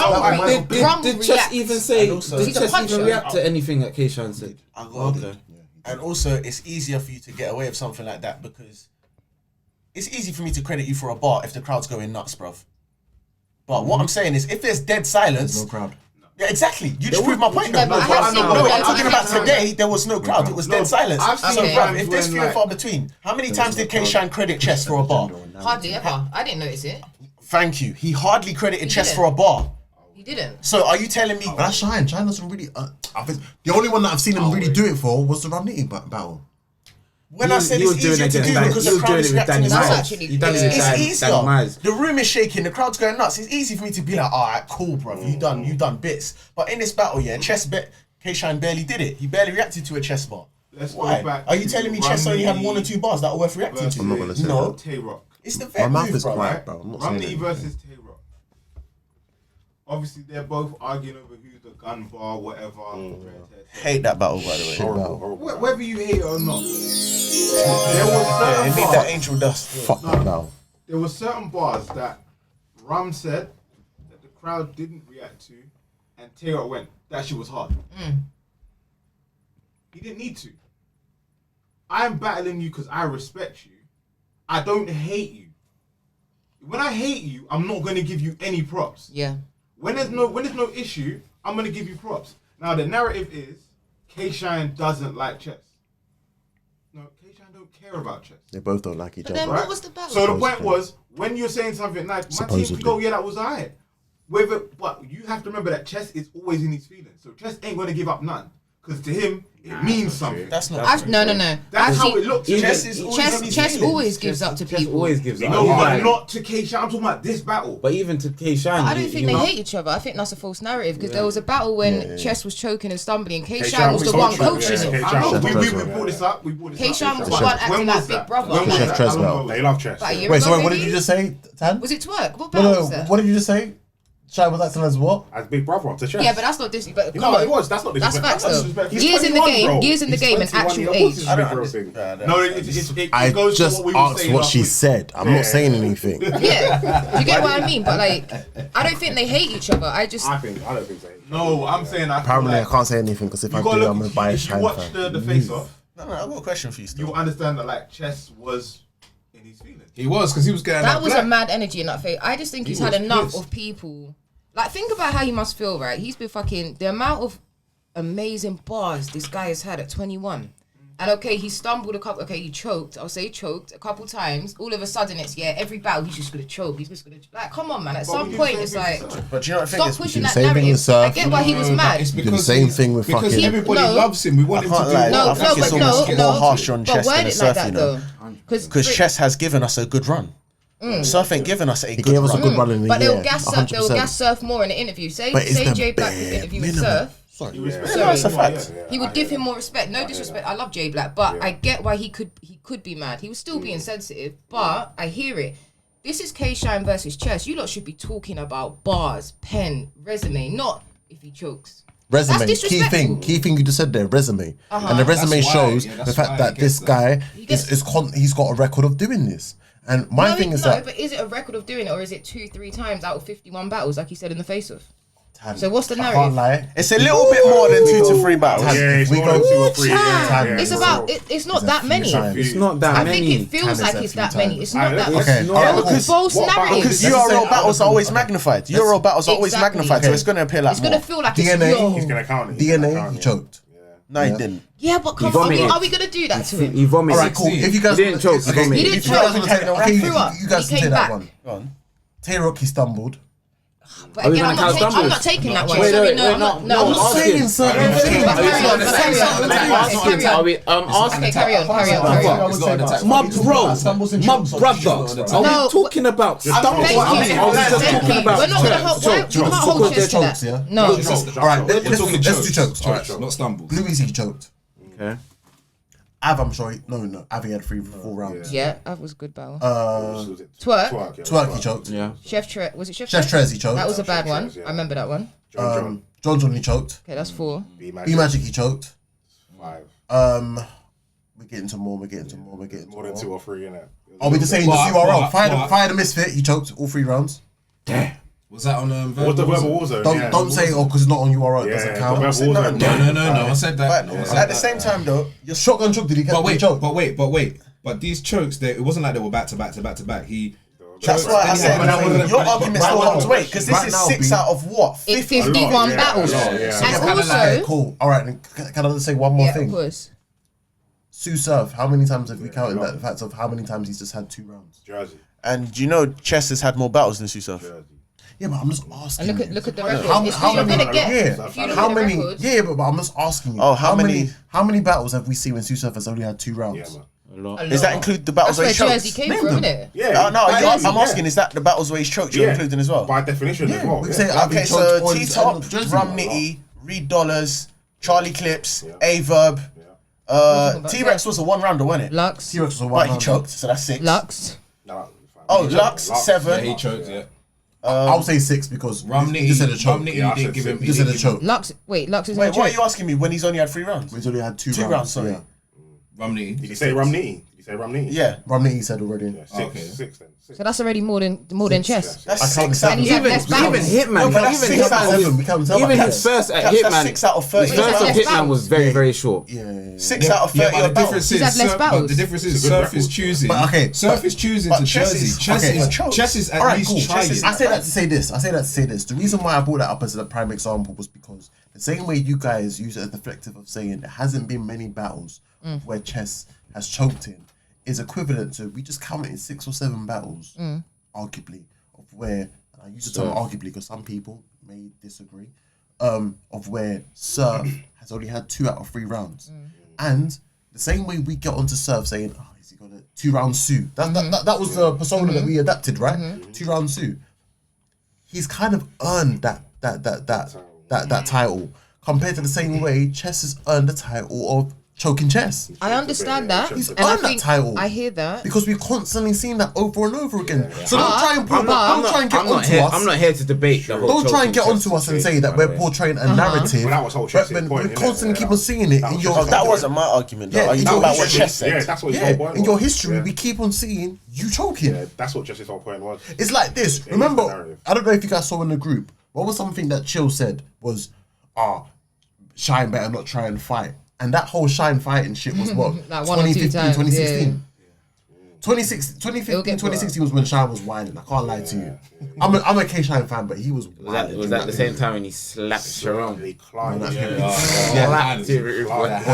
Chess even say? Did He's a Chess puncher. even react to anything that Keishan said? I got it. And also, it's easier for you to get away with something like that because it's easy for me to credit you for a bar if the crowd's going nuts, bruv. But what I'm saying is, if there's dead silence, no crowd. Yeah, exactly. You just proved my point. No, No, but I'm talking about today. There was no crowd. It was dead silence. I've seen So, times bruv, if there's when, few and far between, how many times did K-Shine credit Chess for a bar? Hardly ever. I didn't notice it. Thank you. He hardly credited Chess didn't. for a bar. He didn't. So are you telling me? But that's Shine. Shine doesn't really. I think the only one that I've seen him really do it for was the Run Nitty battle. When I said it's easier to do because the crowd is reacting as well. It's easier. The room is shaking, the crowd's going nuts. It's easy for me to be like, alright, cool, bro. You done bits. But in this battle, yeah, K-Shine barely did it. He barely reacted to a chess bar. Why? Are you telling me Chess only had 1 or 2 bars that are worth reacting to? I'm not gonna say No. Tay-Rock. It's the My vet mouth move, is bro. quiet, bro. I'm not saying Romney anything. versus Tay-Rock. Obviously, they're both arguing over who's the gun bar, whatever. Hate that battle, by the way. Whether you hate it or not, there was certain it need bars. that angel dust. Fuck that battle. There were certain bars that Ram said that the crowd didn't react to, and Tay-Rock went, that shit was hard. He didn't need to. I'm battling you because I respect you. I don't hate you. When I hate you, I'm not going to give you any props. Yeah. When there's no issue, I'm going to give you props. Now the narrative is K-Shine doesn't like chess. No, K-Shine don't care about chess. They both don't like each But other. then what was the battle? So the point was, when you're saying something like, my team could go, yeah, that was alright. But you have to remember that Chess is always in his feelings. So Chess ain't going to give up none. Because to him, it means something. That's not No. That's how it looks. Chess always gives up to people. Always gives up. No, but not to K-Shine. I'm talking about this battle. But even to K-Shine, I don't think they hate each other. I think that's a false narrative because there was a battle when Chess was choking and stumbling. K-Shine was the one coaching him. I know. We brought this up. K-Shine was the one acting like big brother. Chess Trez battle. They love chess. Wait, so what did you just say, Tan? Was it twerk? What battle was that? What did you just say? Shine was acting as what? As big brother to chess. Yeah, but that's not this. But No, it was. That's not That's facts disrespectful. though. He's Years in the 21, game, bro. years in the He's game, and 21. actual Of course age. it's a big bro thing. No, it I goes to just what we were asked saying what last she week. said. I'm not saying anything. Yeah, do you get what I mean? But like, I don't think they hate each other. I don't think so. No, I'm saying I feel Apparently, like I can't say anything because if I you do, gotta I'm look. gonna buy a If you Shine watch fan. the face off, No, I've got a question for you still. you understand that like Chess was in his feelings. He was because he was getting That was a mad energy in that fight. I just think he's had was enough pissed. of people. Like, think about how he must feel, right? He's been fucking the amount of amazing bars this guy has had at 21. And okay, he stumbled a couple. Okay, he choked. I'll say he choked a couple times. All of a sudden, it's every battle he's just gonna choke. He's just gonna like, come on, man. At some point, it's like, But you know what I stop think? pushing the that same thing narrative. with Surf. I get why he was mad. It's Do the because same thing with because fucking. everybody No. loves him. We want I him to can't do lie. well. I think it's almost more harsh on but Chess word than a it Surf, like that you know. though, Because Chess has given us a good run. Surf ain't given us a He good gave us a run. good run in the but year. they'll gas Surf. 100%. They'll gas Surf more in the interview. Say But it's the Jay Black did bare interview with minimum. Surf. Sorry. That's a fact. He would give him more respect. No disrespect. I love Jay Black, but I get why he could be mad. He was still being sensitive, but I hear it. This is K-Shine versus Chess. You lot should be talking about bars, pen, resume, not if he chokes. Resume, That's key disrespectful. thing you just said there, resume. And the resume That's why, shows yeah, the that's fact why that he this gets guy he's got a record of doing this. And my thing is that but is it a record of doing it, or is it 2-3 times out of 51 battles, like he said in the face-off? So what's the I can't narrative? lie. It's a little bit more than 2 to 3 battles. Yeah, it's we more go than 2 or 3. It's about. It's not that many. It's not that I many. think it feels Times like a it's few that times. many. It's not that. Okay. It's Alright, because false narratives. Because URL battles are always magnified. URL battles are always Exactly. magnified, so it's going to appear like It's more. gonna feel like it's DNA, yo. He's gonna count it. DNA, he choked. No, he didn't. Yeah, but come He on, vomited. are we gonna do that to him? He vomited. Alright, cool. If you guys He didn't choke. He okay, vomited. He didn't if you guys choke. wanna take- He okay, threw up. you guys He can came take that back. one. Go on. Tay-Rock, he stumbled. But Are we again, gonna count I'm stumbles? not taking that one. Wait, Sorry, wait, no, wait, I'm not. no, No, I'm not asking. certain things. Are we asking? Okay, carry on. My bro, my brother. Are No, we talking about Thank stumbles? you. Are we just Thank talking you. about We're not gonna hold. Why? You can't hold chest to Chokes, that. yeah? No. Alright, let's do chokes. Alright, not stumbles. Bluey's he choked. Okay. Av, I'm sure. No. Av, he had 4 rounds. Yeah, that was a good battle. Twerk. Twerk, he choked. Yeah. Chef Trez, was it Chef Chef Trez, he choked. That was a bad one. I remember that one. John, he choked. Okay, that's 4. B Magic, he choked. 5. We're getting to more. More than 2 or 3, innit? Are we just saying the URL? Fire the misfit. He choked all 3 rounds. Damn. Was that on What's the verbal war zone? Don't say because it's not on URL. It doesn't count. No. I said that. At the same time, though, your shotgun choke. Did he get choke? But wait. But these chokes, it wasn't like they were back to back. That's why I said your argument still holds weight because this is 6 out of what? 51 battles. And also, cool. All right, can I just say one more thing? Of course. Sue Surf, how many times have we counted that? The fact of how many times he's just had 2 rounds? Jersey. And you know, Chess has had more battles than Sue Surf. Yeah, but I'm just asking. And look at the record. How many? Yeah, but I'm just asking you. Oh, how many battles have we seen when Sue Surf has only had 2 rounds? Yeah, man. A lot. Does that include the battles where he That's where choked? Jersey came from, isn't it? Yeah. I'm asking, is that the battles where he's choked you're including as well? By definition as well. We can say Okay, so T-Top, Rum Nitty, Reed Dollaz, Charlie Clips, Aye Verb. T-Rex was a 1 rounder, wasn't it? Lux. T-Rex was a 1 But he rounder. choked, so that's 6. Lux. Oh, Lux, 7. Yeah, he choked, yeah. I'll say 6 because Rum you just said a choke. Rum Nitty didn't give him. You just said a choke. Lux is Wait, in a what choke. are you asking me when he's only had 3 rounds? He's only had 2 2 rounds, sorry. Yeah. Rum Nitty. Did you say Rum Nitty? Yeah. Rum Nitty said already. Yeah, 6 then. So that's already more than Chess. That's I 6 can't out of he's had less battles. Hitman. Even his first at That's Hitman. 6 out of 30. His first of less Hitman battles. was very short. 6 out of 30 but the battles. difference He's had less battles. the difference is Surf is choosing. Surf is choosing but to Chess Jersey. is- Chess is at Alright, least cool. trying. I say that to say this. The reason why I brought that up as a prime example was because the same way you guys use it as deflective of saying there hasn't been many battles where Chess has choked in is equivalent to we just counted 6 or 7 battles, arguably, of where, and I use the term arguably because some people may disagree, of where Surf has only had 2 out of 3 rounds. And the same way we get onto Surf saying, oh, has he got a 2-round suit? That was the persona that we adapted, right? 2-round suit. He's kind of earned that title compared to the same way Chess has earned the title of choking Chess. I understand that. He's and I earned that think title. I hear that. Because we've constantly seen that over and over again. So don't try and get onto us. I'm not here to debate the whole. Don't try and get onto us and say that we're portraying a narrative. Well, that was whole Chess's when point, we innit? constantly keep on seeing it in your. That wasn't my argument, though. Are you talking about what Chess said? Yeah, that's what his whole point in your was. history, Yeah. we keep on seeing you choking. Yeah, that's what Chess's whole point was. It's like this. Yeah, Remember, it's the narrative. I don't know if you guys saw in the group. What was something that Chill said was, Shine better not try and fight. And that whole Shine fighting shit was what? Like 1 or 2 times, 2016. 2015, 2016 was when Shine was whining. I can't lie to you. I'm a K-Shine fan, but he was whining. Was that the same time when he slapped Sharon? He climbed. Slapped him. It was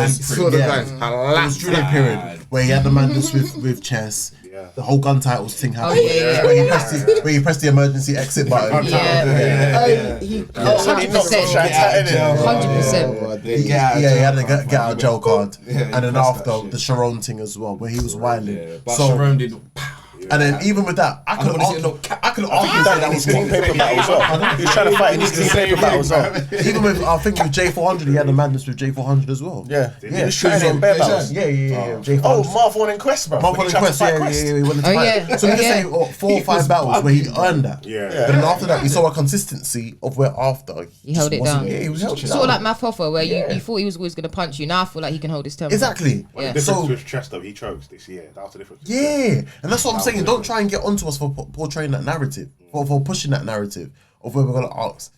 during that period where he had the madness with Chess. The whole gun titles thing happened. Where he pressed the emergency exit button. He 100%. He had a get out of jail card. And then after the Sharon thing as well, where he was wilding. But Sharon did. And then even with that, I could argue that was clean paper battle as well. He was trying to fight in his clean paper battle as well. Even with, I think with J400, he had a madness with J400 as well. Yeah. He was trying in bare battles. Yeah. J400. Oh, Marv won in Quest, bro. Marv won in Quest, he went into fight. So we can say 4 or 5 battles where he earned that. Yeah. But then after that, we saw a consistency of where after he held it down. Yeah, he was held it down. Sort of like Math Hoffa, where you thought he was always going to punch you. Now I feel like he can hold his temper. Exactly. The difference with Chess, though, he chokes this year. That was the difference. Yeah, and that's what I'm saying. Don't try and get onto us for portraying that narrative, for pushing that narrative of where we're gonna ask,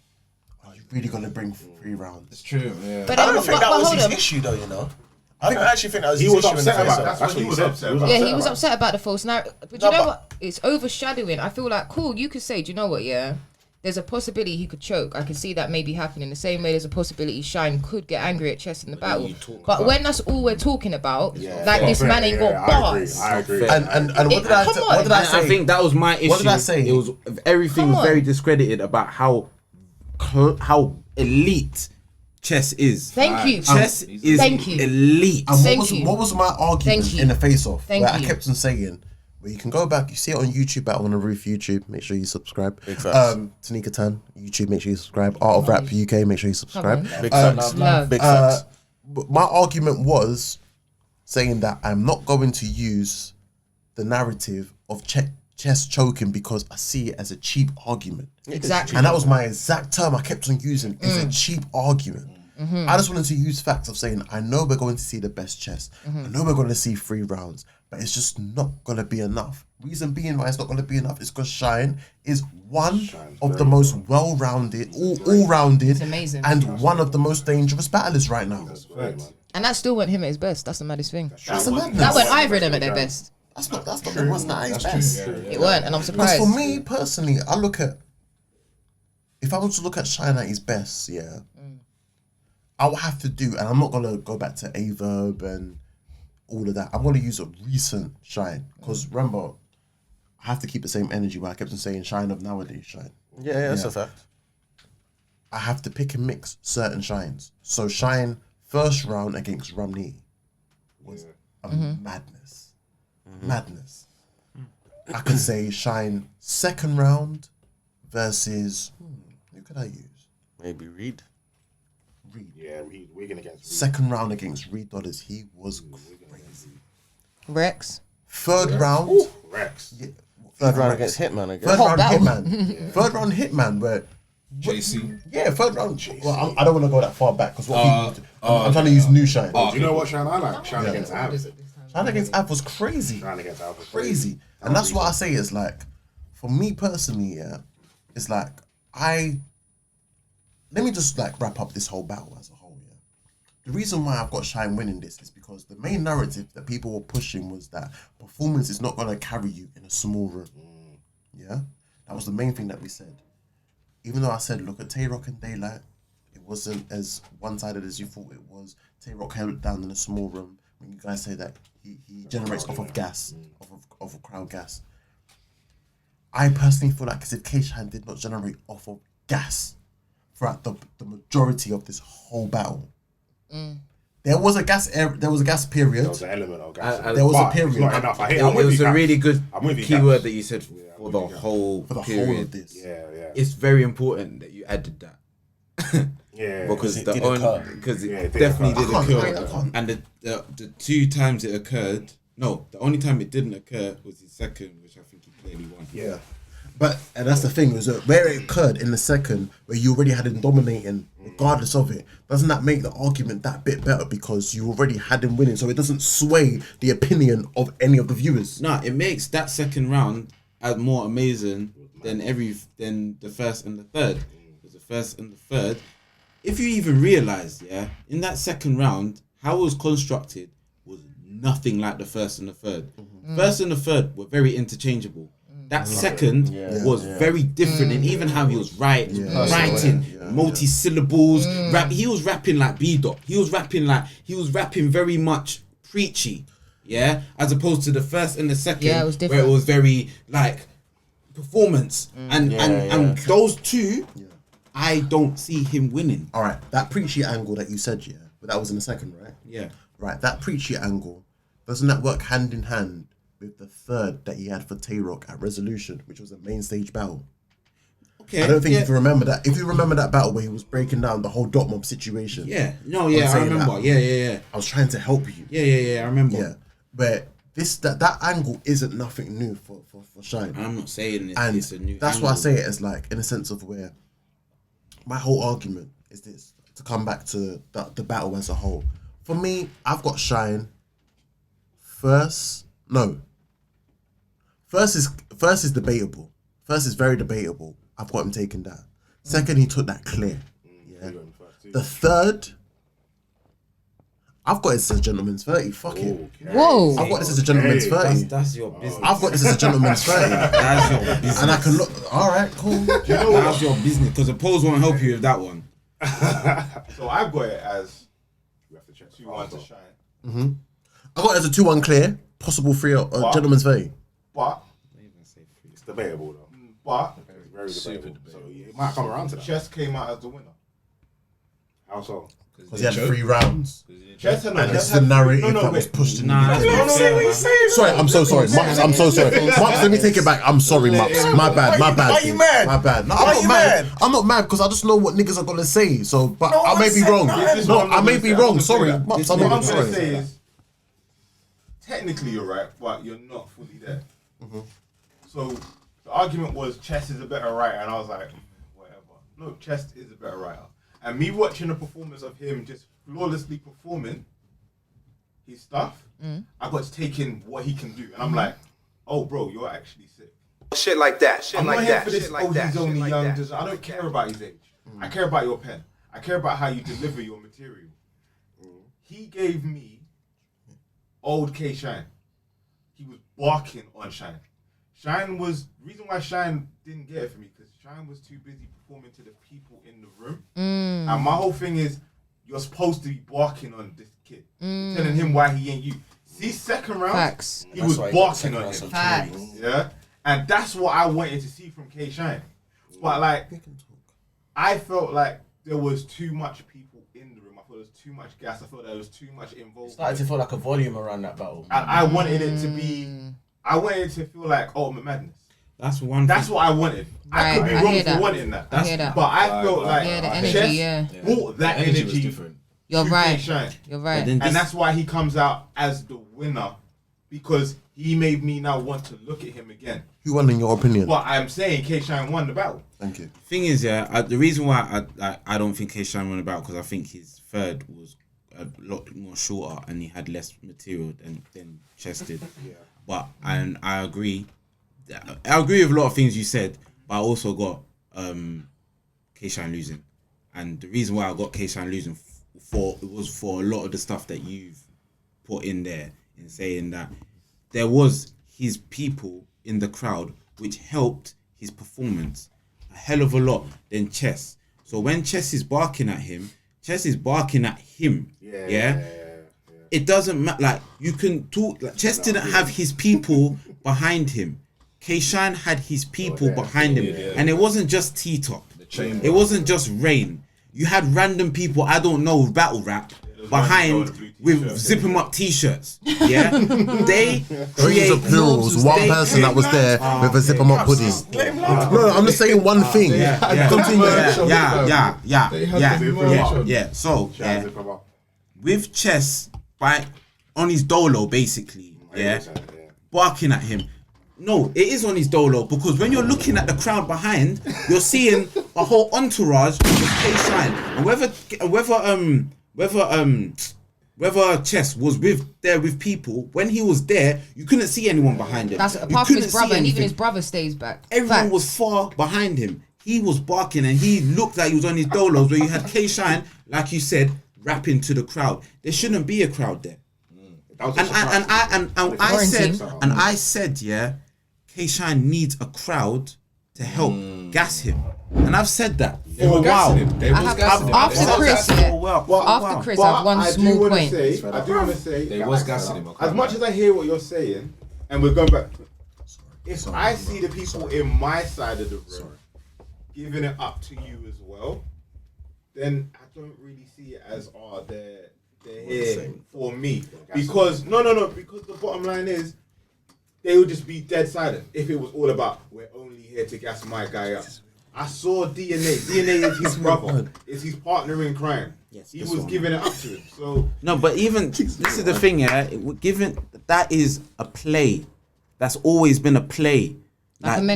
are you really gonna bring 3 rounds? It's true, yeah. But I don't think that was his issue, though, you know. I don't actually think that was his issue. He was upset about that. That's what he said. Yeah, he was upset about the false narrative. But you know what? It's overshadowing. I feel like, cool, you could say, do you know what, yeah? There's a possibility he could choke. I can see that maybe happening. The same way there's a possibility Shine could get angry at Chess in the battle. But when that's all we're talking about, like this man ain't got bars. I agree. And what did I say? I think that was my issue. What did I say? It was everything was very discredited about how elite Chess is. Thank you. Chess is elite. And what was my argument in the face-off? Thank Where I you. kept on saying, where you can go back, you see it on YouTube, Battle on the Roof YouTube, make sure you subscribe. Tanika Tan, YouTube, make sure you subscribe. Art of Rap UK, make sure you subscribe. Big facts. Big facts. My argument was saying that I'm not going to use the narrative of Chess choking because I see it as a cheap argument. Exactly. And that was my exact term I kept on using, is a cheap argument. I just wanted to use facts of saying, I know we're going to see the best chess. I know we're going to see 3 rounds, but it's just not going to be enough. Reason being why it's not going to be enough is because Shine is one of the most well-rounded, all-rounded, and one of the most dangerous battlers right now. And that still went him at his best. That's the maddest thing. That's the madness. That went either of them at their best. That's not it wasn't at his best. It weren't, and I'm surprised. Because for me personally, if I was to look at Shine at his best, yeah, I would have to do, and I'm not gonna go back to Aye Verb and all of that. I'm gonna use a recent Shine because remember, I have to keep the same energy where I kept on saying Shine of nowadays Shine. Yeah, that's a fact. I have to pick and mix certain Shines. So Shine first round against Romney was a madness. Madness. I could say Shine second round versus who could I use? Maybe Reed. Yeah, Wigan against Reed. Second round against Reed Dollaz. He was crazy. Rex. Third round. Rex. Yeah, Third round against Hitman, I guess. Third round Hitman. Third round Hitman where JC. Yeah, third round. Well, I don't want to go that far back because I'm trying to use new Shine. Do you know what Shine I like? Shine against Av. Shine against Av was crazy. Shine against Av was Crazy. And that's what I say is like, for me personally, yeah, it's like let me just like wrap up this whole battle as a whole, yeah. The reason why I've got Shine winning this is because the main narrative that people were pushing was that performance is not going to carry you in a small room. Yeah? That was the main thing that we said. Even though I said, look at Tay-Rock and Daylight, it wasn't as one-sided as you thought it was. Tay-Rock held it down in a small room. When you guys say that he generates off of gas, off of crowd gas. I personally feel like as if K-Shine did not generate off of gas throughout the majority of this whole battle. There was a gas period. There was an element of gas. There was a period. It's not enough. It was a really good keyword that you said for the whole period. Whole of this. Yeah. It's very important that you added that. Yeah, because it definitely did occur. And the 2 times it occurred, no, the only time it didn't occur was his second, which I think he clearly won. Yeah. And that's the thing, was that where it occurred in the second, where you already had him dominating, regardless of it, doesn't that make the argument that bit better because you already had him winning, so it doesn't sway the opinion of any of the viewers? No, it makes that second round more amazing than the first and the third. Because the first and the third, if you even realise, in that second round, how it was constructed was nothing like the first and the third. First and the third were very interchangeable. That second was very different in even how he was writing, multi-syllables. He was rapping like B-Dot. He was rapping very much preachy, as opposed to the first and the second, it was different. where it was very like performance. And those two, I don't see him winning. All right, that preachy angle that you said, but that was in the second, right? Yeah. Right, that preachy angle, doesn't that work hand in hand with the third that he had for Tay-Rock at Resolution, which was a main stage battle? Okay. I don't think if you remember that. If you remember that battle where he was breaking down the whole dot mob situation. I remember. I was trying to help you. I remember. Yeah, but that angle isn't nothing new for Shine. I'm not saying it's a new. That's angle. why I say it as like in a sense of where my whole argument is this, to come back to the battle as a whole. For me, I've got Shine first. No. First is debatable. First is very debatable. I've got him taking that. Second, he took that clear. Yeah. The third, I've got this as a gentleman's 30. Fuck it. Whoa. I've got this as a gentleman's 30. That's your business. I've got this as a gentleman's 30. That's your business. And I can look. All right, cool. That's your business because the polls won't help you with that one. So I've got it as we have to check 2-1 to Shine. I got it as a 2-1 clear. Possible 3 gentleman's 30. But it's debatable though. But it's very debatable. So it might come around to that. Chess came out as the winner. How so? Because he had 3 rounds. Chess and it's the narrative that was pushed in. Sorry, I'm so sorry. Mups, I'm so sorry. Mups, let me take it back. I'm sorry, Mups. My bad. Why are you mad? My bad. No, I'm not mad. I'm not mad because I just know what niggas are gonna say. So, but I may be wrong. No, I may be wrong. Sorry, Mups. What I'm gonna say is, technically you're right, but you're not fully there. So the argument was Chess is a better writer, and I was like, whatever. No, Chess is a better writer. And me watching a performance of him just flawlessly performing his stuff, I got to take in what he can do. And I'm like, oh, bro, you're actually sick. Shit like that. Shit I'm like not here that. for this, Shit like oh, that. he's Shit only like young. that. Just, I don't care about his age. I care about your pen. I care about how you deliver your material. He gave me old K Shine. He was barking on Shine. Shine was reason why Shine didn't get it for me because Shine was too busy performing to the people in the room. And my whole thing is, you're supposed to be barking on this kid, telling him why he ain't you. See, second round, Facts. he was barking on him. Facts. Yeah, and that's what I wanted to see from K Shine. But like, I felt like there was too much people in the room. I thought there was too much gas. I thought there was too much involved. Started to feel like a volume around that battle. I wanted it to be. I wanted it to feel like Ultimate Madness. That's one. That's what I wanted. I could be wrong for wanting that. I hear that. But I felt like the energy, Chess brought that energy was different. You're to right. K-Shine. You're right. And that's why he comes out as the winner, because he made me now want to look at him again. Who won in your opinion? But I'm saying K-Shine won the battle. Thank you. Thing is, the reason why I don't think K-Shine won about because I think his third was a lot more shorter and he had less material than Chess did. But and I agree with a lot of things you said, but I also got K-Shine losing, and the reason why I got K-Shine losing was for a lot of the stuff that you've put in there in saying that there was his people in the crowd which helped his performance a hell of a lot than Chess. So when Chess is barking at him, Chess is barking at him. Yeah. It doesn't matter. Like you can talk. Like, Chess didn't have his people behind him. K-Shine had his people behind him, and it wasn't just T-Top. It wasn't just Rain. You had random people I don't know battle rap behind with zip 'em up t-shirts. Yeah, they create plurals. One person that was there with a zip 'em up hoodie. No, I'm just saying one thing. Continue. Yeah. So with Chess on his dolo basically, barking at him. No, it is on his dolo because when you're looking at the crowd behind, you're seeing a whole entourage with K-Shine, and whether Chess was there with people, when he was there, you couldn't see anyone behind him. That's apart from his brother, and even his brother stays back. Everyone was far behind him. He was barking, and he looked like he was on his dolos. Where you had K-Shine, like you said, rapping to the crowd. There shouldn't be a crowd there. And I said, yeah, K-Shine needs a crowd to help gas him. And I've said that for a while. After Chris, I have one small point. I do want to say, they was gassing him. As much as I hear what you're saying, and we're going back, if I see the people in my side of the room giving it up to you as well, then I don't really see it as they're here for me. Because because the bottom line is they would just be dead silent if it was all about we're only here to gas my guy up. I saw DNA. DNA is his brother. Is his partner in crime. Yes, he was giving it up to him. So no, but even this is the thing, yeah. Given that is a play, that's always been a play. Like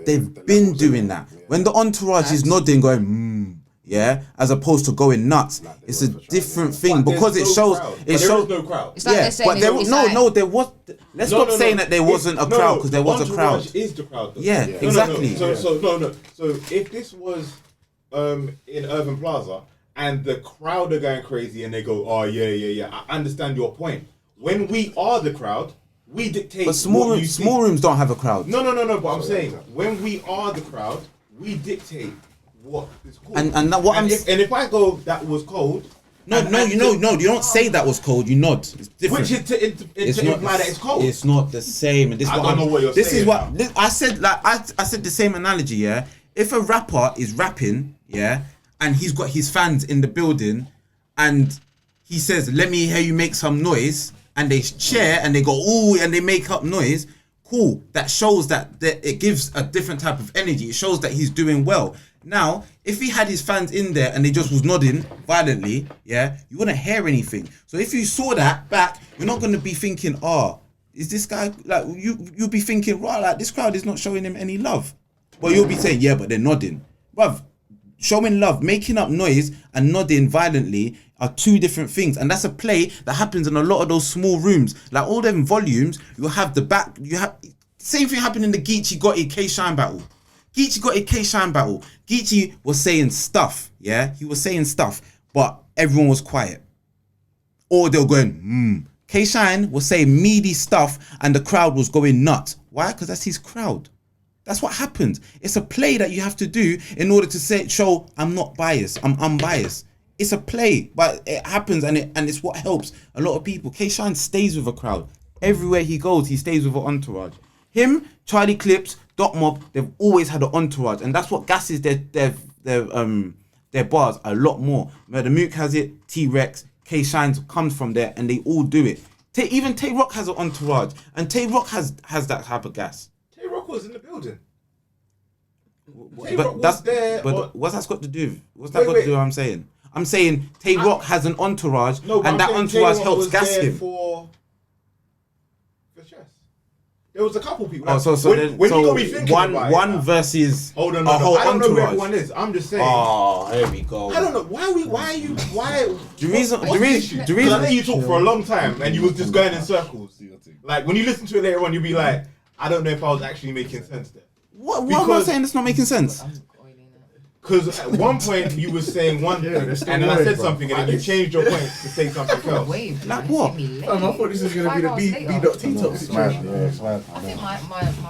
they've been doing that. When the entourage is nodding, going yeah, as opposed to going nuts, it's a different thing because it shows. It shows no crowd. It's like they're saying but there was. Let's stop saying that there wasn't a crowd because there was a crowd. Is the crowd? Though. Yeah, exactly. So if this was in Urban Plaza and the crowd are going crazy and they go, oh yeah, I understand your point. When we are the crowd, we dictate. But small rooms don't have a crowd. No. But I'm saying when we are the crowd, we dictate what is cool. And if I go that was cold. You don't say that was cold. You nod. It's different. Which is to imply that it's cold. It's not the same. And this I don't know what you're saying. This is what I said. Like I said the same analogy. Yeah, if a rapper is rapping, yeah, and he's got his fans in the building, and he says, "Let me hear you make some noise," and they cheer and they go, "Ooh," and they make up noise. Cool. That shows that it gives a different type of energy. It shows that he's doing well. Now, if he had his fans in there and they just was nodding violently, yeah, you wouldn't hear anything. So if you saw that back, you're not going to be thinking, is this guy, like, you'll be thinking, right, like, this crowd is not showing him any love. But you'll be saying, yeah, but they're nodding. Bruv, showing love, making up noise and nodding violently are two different things. And that's a play that happens in a lot of those small rooms. Like all them volumes, you have the back, same thing happened in the Geechi Gotti K-Shine battle. Geechi Gotti K-Shine battle. Geechi was saying stuff, yeah? He was saying stuff, but everyone was quiet. Or they were going, K-Shine was saying meaty stuff and the crowd was going nuts. Why? Because that's his crowd. That's what happens. It's a play that you have to do in order to show I'm not biased, I'm unbiased. It's a play, but it happens and it's what helps a lot of people. K-Shine stays with a crowd. Everywhere he goes, he stays with an entourage. Him, Charlie Clips, Dot Mob, they've always had an entourage, and that's what gasses their bars a lot more. Murda Mook has it, T-Rex, K-Shine comes from there, and they all do it. Even Tay Rock has an entourage, and Tay Rock has that type of gas. Tay Rock was in the building. But what's that got to do? What's that got to do with what I'm saying? I'm saying Tay Rock has an entourage, and that entourage helps gas him. For chess. There was a couple people. Oh, so when you got me thinking about one it, versus hold on, a whole I don't entourage. know who everyone is. I'm just saying. Oh, here we go. I don't know why The reason I know you talk for a long time and you was just going in circles. Like when you listen to it later on, you'll be like, I don't know if I was actually making sense there. What am I saying that's not making sense? Because at one point you were saying one thing, and then I said something, and then you changed your point to say something else. Like what? I thought this was gonna be the B.T top situation.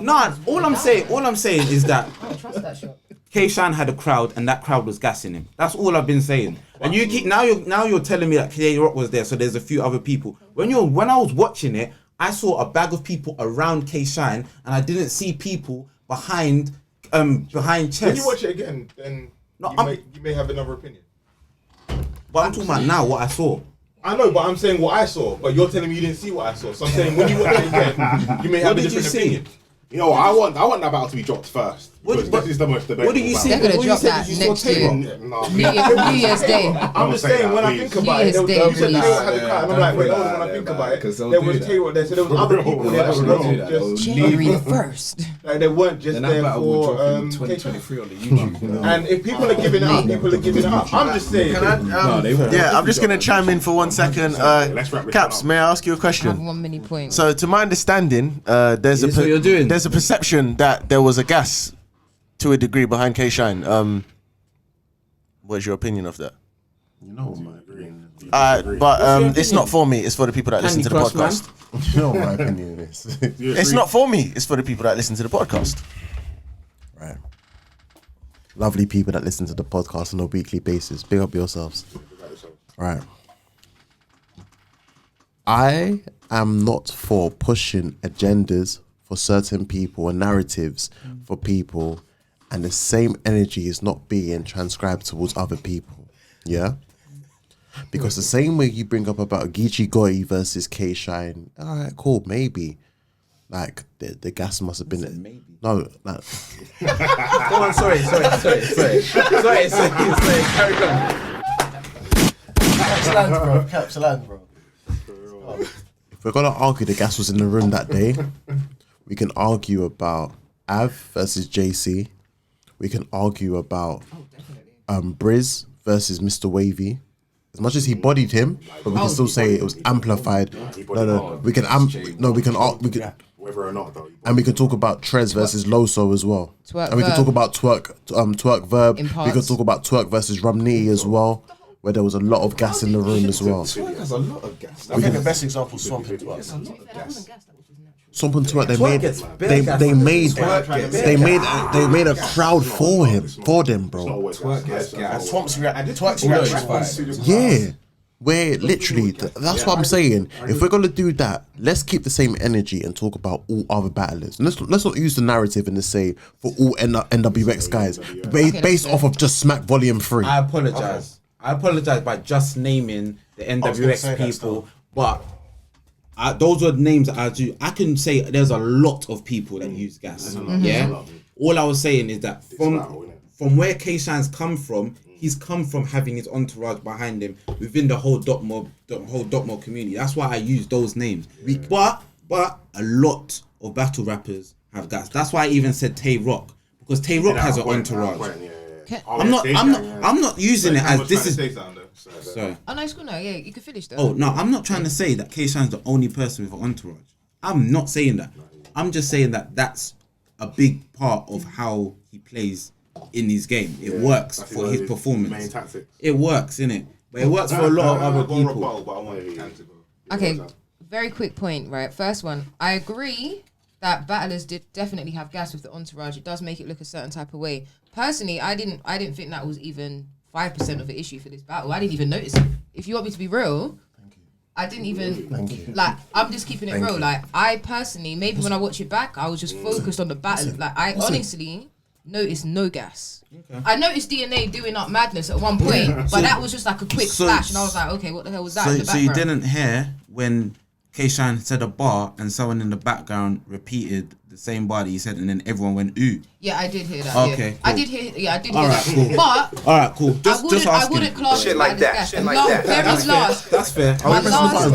Nah, all I'm saying is that I don't trust that shot. K-Shine had a crowd, and that crowd was gassing him. That's all I've been saying. And you keep now you're telling me that Tay Rock was there, so there's a few other people. When I was watching it, I saw a bag of people around K-Shine, and I didn't see people behind chess. When you watch it again, then you may have another opinion. But I'm talking about now what I saw. I know, but I'm saying what I saw. But you're telling me you didn't see what I saw. So I'm saying when you watch it again, you may have a different opinion. You know, I want that battle to be dropped first. This is the most debatable. What do you see? They're gonna drop that next year. New Year's Day. I'm just saying when I think about it, you said Tay Rock had a crowd, and I'm like, wait, hold on. When I think about it, there was Tay Rock there, so there was other people there that wasn't just January 1st. Like they weren't just there for 2023 on the YouTube. And if people are giving it up, people are giving it up. I'm just saying. I'm just gonna chime in for 1 second. Caps, may I ask you a I have question? 1 mini point. So, to my understanding, there's a perception that there was a gas to a degree behind K-Shine. What's your opinion of that? You know my opinion. But it's not for me. It's for the people that listen to the podcast. You know what my opinion is. It's not for me. It's for the people that listen to the podcast. Right. Lovely people that listen to the podcast on a weekly basis. Big up yourselves. Right. I am not for pushing agendas for certain people and narratives for people, and the same energy is not being transcribed towards other people. Yeah? Because the same way you bring up about Geechi Gotti versus K-Shine, alright, cool, maybe. Like, the gas must have been... Maybe. No, like... Go on, sorry. Carry on. Caps land, bro. If we're gonna argue the gas was in the room that day, we can argue about Av versus JC. We can argue about Briz versus Mr. Wavy. As much as he bodied him, but we can still say it was amplified. No, we can whether or not though. And we can talk about Trez versus Loso as well. And we can talk about Twerk Verb. We can talk about Twerk versus Rumney as well, where there was a lot of gas in the room as well. Twerk has a lot of gas. I think the best example is Swamp and Twerk. Swamp and Twerk, they made a crowd for them, bro. Twerk's reaction. Yeah. Where literally, that's what I'm saying. If we're gonna do that, let's keep the same energy and talk about all other battlers. Let's not use the narrative and to say for all NWX guys based off of just Smack Volume 3. I apologize by just naming the NWX people, but those are names that I do. I can say there's a lot of people that use gas. Yeah. All I was saying is that from where K-Shine's come from. He's come from having his entourage behind him within the whole dot mob community. That's why I use those names. But a lot of battle rappers have gas. That's why I even said Tay Rock, because Tay Rock has an entourage. I'm not using it as this is. Sorry. Oh no, it's cool. No, yeah, you can finish though. Oh no, I'm not trying to say that K-Shine's the only person with an entourage. I'm not saying that. I'm just saying that that's a big part of how he plays in his game. It works for his performance. Main tactics. It works, innit? But it works for a lot of other people. Okay, very quick point, right? First one, I agree that battlers did definitely have gas with the entourage. It does make it look a certain type of way. Personally, I didn't think that was even 5% of the issue for this battle. I didn't even notice it. If you want me to be real, I didn't even like. I'm just keeping it real. Like I personally, maybe when I watch it back, I was just focused on the battle. Like I honestly noticed no gas. Okay. I noticed DNA doing up madness at one point, but that was just like a quick flash, and I was like, okay, what the hell was that? In the background? So you didn't hear when K-Shine said a bar and someone in the background repeated the same bar that he said, and then everyone went ooh. Yeah, I did hear that. Okay, yeah. cool. I did hear that. Cool. But all right, cool. Just I wouldn't class shit like that. Shit like that. That's fair. I'm sorry.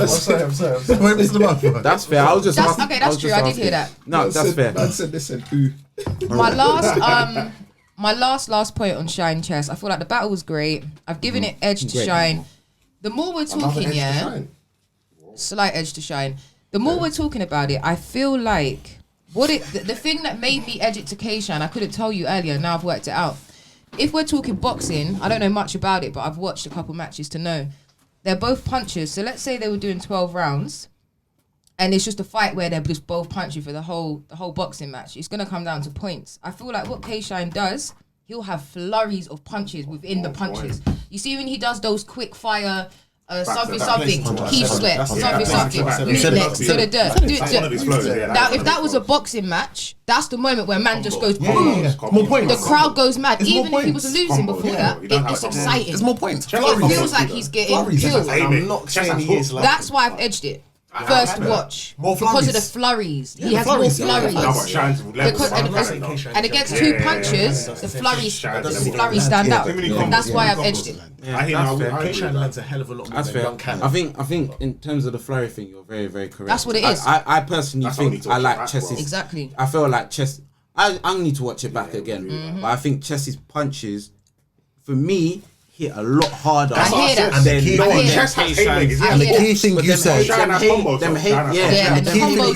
That's fair. I was just asking. Okay, that's true. I did hear that. No, that's fair. Man said they said ooh. My last point on Shine Chess. I feel like the battle was great. I've given it edge to Shine. The more we're talking, slight edge to Shine. The more we're talking about it, I feel like the thing that made me edge it to K-Shine, I couldn't tell you earlier, now I've worked it out. If we're talking boxing, I don't know much about it, but I've watched a couple matches to know. They're both punchers. So let's say they were doing 12 rounds and it's just a fight where they're just both punching for the whole boxing match. It's going to come down to points. I feel like what K-Shine does, he'll have flurries of punches within the punches. You see when he does those quick fire... something, keep sweat, something, meat to the dirt. Now, if that was a boxing match, that's the moment where man just goes boom. More points. The crowd goes mad. It's Even more if he was points. losing before that, it's exciting. It's more points. It feels like he's getting killed. I'm not saying he is like. That's why I've edged it. First watch. More because of the flurries. flurries. He has more flurries. And against two punches, the flurries stand out. That's why I've edged it. K-Shine lands a hell of a lot more That's than fair. Young Cannon. I think in terms of the flurry thing, you're very, very correct. That's what it is. I personally think I like Chess's. Exactly. I feel like Chess. I need to watch it back again, but I think Chess's punches, for me, hit a lot harder. I hear that. And the key thing you said, the key thing you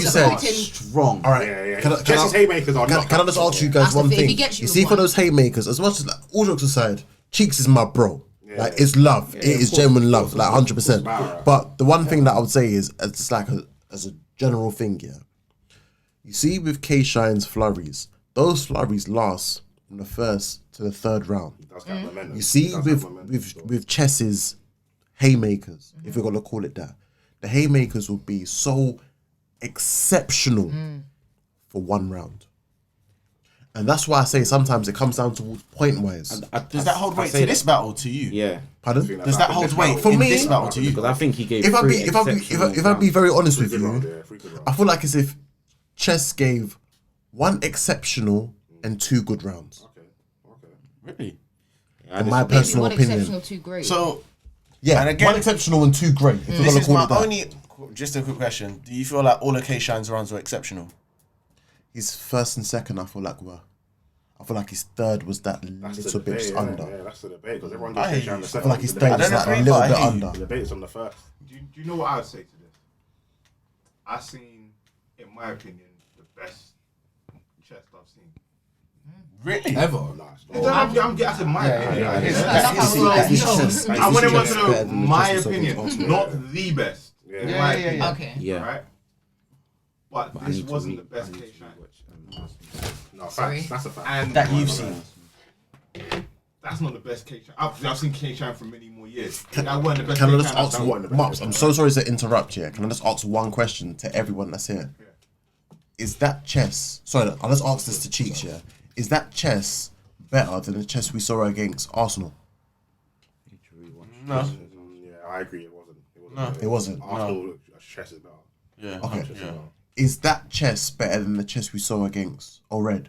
said, strong. All right. Chess's haymakers are not. Can I just ask you guys one thing? You see, for those haymakers, as much as like, all jokes aside, Cheeks is my bro. Like it's love. It is genuine love, like 100%. But the one thing that I would say is, it's like as a general thing, yeah. You see, with K-Shine's flurries, those flurries last from the first to the third round. You see, with Chess's haymakers, if we're gonna call it that, the haymakers will be so exceptional for one round. And that's why I say sometimes it comes down to point wise. Does that hold weight to this battle to you? Yeah. Pardon? Does that hold weight for in me? This battle to you? Because I think he gave. If I be very honest with you, I feel like as if Chess gave one exceptional and two good rounds. Really? In my personal one opinion. Exceptional, two great. So yeah, and again, one exceptional and two great. If this we're is gonna my call it that. only. Just a quick question: do you feel like all of K-Shine's rounds were exceptional? His first and second, I feel like were. I feel like his third was that little bit just under. Yeah, that's the debate because everyone goes K-Shine the I second. feel like his third was like a little bit under. The debate's on the first. Do you know what I would say to this? I've seen, in my opinion, the best chess I've seen. Really? Ever? I'm getting my opinion. I want everyone to know my opinion, not the best. Yeah. Okay. Yeah. Right? But this wasn't the best K-Shine. No, facts. That's a fact. And that you've seen. That's not the best K-Shine. I've seen K-Shine for many more years. That wasn't the best Can I K-Shine. just ask Mups, I'm so sorry to interrupt here. Can I just ask one question to everyone that's here? Is that chess? Sorry, I'll just ask this to Cheeks, yeah. Is that chess better than the chess we saw against Arsenal? No. Yeah, I agree. It wasn't. It wasn't. Arsenal chess is better. Yeah. Okay. Is that chess better than the chess we saw against Red?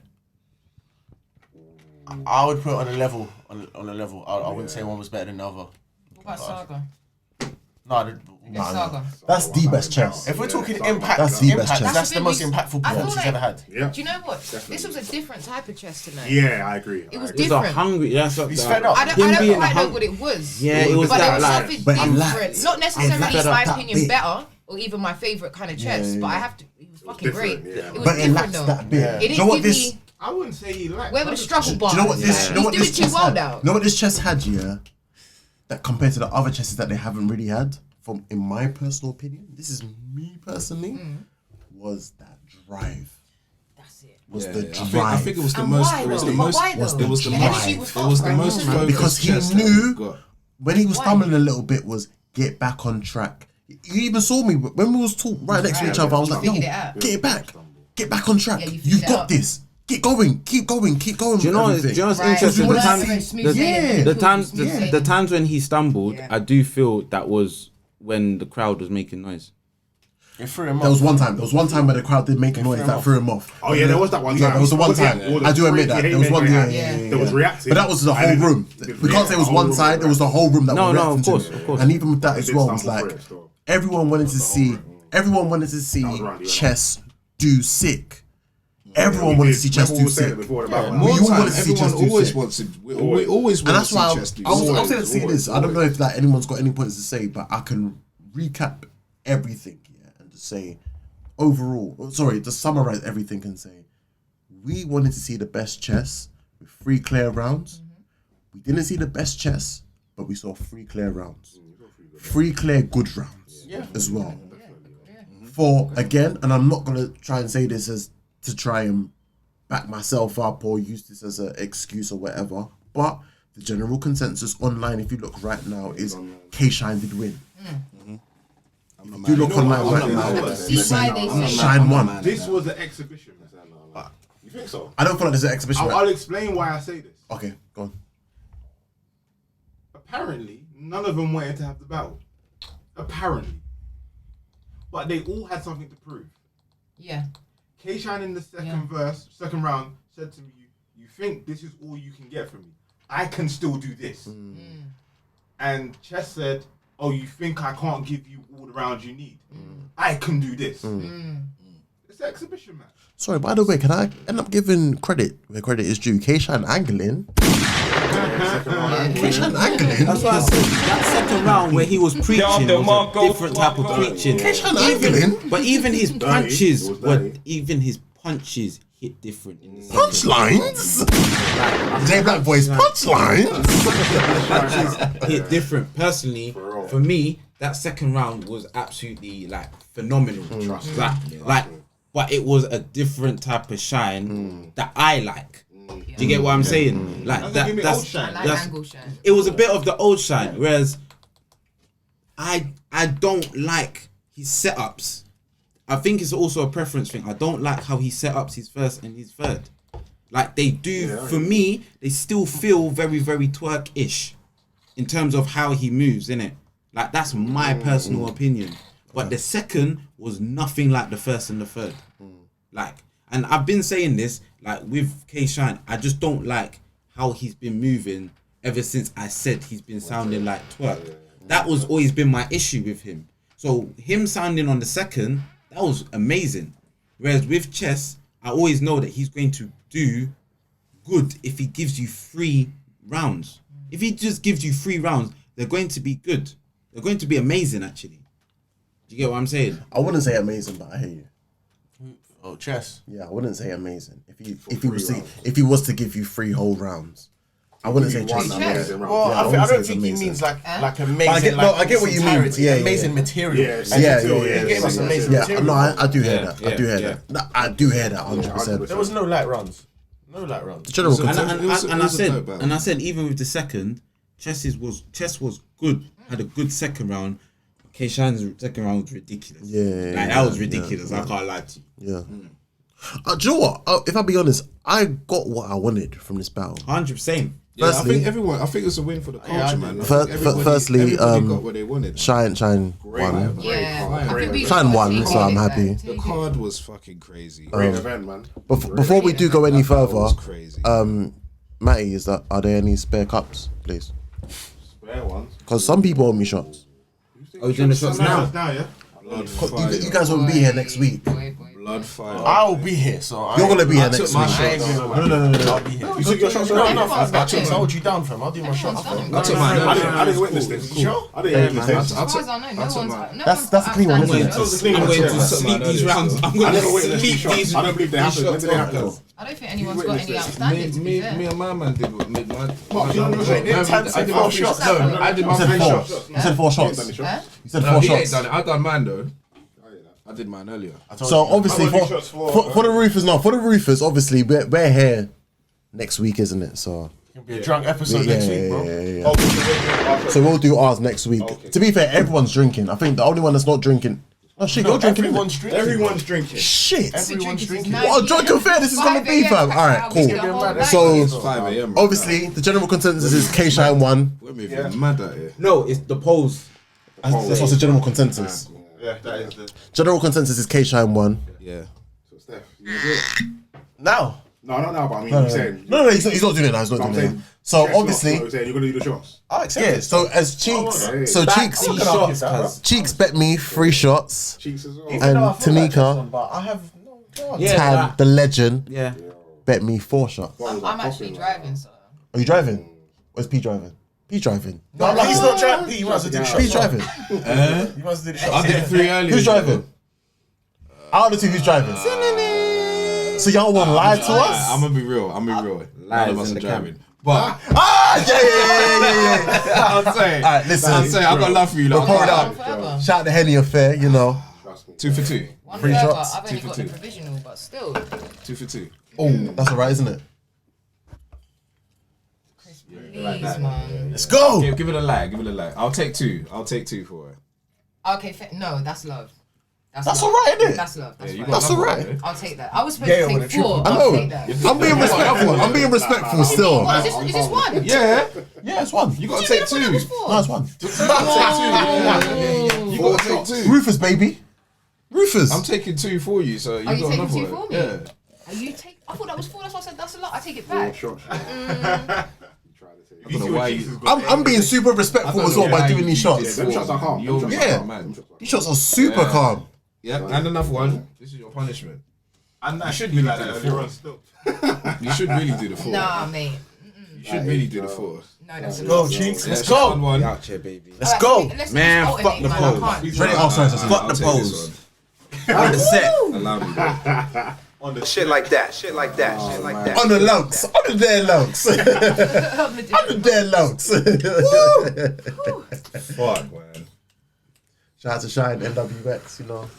I would put it on a level. On a level. I wouldn't say one was better than the other. What about Saga? Saga. That's the best chess. If we're talking impact, that's the best chess. That's the most impactful performance he's ever had. Yeah. Do you know what? This was a different type of chess tonight. Yeah, I agree. It was It was a different. hungry. That's what He's fed up. I don't quite know what it was. Yeah, it was but that it was like. something but I'm different. Not necessarily, in fed up my that opinion, bit. better or even my favorite kind of chess. But I have to. It was fucking great. different, yeah. It was But it different lacks though. that bit. It Do you didn't know what give this? me. I wouldn't say he lacked. Where were the struggle bars? Do you know what this? Like, You know what he's this doing chess too well had? now. You know what this chess had? Yeah, that compared to the other chesses that they haven't really had, from in my personal opinion, this is me personally, was that drive. That's it. Was Yeah, the yeah. drive? I think it was the And most. why It was though? the But most. why It was though? the The most. energy was It was the up, most right? focused Because he chess that knew we've got. when he was Why? stumbling a little bit was get back on track. You even saw me when we was right next to each other. I was like, yo, Figured it out. get it back, get back on track. Yeah, you figured You've it got out. this. Keep going, keep going, keep going. Do you know? with Do you know what's everything. interesting? Right. The Smooth times, sailing. Yeah. the times when he stumbled, I do feel that was when the crowd was making noise. It threw him off. There was one time where the crowd did make a noise that threw him off. Oh yeah, there was that one time. Yeah, there was the one time. Yeah. I do admit that. There was one. Yeah. There was reacting. But that was the whole room. We can't say it was one side. There was the whole room that was reacting to it. of course. And even with that as well, it was like everyone wanted to see. Everyone wanted to see chess do sick. Everyone wanted to see chess do sick. More time, everyone always wants to. We always And want to that's see why chess do I was sick. going to see this. I don't know if that anyone's got any points to say, but I can recap everything and just say overall. Sorry, to summarize everything and say we wanted to see the best chess with 3 clear rounds. We didn't see the best chess, but we saw 3 clear rounds, 3 clear good rounds as well. For again, and I'm not gonna try and say this as to try and back myself up or use this as an excuse or whatever, but the general consensus online, if you look right now, is K-Shine did win. If you look online right now, you see Shine won. This was an exhibition. You think so? I don't feel like there's an exhibition. I'll explain why I say this. Okay, go on. Apparently, none of them wanted to have the battle. Apparently. But they all had something to prove. Yeah. K-Shine in the second round, said to me, you think this is all you can get from me? I can still do this. And Chess said, oh, you think I can't give you all the rounds you need? I can do this. It's an exhibition match. Sorry, by the way, can I end up giving credit where credit is due? K-Shine angling. K-Shine angling. That's why I said that second round where he was preaching was a different type of preaching. K-Shine angling. But even his punches hit different in the second. Punchlines? J Black Boys punchlines? Punches hit different. Personally, for me, that second round was absolutely like phenomenal. Trust but it was a different type of shine that I like. Do you get what I'm saying? Like that's angle shine. it was a bit of the old shine, whereas I don't like his setups. I think it's also a preference thing. I don't like how he set up his first and his third. Like they do, for me, they still feel very, very twerk-ish in terms of how he moves, innit? Like that's my personal opinion. But the second was nothing like the first and the third. Like, and I've been saying this, like with K-Shine, I just don't like how he's been moving ever since I said he's been sounding like twerk. That was always been my issue with him. So him sounding on the second, that was amazing. Whereas with Chess, I always know that he's going to do good if he gives you 3 rounds. If he just gives you 3 rounds, they're going to be good. They're going to be amazing, actually. Do you get what I'm saying? I wouldn't say amazing, but I hear you. Oh, Chess. Yeah, I wouldn't say amazing. If he was to give you 3 whole rounds, I wouldn't say Chess. Well, I don't think he means like amazing. I get what you mean. Yeah, amazing material. Yeah. He gave us amazing material. No, I do hear that. I do hear that. No, I do hear that 100%. There was no light runs. No light runs. The general and I said even with the second, Chess was good. Had a good second round. K-Shine's second round was ridiculous. That was ridiculous. I can't lie to you. Do you know what? If I be honest, I got what I wanted from this battle. 100%. Yeah, I think it's a win for the culture, man. Firstly, got what they wanted. Shine won. Shine won, so I'm happy. The card was fucking crazy. Great event, man. Before we do go any further, Matty, are there any spare cups, please? Spare ones? Because some people owe me shots. Are we doing the shots now? Yeah. You guys won't be here next week. Blood fire. I'll be here, so You're gonna be here I took next my week. shots. No. I'll be here. You took your shots No, already? no, I I told you down, fam. I'll do my shots. I took mine. I didn't witness this. Sure? I didn't witness this. As far as I know, no one's. That's a clean one, isn't it? I'm going to sleep these rounds. I'm going to sleep these. I don't believe they happen. When did they happen? I don't think anyone's got any outstanding. To be fair. Me and my man did make mine. Mark, you don't know I did my shots. No, I did my You said 3 four. shots. You said 4 shots. You said 4 He ain't shots. done it. I done mine though. I did mine earlier. So obviously for the roofers, obviously we're here next week, isn't it? So It'll be a drunk episode next week, bro. yeah. So we'll do ours next week. To be fair, everyone's drinking. I think the only one that's not drinking. Oh shit, you're drinking. Everyone's drinking. Everyone's drinking. Shit. Everyone's drinking. What a drunken fair this is gonna be, fam. Alright, cool. So It's 5 a.m. obviously the general consensus is K Shine 1. We're moving mad out here. No, it's the polls. That's what's the general consensus. Yeah, that is the. General consensus is K Shine 1. Yeah. So Steph, you do it. Now. No, not now, but I mean, I'm saying. No, he's not doing it now. He's not I'm doing it. saying. So Chess obviously, shots, so you're gonna do the shots. I'll accept yeah. it. So as Cheeks, Oh, so Cheeks, Cheeks bet me 3 shots, Cheeks as well. and Tanika, But I have no chance. Tan, the legend, Yeah. bet me 4 shots. I'm actually driving, so. Are you driving? Where's P driving? P driving. No, like, he's not driving. He wants to do the shots. P driving. He wants to do the shots. I did 3 earlier. Who's driving? Out of the 2, who's driving? So y'all want to lie to us? I'm gonna be real. None of us are driving. But yeah. I'll say. Alright, listen. I'll say. I got love for you. We'll Like, pour it up. Shout out the Henny affair, you know. 2 for 2. 3 shots. I've only 2 for got the 2. provisional, but still. 2 for 2. Oh, that's alright, isn't it? Please, man. Let's go. Give it a lag. I'll take 2 for it. Okay, no, that's love. That's alright, isn't it? That's love. That's you fine. got That's alright. I'll take that. I was supposed to take 4. I I'll know. take that. I'm being respectful. I'm being respectful still. What, is this one? Yeah. Yeah, it's 1. You gotta take 2. No, it's 1. You gotta take 2. Rufus, baby. Rufus. I'm taking 2 for you, so you Are you got taking another 2 one. for me? Yeah. Are you take? I thought that was 4. That's why I said that's a lot. I take it back. I don't know why you. I'm being super respectful as well by doing these shots. Them shots are calm. Yeah. These shots are super calm. Yeah, and another one. This is your punishment. And You should really like do that the earlier 4. on still. You should really do the 4. Nah, mate. You should really do the 4. No, that's a Go, lot. Cheeks. Yeah, Let's shot go. one. Out here, baby. Let's go. Man, fuck the polls. Ready? Oh, sorry. Fuck the polls. On the set. Allow me, bro. On the Shit like that. Shit like that. Shit like that. On the lunks. On the dead lunks. On the dead lunks. Fuck, man. Shout out to Shine, NWX, you know.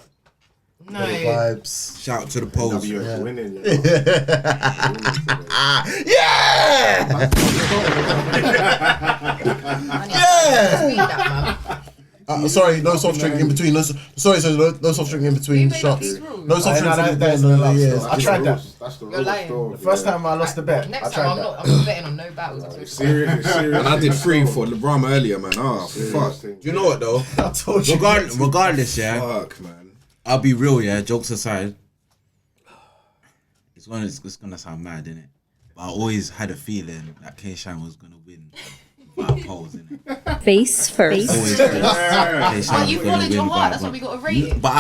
No. Vibes. Shout out to the polls. You're winning. Yeah! Sorry, no soft drink in between. No soft drink in between shots. No soft drinks in between. I tried that. That's the You're real lying. story. The first time I lost the bet, I Next tried time, that. I'm not betting on no battles. I'm so Serious. And I did 3 for LeBron earlier, man. Oh, fuck. Do you know what though? I told you. Regardless, yeah. Fuck, man. I'll be real, yeah. Jokes aside, it's gonna sound mad, innit? But I always had a feeling that K-Shine was gonna win by polls, innit? Face first. Always K-Shine But was you gonna followed your win heart. by That's why one. we got to rate it. But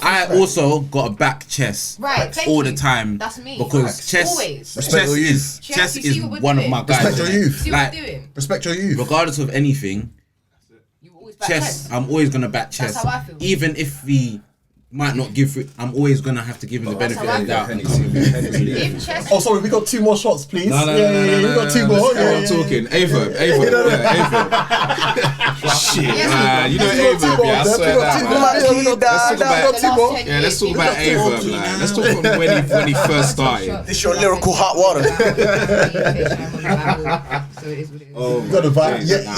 I also got a back chess Right, thank all you. the time. That's me. Because chess Always. Respect your youth. Chess you see is what we're one of doing? my guys. Respect your youth. See what Like, we're doing? Respect your youth. regardless of anything, You always back chess, I'm always gonna back chess. That's how I feel. Even if we might not give it, I'm always gonna have to give him the That's benefit how I of the feel. doubt. If chess. Oh, sorry, we got 2 more shots, please. No, We got 2 more. I'm talking. Aye Verb. Aye Verb. Shit. You know Aye Verb, yeah. I swear that. Let's talk about Aye Verb, man. Let's talk about when he first started. This your lyrical hot water. So it is what it is. Oh, You got the vibe. Yeah.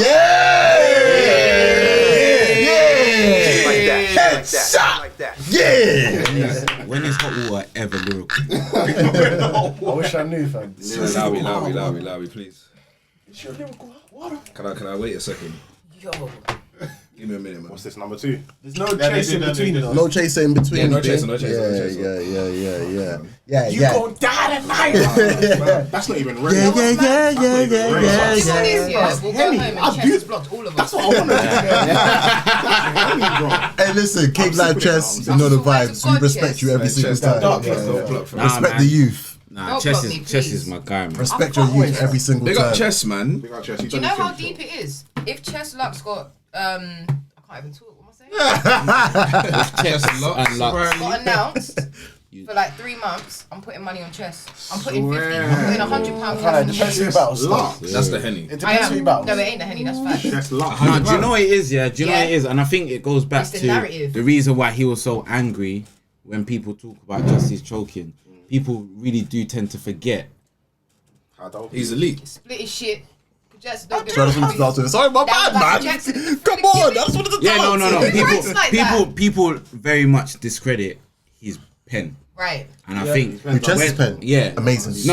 Like that. Yeah. When is hot water ever lyrical? I wish I knew, fam. Allow me, please. It's your lyrical hot water. Can I wait a second? Yo. Give Give me a minute, man. What's this, number 2? There's no chase in between. No chase in between. Yeah, no chase, no chase. Yeah. You gon' die tonight. That's not even real. Yeah. We'll go home and Chess has blocked all of us. That's what I want to do. Hey, listen, King Live Chess, you know the vibes. We respect you every single time. Respect the youth. Nah, Chess is my guy, man. Respect your youth every single time. They got Chess, man. Do you know how deep it is? If Chess Lux got I can't even talk. What am I saying? Chess and Lux got announced for like 3 months. I'm putting money on Chess. I'm putting 50. I'm putting £100 cash on Chess. That's the Henny. I am. No, it ain't the Henny. That's fact. Do you know what it is? Yeah, do you know what it is? And I think it goes back to narrative. the reason why he was so angry when people talk about Justice choking. People really do tend to forget. He's elite. Split his shit. Sorry, my bad, man. Come on, that's what it's Yeah, no. People very much discredit his pen. Right. And I think Chess's pen. Yeah, amazing.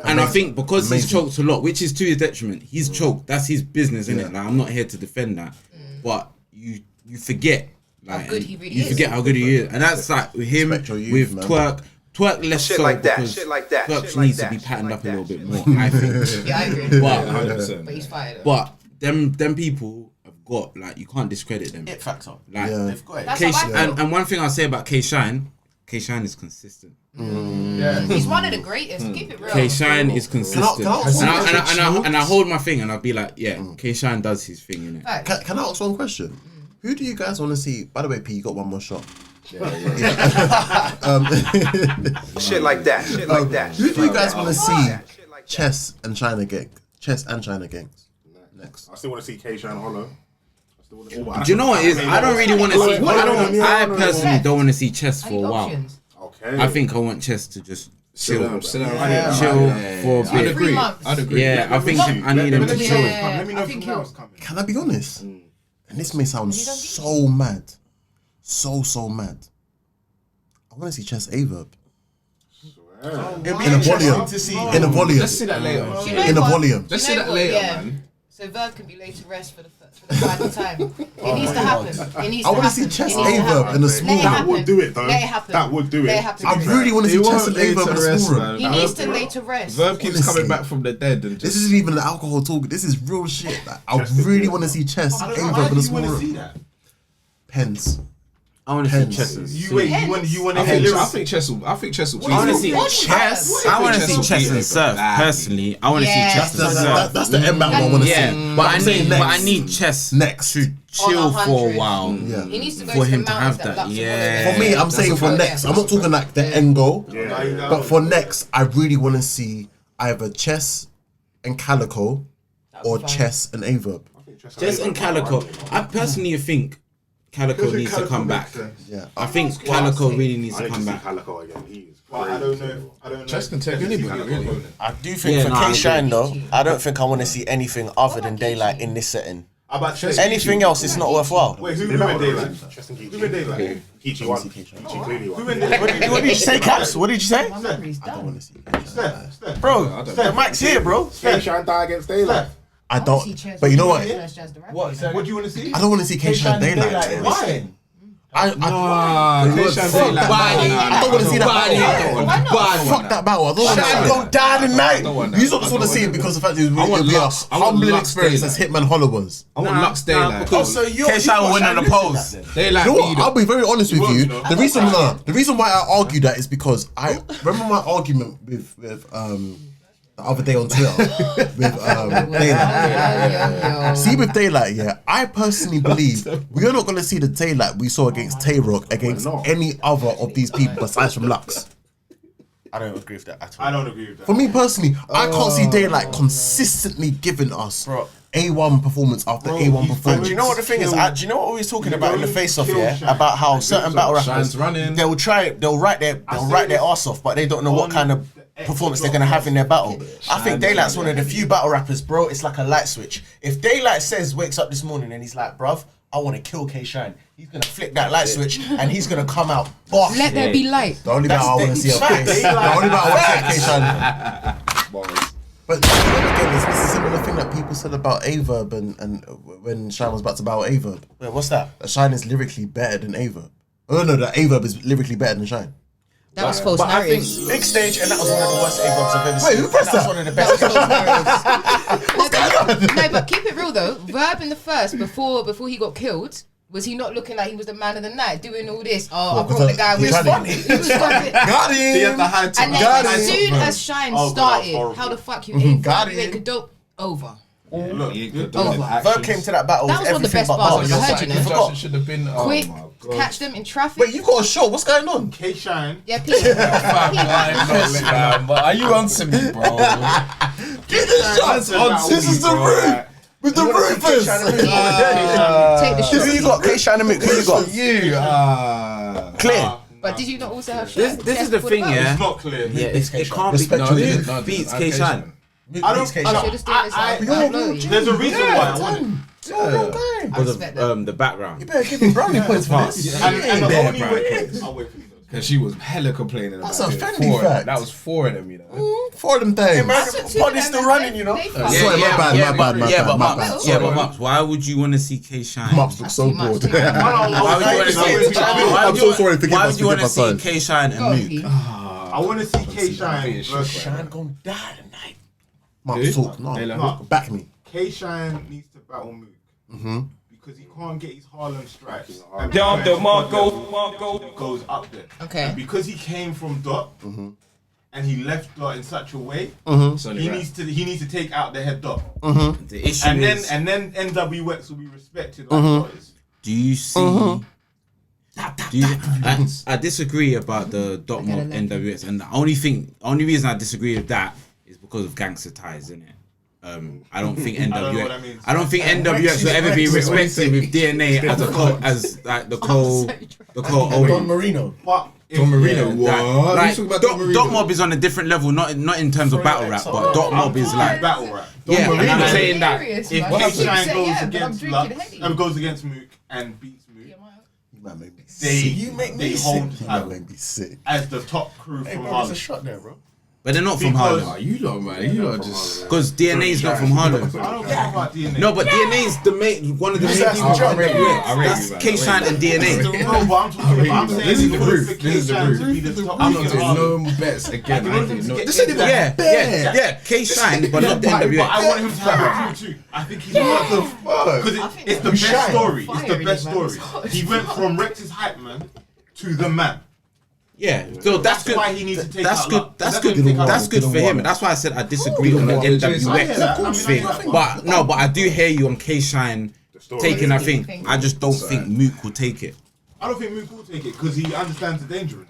And I think because he's choked a lot, which is to his detriment. He's choked. That's his business, isn't it? Like, I'm not here to defend that, but you forget like how good he really you forget how good he is, and that's like with him with Twerk. Twerk less Shit so like that, because shit like that, Twerk shit like needs that, to be shit patterned like up a little that, bit more. I think. Yeah, I agree. But 100%. But he's fired. But them people have got like you can't discredit them. It factor. Like They've got it. That's K- how I feel. and one thing I'll say about K-Shine is consistent. Yeah. He's one of the greatest. Keep it real. K-Shine is consistent. And I hold my thing and I'll be like, yeah, K-Shine does his thing, innit? Can I ask one question? Who do you guys want to see? By the way, P, you got one more shot. Shit like that. Shit like that. Who do you guys want to see? Chess and China gangs. Next. I still want to see K-Shine Hollow. Do you know what it is? I don't really want to see. I personally don't want to see Chess for a while. Okay. I think I want Chess to just chill for a bit. I'd agree. Yeah, I think I need him to chill. Let me know if tomorrow's coming. Can I be honest? And this may sound so mad. So mad. I want to see Chess Aye Verb. In a volume. Let's see that later. In a volume. Let's see that later, man. So Verb can be laid to rest for the final time. It needs to happen. I want to see Chess Aye Verb in a small room. That would do it, though. Let it happen. That would do it. Let it happen. I really want to see Chess and Aye Verb in a small room. He needs to lay to rest. Verb keeps coming back from the dead. And this isn't even the alcohol talk. This is real shit. Like, I really want to see Chess Aye Verb in a small room. Pens. I want to see Chess. You want to I think Chess will. I want to see Chess. I want to see Chess and Surf. Personally, I want to see Chess and Surf. That's the end battle I want to see. But I need Chess next to chill for a while. He needs to go For to him the to have mountains that. Yeah. For me, I'm saying for next. I'm not talking like the end goal. But for next, I really want to see either Chess and Calicoe or Chess and Aye Verb. Chess and Calicoe. I personally think Calicoe needs to come back. Yeah, I think Calicoe really needs to come back. Calicoe again. I don't know. Chess can take anybody, really. I do think for K-Shine though, I don't think I want to see anything other than Daylight in this setting. Anything else, it's not worthwhile. Wait, who in Daylight? Chess and Geechi. Who in Daylight? Geechi won. Geechi clearly won. What did you say, Caps? What did you say? I don't want to see Steph. Bro, the mic's here, bro. K-Shine die against Daylight. I don't. But you know what? What do you want to see? I don't want to see K-Shine Daylight. Why? I don't want to see that. Fuck that battle. I don't want to see Shine it. gon' die tonight. You just want to see it because the fact that it will be a humbling experience as Hitman Hollow was. I want Lux Daylight. K-Shine will win on the polls. Daylight. You know what? I'll be very honest with you. The reason why I argue that is because I remember my argument with the other day on Twitter with Daylight. See, with Daylight, yeah, I personally believe we are not going to see the Daylight we saw against Tay-Rock against any other of these people besides from Lux. I don't agree with that at all. I don't agree with that. For me personally, I can't see Daylight consistently giving us A1 performance after A1 performance. Do you know what the thing is? Do you know what we was talking about in the face-off here? About how certain battle rappers, they'll write their arse off, but they don't know what kind of performance they're gonna have in their battle. I think Daylight's one of the few battle rappers, bro. It's like a light switch. If Daylight wakes up this morning and he's like, bruv, I want to kill K-Shine, he's gonna flick that light switch and he's gonna come out boss. Let there be light. The only battle I want to see K-Shine. But again, it's a similar thing that people said about Aye Verb and when Shine was about to battle Aye Verb. Wait, what's that? Shine is lyrically better than Aye Verb. Oh no, that Aye Verb is lyrically better than Shine. That was false But I think narratives. big stage, and that was one of the worst Aye Verbs I've ever seen. Wait, who pressed That's that? one of the That was best. false narratives. No, but keep it real though. Verb in the first, before he got killed, was he not looking like he was the man of the night, doing all this? Oh, I brought the guy with me. He was fucking. Got him. And then as soon as Shine started, how the fuck you ain't Got you ain't good dope over. Look, Verb came to that battle. That was one of the best bars I've ever heard, you know. Forgot. Should have been Quick, catch them in traffic. Wait, you've got a show. What's going on? K Shine. Yeah, Pete. But are you on to me, bro? Get the shots. This is the room. With the Rufus. Take the shot. Who you got? K Shine and Mook. Who you got? You. Clear. But did you not also have This is the thing, yeah. It's not clear. Yeah, it can't be. Respect No, to you. Mook beats K Shine. I don't. There's a reason why I want it. Because of the background. You better give him brownie points for this. And the only way. I'll wait for you. Because she was hella complaining about That's a it. Fendi fact. That was 4 of them, you know. 4 of them things. Body's still running, you know. Sorry, my bad. But Mups, why would you want to see K Shine? Mups look so bored. Why would you want to see? I'm so sorry. Why would you want to see son. K Shine and Mook? I want to see K Shine. Shine gonna die tonight. Mups talk. No, back me. K Shine needs to battle Mook. Mm-hmm. Because he can't get his Harlem stripes. Down the Marco goes up there. Okay. And because he came from Dot and he left Dot in such a way, he needs to take out the head Dot. The issue is, and then NWX will be respected like Dot is. do you see? I disagree about the Dot Mob NWX, and the only reason I disagree with that is because of gangster ties, innit? I don't think NWX. I don't think NWX will ever be respected with DNA as the Don Marino. But Don Marino, what? Like, Dot Mob is on a different level, not in terms of battle rap, but Dot Mob is like battle rap. Yeah, and I'm saying that If if K Shine goes against Mook and beats Mook, they hold me sick as the top crew from Harlem. Shot there, bro. But they're not from Harlem. You lot, man. You lot just. Because DNA's not from Harlem. I don't care about DNA. No, but DNA's one of the main people. That's K Shine and DNA. No, but I'm talking about. I'm saying This is the for proof. K Shine to be the top I'm crew not in doing Harlem. no bets again. Yeah, K Shine, but not the But NWX. I want him to have a crew too. I think he's because it's the best story. It's the best story. He went from Rex's hype man to the man. Yeah, so that's good. Why he needs to take That's out good. luck. That's That's good. gonna take out That's luck. good for him. That's why I said I disagree on the NWX thing. But I do hear you on K Shine taking. I think I just don't think Mook will take it. I don't think Mook will take it because he understands the danger in it.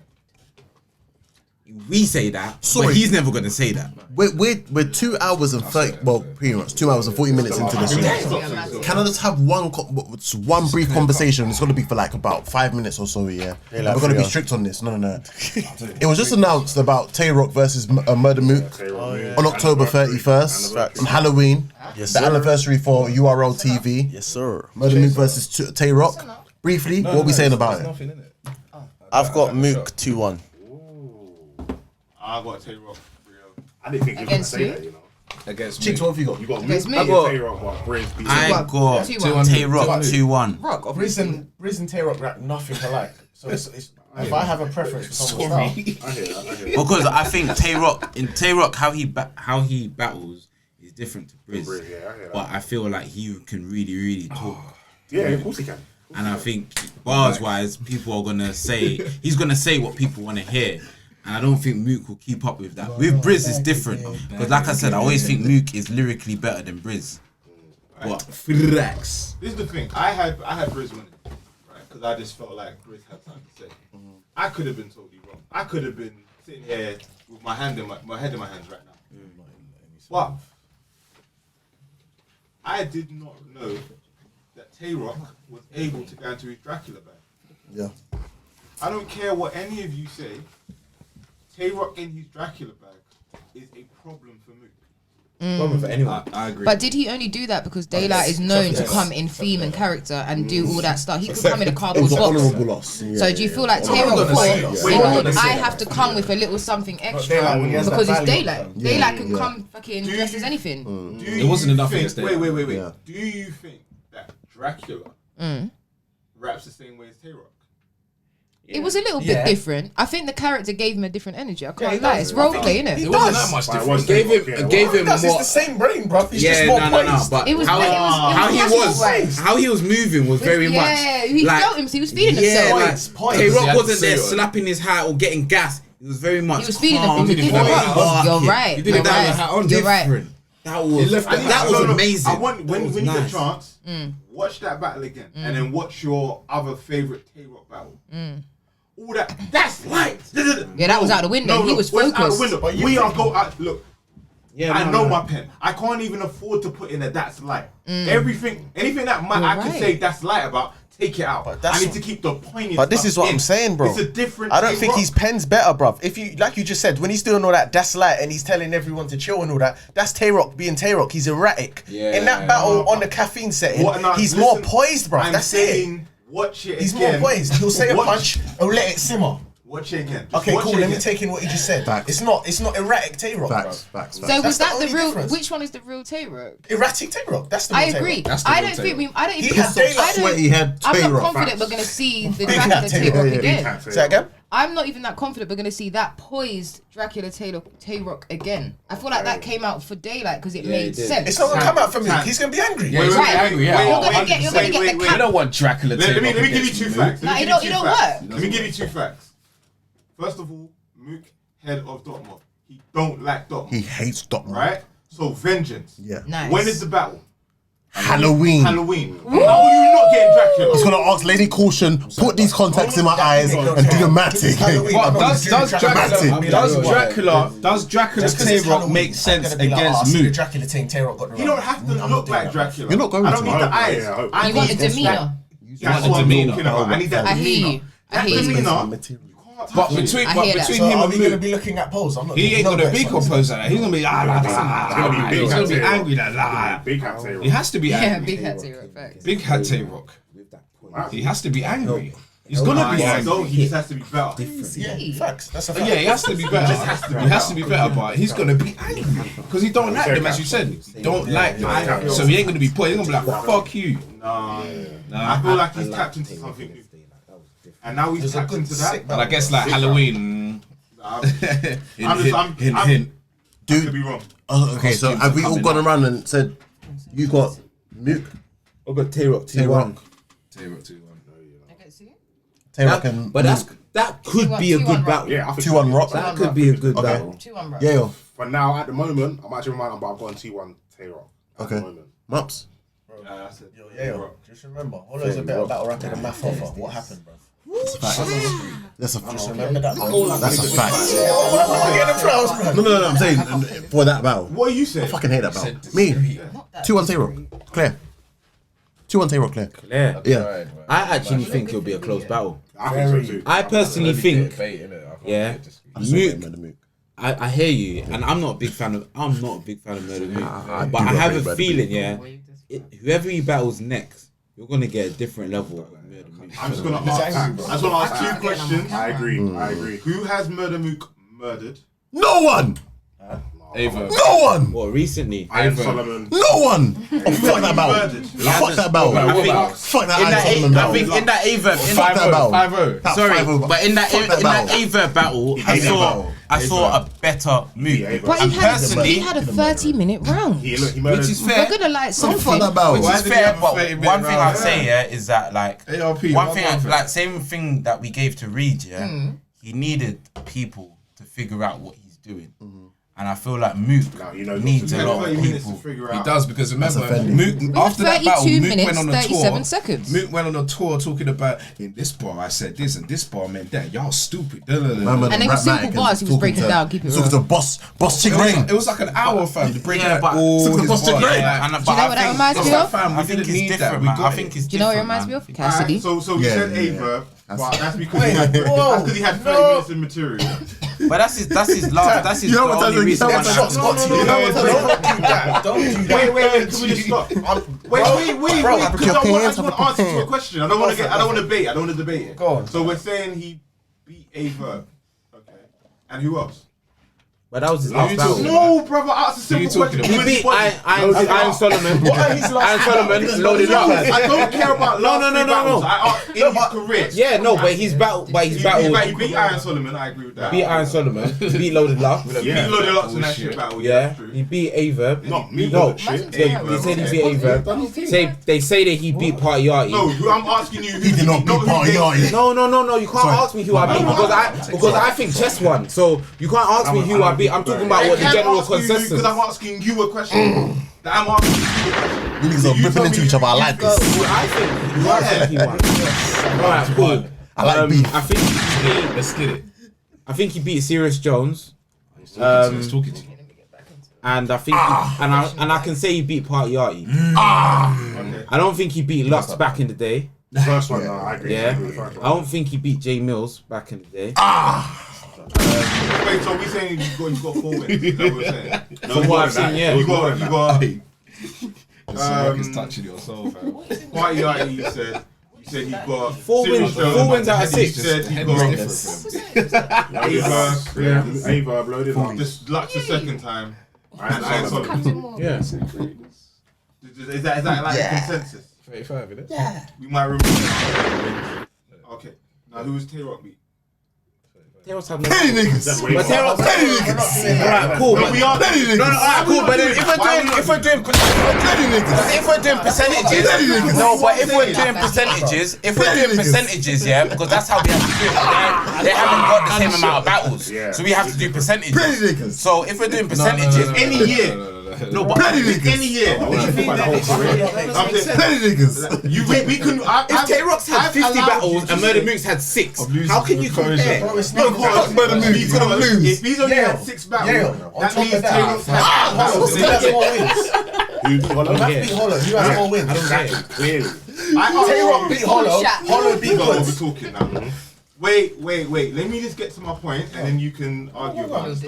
We say that, but he's never gonna say that. We're 2 hours and 30. Well, pretty much 2 hours and 40 minutes into this. Can I just have one brief conversation? It's gonna be for like about 5 minutes or so. Yeah, we're gonna be strict on this. No. It was just announced about Tay Rock versus Murda Mook on October 31st on Halloween. Yes, the sir. anniversary for URL TV. Yes, sir. Murda Mook versus Tay Rock. Briefly, what are we saying about it? I've got Mook 2-1. I got Tay-Rock. I didn't think you were going to say that, you know. Against Chicks, what have you got? You got Against Mook me? and Tay-Rock, but Briz beats I him. got 2-1. Tay Rock 2-1. Rock, Briz and Tay-Rock rap nothing alike. So it's if I have a preference for someone's style, I hear that. Because I think Tay Rock, how he battles is different to Briz. Yeah, I hear that. But I feel like he can really talk. Yeah, of course he can. And I think bars wise, people are gonna say he's gonna say what people want to hear. And I don't think Mook will keep up with that. With Briz, it's different. Because like I said, I always think Mook is lyrically better than Briz. But This is the thing. I had Briz winning, right? Because I just felt like Briz had something to say. I could have been totally wrong. I could have been sitting here with my head in my hands right now. But I did not know that Tay-Rock was able to go into his Dracula bag. Yeah. I don't care what any of you say. Tay-Rock in his Dracula bag is a problem for Mook. Problem for anyone. I agree. But did he only do that because Daylight is known to come in theme and character and do all that stuff? He could come in a cardboard box. Honourable loss. So do you feel like Tay-Rock thought, I have to come with a little something extra because it's Daylight? Daylight can come fucking dressed as anything. It wasn't enough Wait. yesterday. Do you think that Dracula raps the same way as Tay-Rock? It was a little bit different. I think the character gave him a different energy. I can't lie. It's roleplay, innit? It wasn't that much different. Gave him more. It's the same brain, bro. It's just Yeah, more no. poised. But It was- how he was moving was very much. Yeah, he like, felt him. So he was feeling Yeah, himself. like Tay-Rock wasn't there slapping his hat or getting gas. It was very much. He was feeling calm. him. You're right. He did it that You're right. different. That was amazing. I want when you get a nice. chance, watch that battle again, and then watch your other favorite Tay-Rock battle. All that's light. Yeah, that was out the window. He was focused. Out the window. But we are look. Yeah, I know my pen. I can't even afford to put in a that's light. Anything that I can say that's light about, take it out. I need to keep the poignant. But this stuff is what in. I'm saying, bro. It's a different. I don't think Tay-Rock. his pen's better, bruv. If you, like you just said, when he's doing all that's light and he's telling everyone to chill and all that's Tay-Rock being Tay-Rock. He's erratic. In that battle on the caffeine setting, he's more poised, bruv. That's it. Watch it. He's more poised. He'll say a punch and let it simmer. Watch it again. Okay, cool. Let me take in what you just said. It's not erratic Tay-Rock, bro. Facts. So was that the real? difference. Which one is the real Tay-Rock? Erratic Tay-Rock. That's the I real agree. Tay-Rock. I don't think we. I don't even. He had Daylight. I don't- He had I'm Tay-Rock. not confident we're gonna see the Big Dracula hat Tay-Rock. Tay-Rock Yeah, again. Say that again? I'm not even that confident we're gonna see that poised Dracula Tay-Rock again. I feel like that came out for Daylight because it made sense. It's not gonna come out for me. He's gonna be angry. Yeah, he's gonna be angry. Yeah. You're gonna get the I don't want Dracula. Let me give you two facts. Nah, it don't work. Let me give you two facts. First of all, Mook, head of Dotmob. He don't like Dotmob. He hates Dotmob. Right? So vengeance. Yeah. Nice. When is the battle? Halloween. How are you not getting Dracula? He's gonna ask Lady Caution, put these contacts in my eyes and do the matic. Does Dracula Tay-Rock make sense against Mook? Dracula Tay-Rock got the He don't have to look like Dracula. You're not going I don't to. need the eyes. You want the demeanor. That's what I'm talking about. I need that I hear demeanor. you. I hear you. Demeanor. But between I hear that. him So are and we gonna Mook, be looking at pose? I'm not. he ain't no gonna bets be on this. composed like that. He's gonna be he's gonna be angry like that. Big hat Tay-Rock. He has to be Yeah, angry. big hat Tay-Rock. Facts. Big hat Tay-Rock. He has to be angry. He's gonna be So angry. he just has to be better. Yeah, facts. That's a fact. Yeah, he has to be better. He has to be better, but he's gonna be angry because he don't like them, as you said. He don't like them, so he ain't gonna be put. He's gonna be like, "Fuck you." Nah. I feel like he's tapped into something new. And now he's tapped into that. And I guess like Halloween. Hint. I could be wrong. Okay, so have we all gone around and said you got Mook? I got Tay-Rock 2-1. Tay-Rock 2-1. Tay-Rock and But that could be a good battle. Yeah, I think 2-1 Rock. That could be a good battle. 2-1, bro. Yeah, yo. But now at the moment, I'm actually reminded, but I've got T1 Tay-Rock. At the Okay. moment. Mups. Yo, just remember, Hollow's a better battle rapper than Math Offer. What happened, bro? That's a fact. That's a fact. Remember that? That's a fact. Get applause, bro. No, I'm saying for that battle. What are you saying? I fucking hate that battle. Me. 2-1 Tay-Rock. Clear. 2-1 Tay-Rock, clear. Yeah. I actually think it'll be a close battle. I think so too. I personally think, Mook. Mook. I hear you, and I'm not a big fan of Murda Mook, but I have a feeling, whoever he battles next, you're gonna get a different level of Murda Mook. I'm just gonna ask two questions. I agree. Who has Murda Mook murdered? No one! Aye Verb. No one! What, recently? Iron Solomon. No one! Oh, fuck that battle. Fuck that battle. Fuck that Iron Solomon battle. I think in that Aye Verb, Fuck that battle. 5-0. sorry, but in that Aye Verb battle, I saw a better Mook. But he had a 30-minute round. Which is fair. We're gonna like something. Fuck that battle. Which is fair, but one thing I'd say is that like ARP, one thing like same thing that we gave to Reed, he needed people to figure out what he's doing. And I feel like Mook needs a lot of people. He does, because remember, Mook, after that battle, 32 Mook minutes, went on a 37 tour. seconds. Mook went on a tour talking about, in this bar I said this and this bar meant that. Y'all stupid. And they were simple bars he was breaking down. Keep it real. Talking to Boss Chick Rain. It was like an hour, fam, to break out but all his Boss Chick bars. Rain. Do you know what that reminds me of? Fam, I think it's different, man. I think it's Do you know what it different, reminds me man. of? Cassidy. So we said Aye Verb, but that's because he had 30 minutes of material. But that's his last. That's his only reason. Don't do that. Wait, can we just stop? Wait, because I want to answer to a question. I don't want to debate. I don't want to debate it. Go on. So we're saying he beat Aye Verb. Okay. And who else? But that was his last battle. No, brother, ask a simple question. He beat Iron Solomon. Iron Solomon loaded up. I don't care about no. I asked in his career. Yeah, no, but he's battled. He beat Iron Solomon. I agree with that. Beat Iron Solomon. Beat Loaded Luck. He beat Loaded Luck in that shit battle. Yeah, he beat Aye Verb. Not me. No, they said he beat Aye Verb. They say that he beat Party-Yachty. No, I'm asking you. He did not beat Party-Yachty. No. You can't ask me who I beat because I think chess won. So you can't ask me who I beat. I'm talking about what the general consensus. Because I'm asking you a question. That I'm asking you a question. You niggas are ripping into each other. I like this. I think he won. Alright, cool. I like beef. I think let's get it. I think he beat Sirius Jones. He's talking to you. And I think and I can say he beat Party-Yachty. I don't think he beat Lux back in the day. The first one, I agree. Yeah. I don't think he beat J Mills back in the day. Wait, so we saying you got 4 wins? Is that what we're saying? From what I've seen, yeah. You got. It's touching your soul, fam. Party-Yachty, you said he got 4 wins out of 6. You said he got Aye Verb loaded up. Just Lux the second time. And Iron Solomon. Yeah. Is that like a consensus? 35, isn't it? Yeah. We might remember. Okay. Now who was Tay-Rock beat? Tay-Rock's have no Petty niggas. But Tay-Rock's petty niggas. Alright, cool. No, we are petty niggas. No, alright, cool. But then if we're doing percentages, no, but if we're doing percentages, yeah, because that's how we have to do it. They haven't got the same amount of battles, so we have to do percentages. So if we're doing percentages, any year. No, but petty niggas. Any year. Petty niggas. We can. If Tay-Rock's had 50 battles and Murda Mook's had 6, how can you compare? Murda Mook, you couldn't lose. If he's only had 6 battles, that means Tay-Rock's had more wins. Who has more wins? I don't get it. Really? Tay-Rock beat Hollow. Hollow beat Goods. We're talking now. Wait. Let me just get to my point, and then you can argue about it.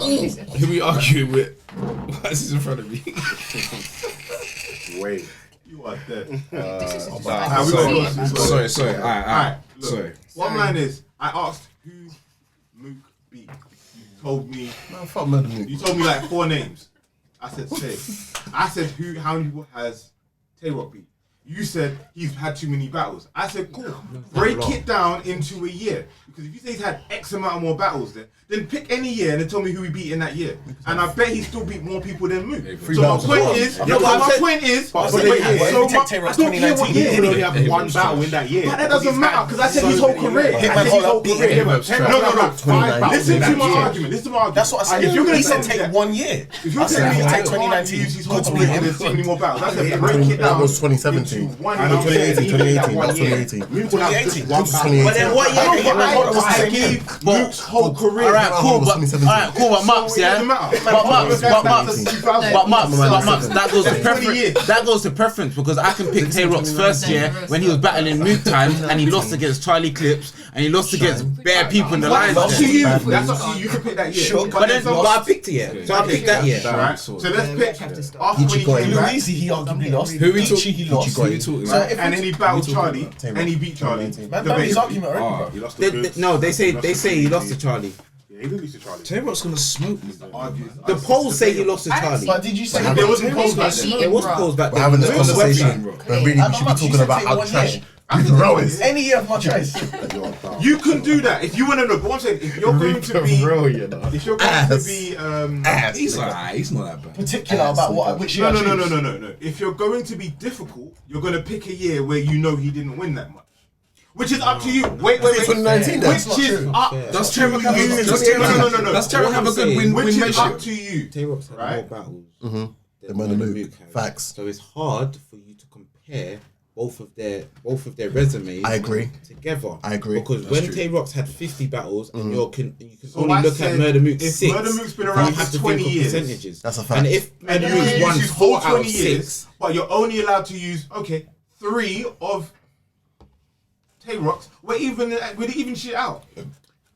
Who we arguing with? Why is this in front of me? Wait. You are dead. Sorry. Alright. Sorry. One line is, I asked who Mook beat. You told me. Man, fuck Murda Mook. You told me like 4 names. I said Tay. I said how many people has Tay-Rock beat? You said he's had too many battles. I said, cool. Break it down into a year. Because if you say he's had X amount of more battles then pick any year and then tell me who he beat in that year. And I bet he still beat more people than Mook. So my point is, he didn't only have 1 battle in that year. But that doesn't matter because I said his whole career. No. Listen to my argument. That's what I said. He said take 1 year. If you're telling me take 2019, use his whole career and there's too many more battles, I said break it down. That was 2017. 2018. But then what year? I gave Mook's whole career. Alright, cool, but Mups, yeah. But Mups, that goes to preference. That goes to preference because I can pick Tay-Rock's first year when he was battling Mook times and he lost against Charlie Clips and he lost against bare people in the lines. That's up to you. That's up to you. You can pick that year. Sure, but I picked it, yeah. So I picked that year. Right. So let's pick after Geechi he arguably lost. Who we Geechi he lost. And then he battled Charlie and he beat Charlie. His argument already. No, they say he lost to Charlie. He didn't lose to Charlie. Tay-Rock's gonna smoke me. The polls say he lost to Charlie. But did you say there wasn't polls back then? There was polls back then. We're having this conversation, but really we should be talking about how trash Rowers. Any year of my choice. You can do that if you want to know. But what I'm saying, if you're going to be, if you're going to be, he's alright. He's not that bad. Particular about which year. No. If you're going to be difficult, you're going to pick a year where you know he didn't win that much. Which is up to you. Wait. 2019. Which is up. Does Tay-Rock have a good? Does Tay-Rock have a good win Which is ratio? up to you. Tay-Rock's had more battles. The Murda Mook. Facts. So it's hard for you to compare both of their resumes. I agree. Together. I agree. Because when Tay-Rock's had 50 battles and you can only look at Murda Mook's 6. If Murda Mook's been around for 20 years, percentages. That's a fact. And if Murda Mook's won 4 out of 6, but you're only allowed to use 3 of Tay-Rock's, we're even shit out.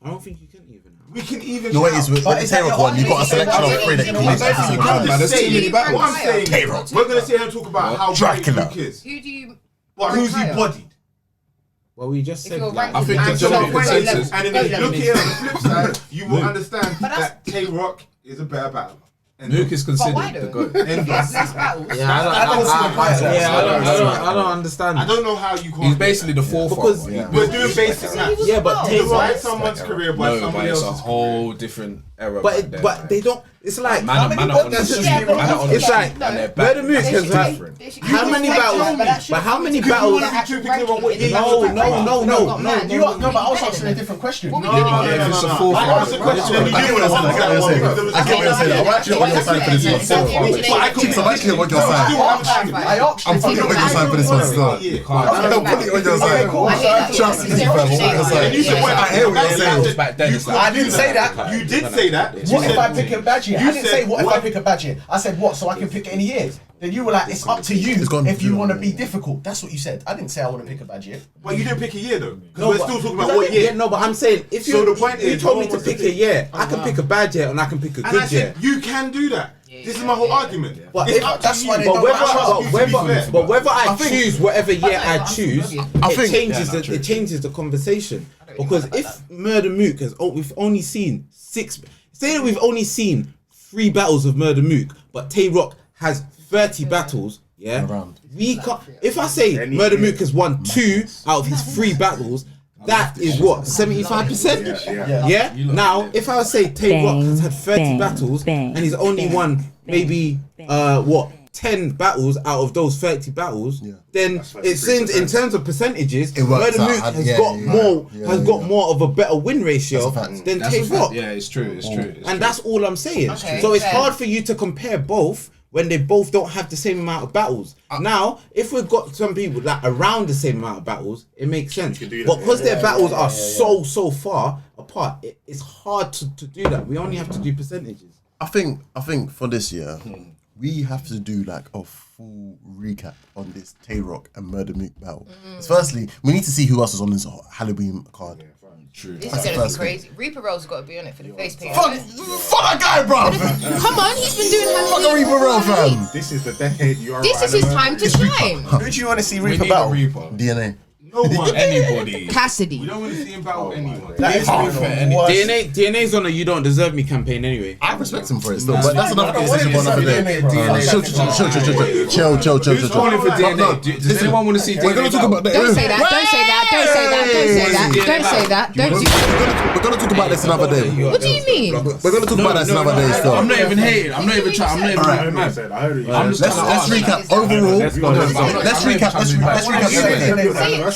I don't think you can even. We can even. No, it is with the Tay-Rock one. You got a selection of 3 that you can use every single time. There's too many battles. What I'm saying, Tay-Rock. we're gonna sit here and talk about how Dracula. great Luke is. Who do you? But who's he bodied? Well, we just said. I think the general consensus. And then if you look at it on the flip side, you will understand that Tay-Rock is a better battler. Mook is considered the GOAT. I don't understand. I don't know how you can't. He's basically the forefront. Because we're doing basic maths. Yeah, but you write someone's career by somebody it's else's. a whole different era. But they don't. It's like Man, it's like Murda Mook has had how many battles? But how many battles? No. But I was answering a different question. If it's a forefront. I get what you're saying. I'm actually on your side for this one. I'm actually on your side. I'm fully on your side for this one still. I'm fully on your side. Trust me, fam. I'm on your side. I hear what you're saying. I didn't say that. You did say that. What if I pick a badge here? I didn't say what if I pick a badge here. I said what, so I can pick any years. Then you were like, it's up to you if you want to be difficult. That's what you said. I didn't say I want to pick a badge here. Well, you didn't pick a year though. Because we're still talking about what year. No, but I'm saying if So the point you is, told me to pick a year, I can pick a bad year and I can pick a And I good year. said, you can do that. This is my whole argument. But It's up to that's you. why they But don't whether I choose whatever year I choose, think- it changes the conversation. Because if Murda Mook we've only seen 6. Say that we've only seen 3 battles of Murda Mook, but Tay-Rock has 30 battles. Yeah, we can't. If I say Murda Mook has won 2 out of his 3 battles, that is what 75%. Yeah. Now, if I say Tay-Rock has had 30 battles and he's only won maybe 10 battles out of those 30 battles, then it seems in terms of percentages, Murda Mook has got more of a better win ratio than Tay-Rock. Yeah, it's true. It's true. And that's all I'm saying. So it's hard for you to compare both when they both don't have the same amount of battles. Now, if we've got some people that around the same amount of battles, it makes sense. But because their battles are so far apart, it's hard to do that. We only have to do percentages. I think for this year, we have to do like a full recap on this Tay-Rock and Murda Mook battle. Firstly, we need to see who else is on this Halloween card. True. This is gonna be crazy. Reaper Roll's got to be on it for the face paint. Fuck that guy, bro. Come on, he's been doing Halloween. Fuck a Reaper Roll, fam. This is the decade you are. This is his time to shine. Who do you want to see Reaper battle? DNA. No one. Anybody. Cassidy. We don't want to see him battle anyone. That is DNA's on a "You Don't Deserve Me" campaign anyway. I respect him for it still, but that's another conversation for another day. Chill. Who's calling for DNA? Does anyone want to see DNA? We're gonna talk about that. Don't say that. Don't say that. Don't say that. Don't say that. Don't say that. We're gonna talk about this another day. What do you mean? We're gonna talk about this another day still. I'm not even hating. I'm not even trying. I'm not even mad. Let's recap overall. Let's recap.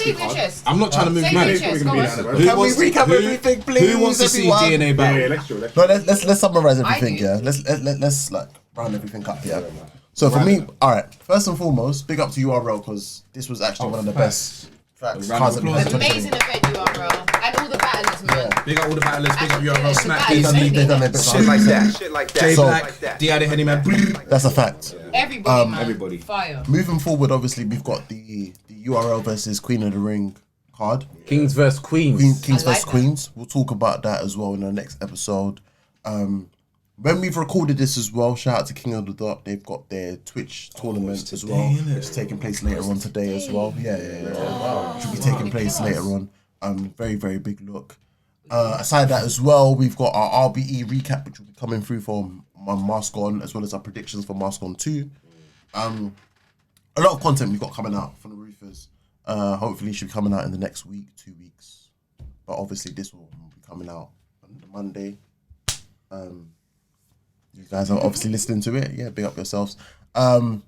Say your chest. I'm not trying to move Say mad. your chest. Go on. Can we recap everything, please? Who wants to see DNA battle? No, let's summarize everything. Yeah, let's like round everything up. Yeah. So for me, all right. First and foremost, big up to URL because this was actually one of the best cards that we had. Amazing event, URL, and all the battlers, man. Big up all the battlers. Big up URL. Snap. They done their best. Shit like that. Shit like that. J So- Black. D.I. the Henny Man. That's a fact. Everybody, man. Everybody. Fire. Moving forward, obviously we've got the URL versus Queen of the Ring card. Kings versus Queens. Kings I like versus Queens. We'll talk about that as well in the next episode. When we've recorded this as well, shout out to King of the Dot. They've got their Twitch tournament as well, which is taking place later on today as well. Yeah. Which will be taking place later on. Very, very big look. Aside that as well, we've got our RBE recap, which will be coming through from Mask On, as well as our predictions for Mask On 2. A lot of content we've got coming out from the Roofers. Hopefully should be coming out in the next week, 2 weeks. But obviously this will be coming out on the Monday. You guys are obviously listening to it. Yeah, big up yourselves. Monday.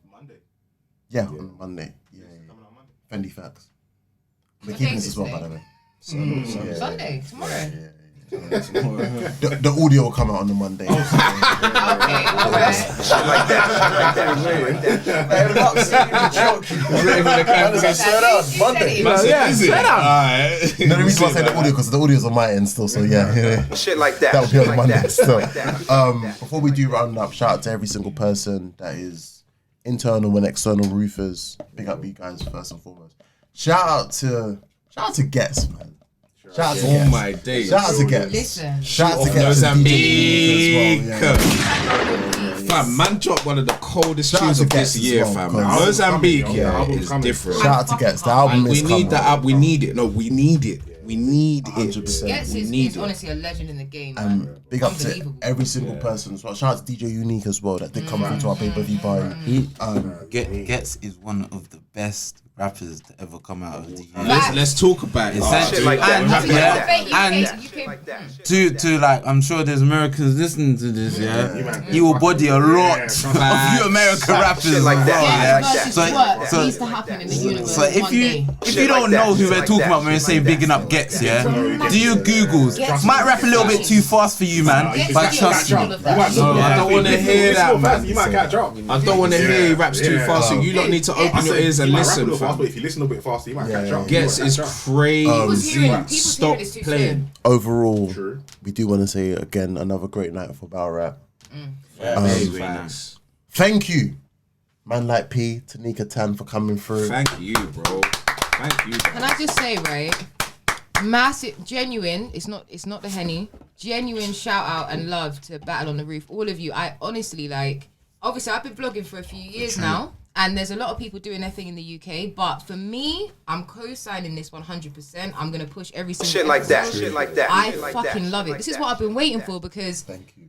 Yeah, on Monday. Yeah. Fendi Facts. We're keeping this as well, by the way. Sunday, tomorrow. The audio will come out on the Monday. Okay, alright. Shit like that. Monday. No, the reason why I say the audio because the audio's on my end still. So yeah. Shit like that. That will be on Shit Monday like that. still. Shit like that. Before we do round up, shout out to every single person that is internal and external roofers. Big up you guys first and foremost. Shout out to Guess, man. Shout out to Oh Gets. my days. Shout out to Gets. Listen. Shout out to Of Gets. Mozambique. Yeah. Fam, man dropped one of the coldest Shout out tunes to of Gets this as year, well, fam. because- Mozambique, Album is coming. different. Shout out to Gets. The album And we is need coming. the album. We need it. No, we need it. We need it. 100%. Gets We is need it. honestly a legend in the game, And man. big up to Unbelievable. every single person. So shout out to DJ Unique as well that did come through to our pay-per-view party. Gets is one of the best rappers to ever come out of the UK. Let's talk about it. Essentially, Shit like that. and to like, I'm sure there's Americans listening to this. Yeah, he will body a lot of you American rappers. Shit like that. Yeah. Shit like that. What needs to happen in the universe So if one you day? don't know who we're talking about when we're saying bigging up Gets, yeah, do your Googles. Might rap a little bit too fast for you, man, but trust me. No, I don't want to hear that, man. You might catch up. I don't want to hear he raps too fast, so you lot need to open your ears and You might rap a listen, little fast, fam. but if you listen a bit faster, you might catch up. Gets is crazy. Stop playing. Overall, we do want to say again another great night for battle rap. Thank you, man like P, Tanika Tan for coming through. Thank you, bro. Thank you. Can I just say, right? Massive, genuine. It's not the Henny. Genuine shout out and love to Battle on the Roof. All of you. I honestly like. Obviously, I've been vlogging for a few years now, and there's a lot of people doing their thing in the UK. But for me, I'm co-signing this 100%. I'm gonna push every single Shit like that. episode. Shit like that. I Shit like fucking that. love it. Shit This like is what that. I've been waiting for, because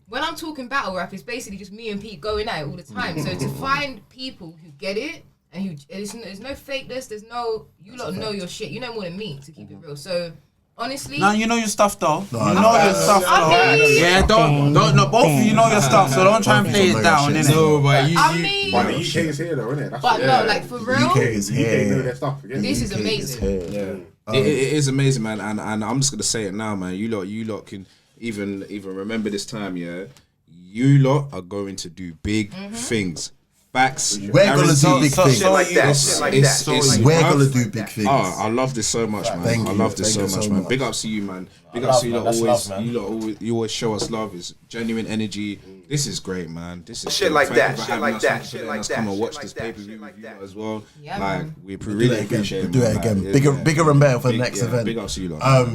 when I'm talking battle rap, it's basically just me and Pete going at it all the time. So to find people who get it and who there's no fakeness, there's no, you lot know your shit. You know more than me, to keep it real. So honestly, No, you know your stuff though. No, You know your stuff I though. mean- Yeah, don't no, both of you know your stuff, so don't try and play it down, innit? No, but you. I mean, But the UK is here though, isn't it? That's but what- no, like for real, UK is UK know here. their stuff. Yeah. this is UK amazing. here. It is amazing, man, and I'm just gonna say it now, man. You lot can even remember this time, yeah. You lot are going to do big things. Facts. We're gonna do big things. Shit like that. Shit like that. We're gonna do big things. Oh, I love this so much, man. Thank I you. love this Thank so you much, so man. much. Big ups to you, man. Big Love, ups to you man. lot. That's Always, love, man. you lot always show us love. It's genuine energy. This is great, man. This is Shit great. like Thank you that. for Shit having like us. that. Thank you for Shit letting like us that. come and Shit watch like this that. pay per view Shit like with you that. as well. Yeah, Like man. we We'll do really it again. appreciate We'll it. do it man. again. Like, Bigger, yeah. bigger and better for the next Yeah, event. Big ups to you, lot.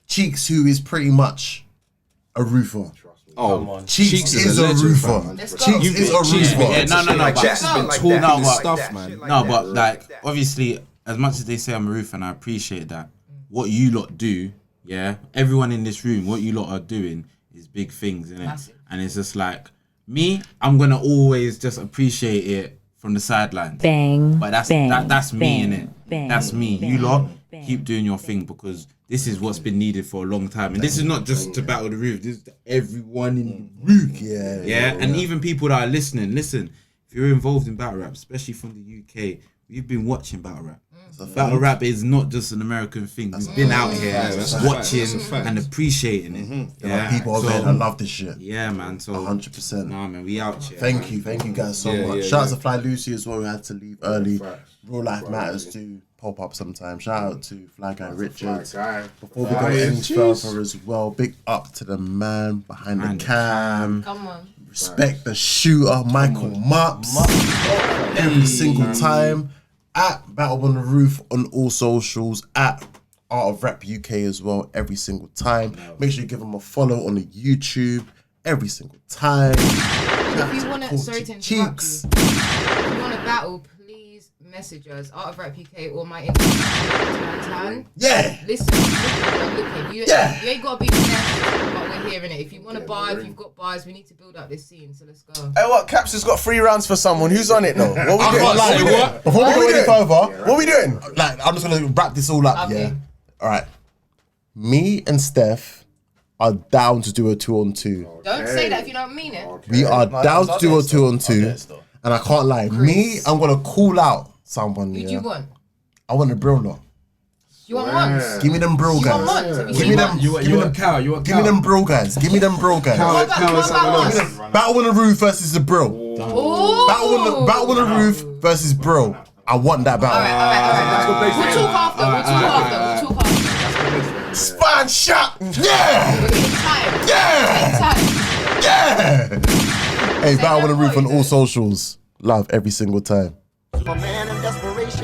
Cheeks, who is pretty much a roofer. Oh, Cheeks is a legend, roofer. fam. Let's go. Cheeks is a roofer. Yeah, no, Like but that. Has been Like talking that. his but- stuff, man. No, but like obviously, as much as they say I'm a roof and I appreciate that, what you lot do, yeah, everyone in this room, what you lot are doing is big things, innit? Massive. And it's just like me, I'm gonna always just appreciate it from the sidelines. Bang. But that's bang, that's me, bang, innit? bang, That's me. bang, You lot bang. keep doing your thing, because this is what's been needed for a long time. And this is not just to battle the roof, this is to everyone in the roof. Yeah. And even people that are listening, listen, if you're involved in battle rap, especially from the UK, we've been watching battle rap. Battle rap is not just an American thing. We've been out here that's a fact. watching That's a fact. and appreciating it. There are people over there that love this shit. Yeah, man. So 100%. nah, man, we out here. Thank you guys so Yeah, much. yeah, Shout out yeah. to Flylusi as well. We had to leave early. Real life matters to pop up sometime. Shout out to Fly Guy Richards. Before we go any further as well, big up to the man behind the cam. Come on. Respect the shooter, Mykool Mups. Every single time. At Battle on the Roof on all socials. At Art of Rap UK as well. Every single time. Make sure you give them a follow on the YouTube. Every single time. If you want to, sorry to interrupt Cheeks. you. If you want to battle, please message us, Art of Rap UK or my Instagram. Yeah. Listen, looking. You ain't got to be the best, but we're hearing it. If you want to bar, if you've got bars, we need to build up this scene. So let's go. Hey, what? Caps has got 3 rounds for someone. Who's on it though? What we I doing? can't lie. What? Before we What go we any doing? further, What we doing? like, I'm just gonna wrap this all up. Okay. Yeah. All right. Me and Steph are down to do a 2-on-2. Don't say that if you don't mean it. We are down to do a 2-on-2, and I can't lie. Me, I'm gonna call out someone. Who do Yeah. you want? I want a brawler. You want ones? Give me them bro You want guys. ones? Have you Give seen me them. ones? You want cow? You want Give me them bro guys. Give me them bro guys. What about ones? Battle on the Roof versus the bro. Ooh. Battle on the Roof versus bro. I want that battle. Alright. We'll talk after. We'll talk after. Spine shot. Yeah. We're getting time. Yeah. Yeah. Hey, Battle on the Roof on all socials. Love every single time. A man in desperation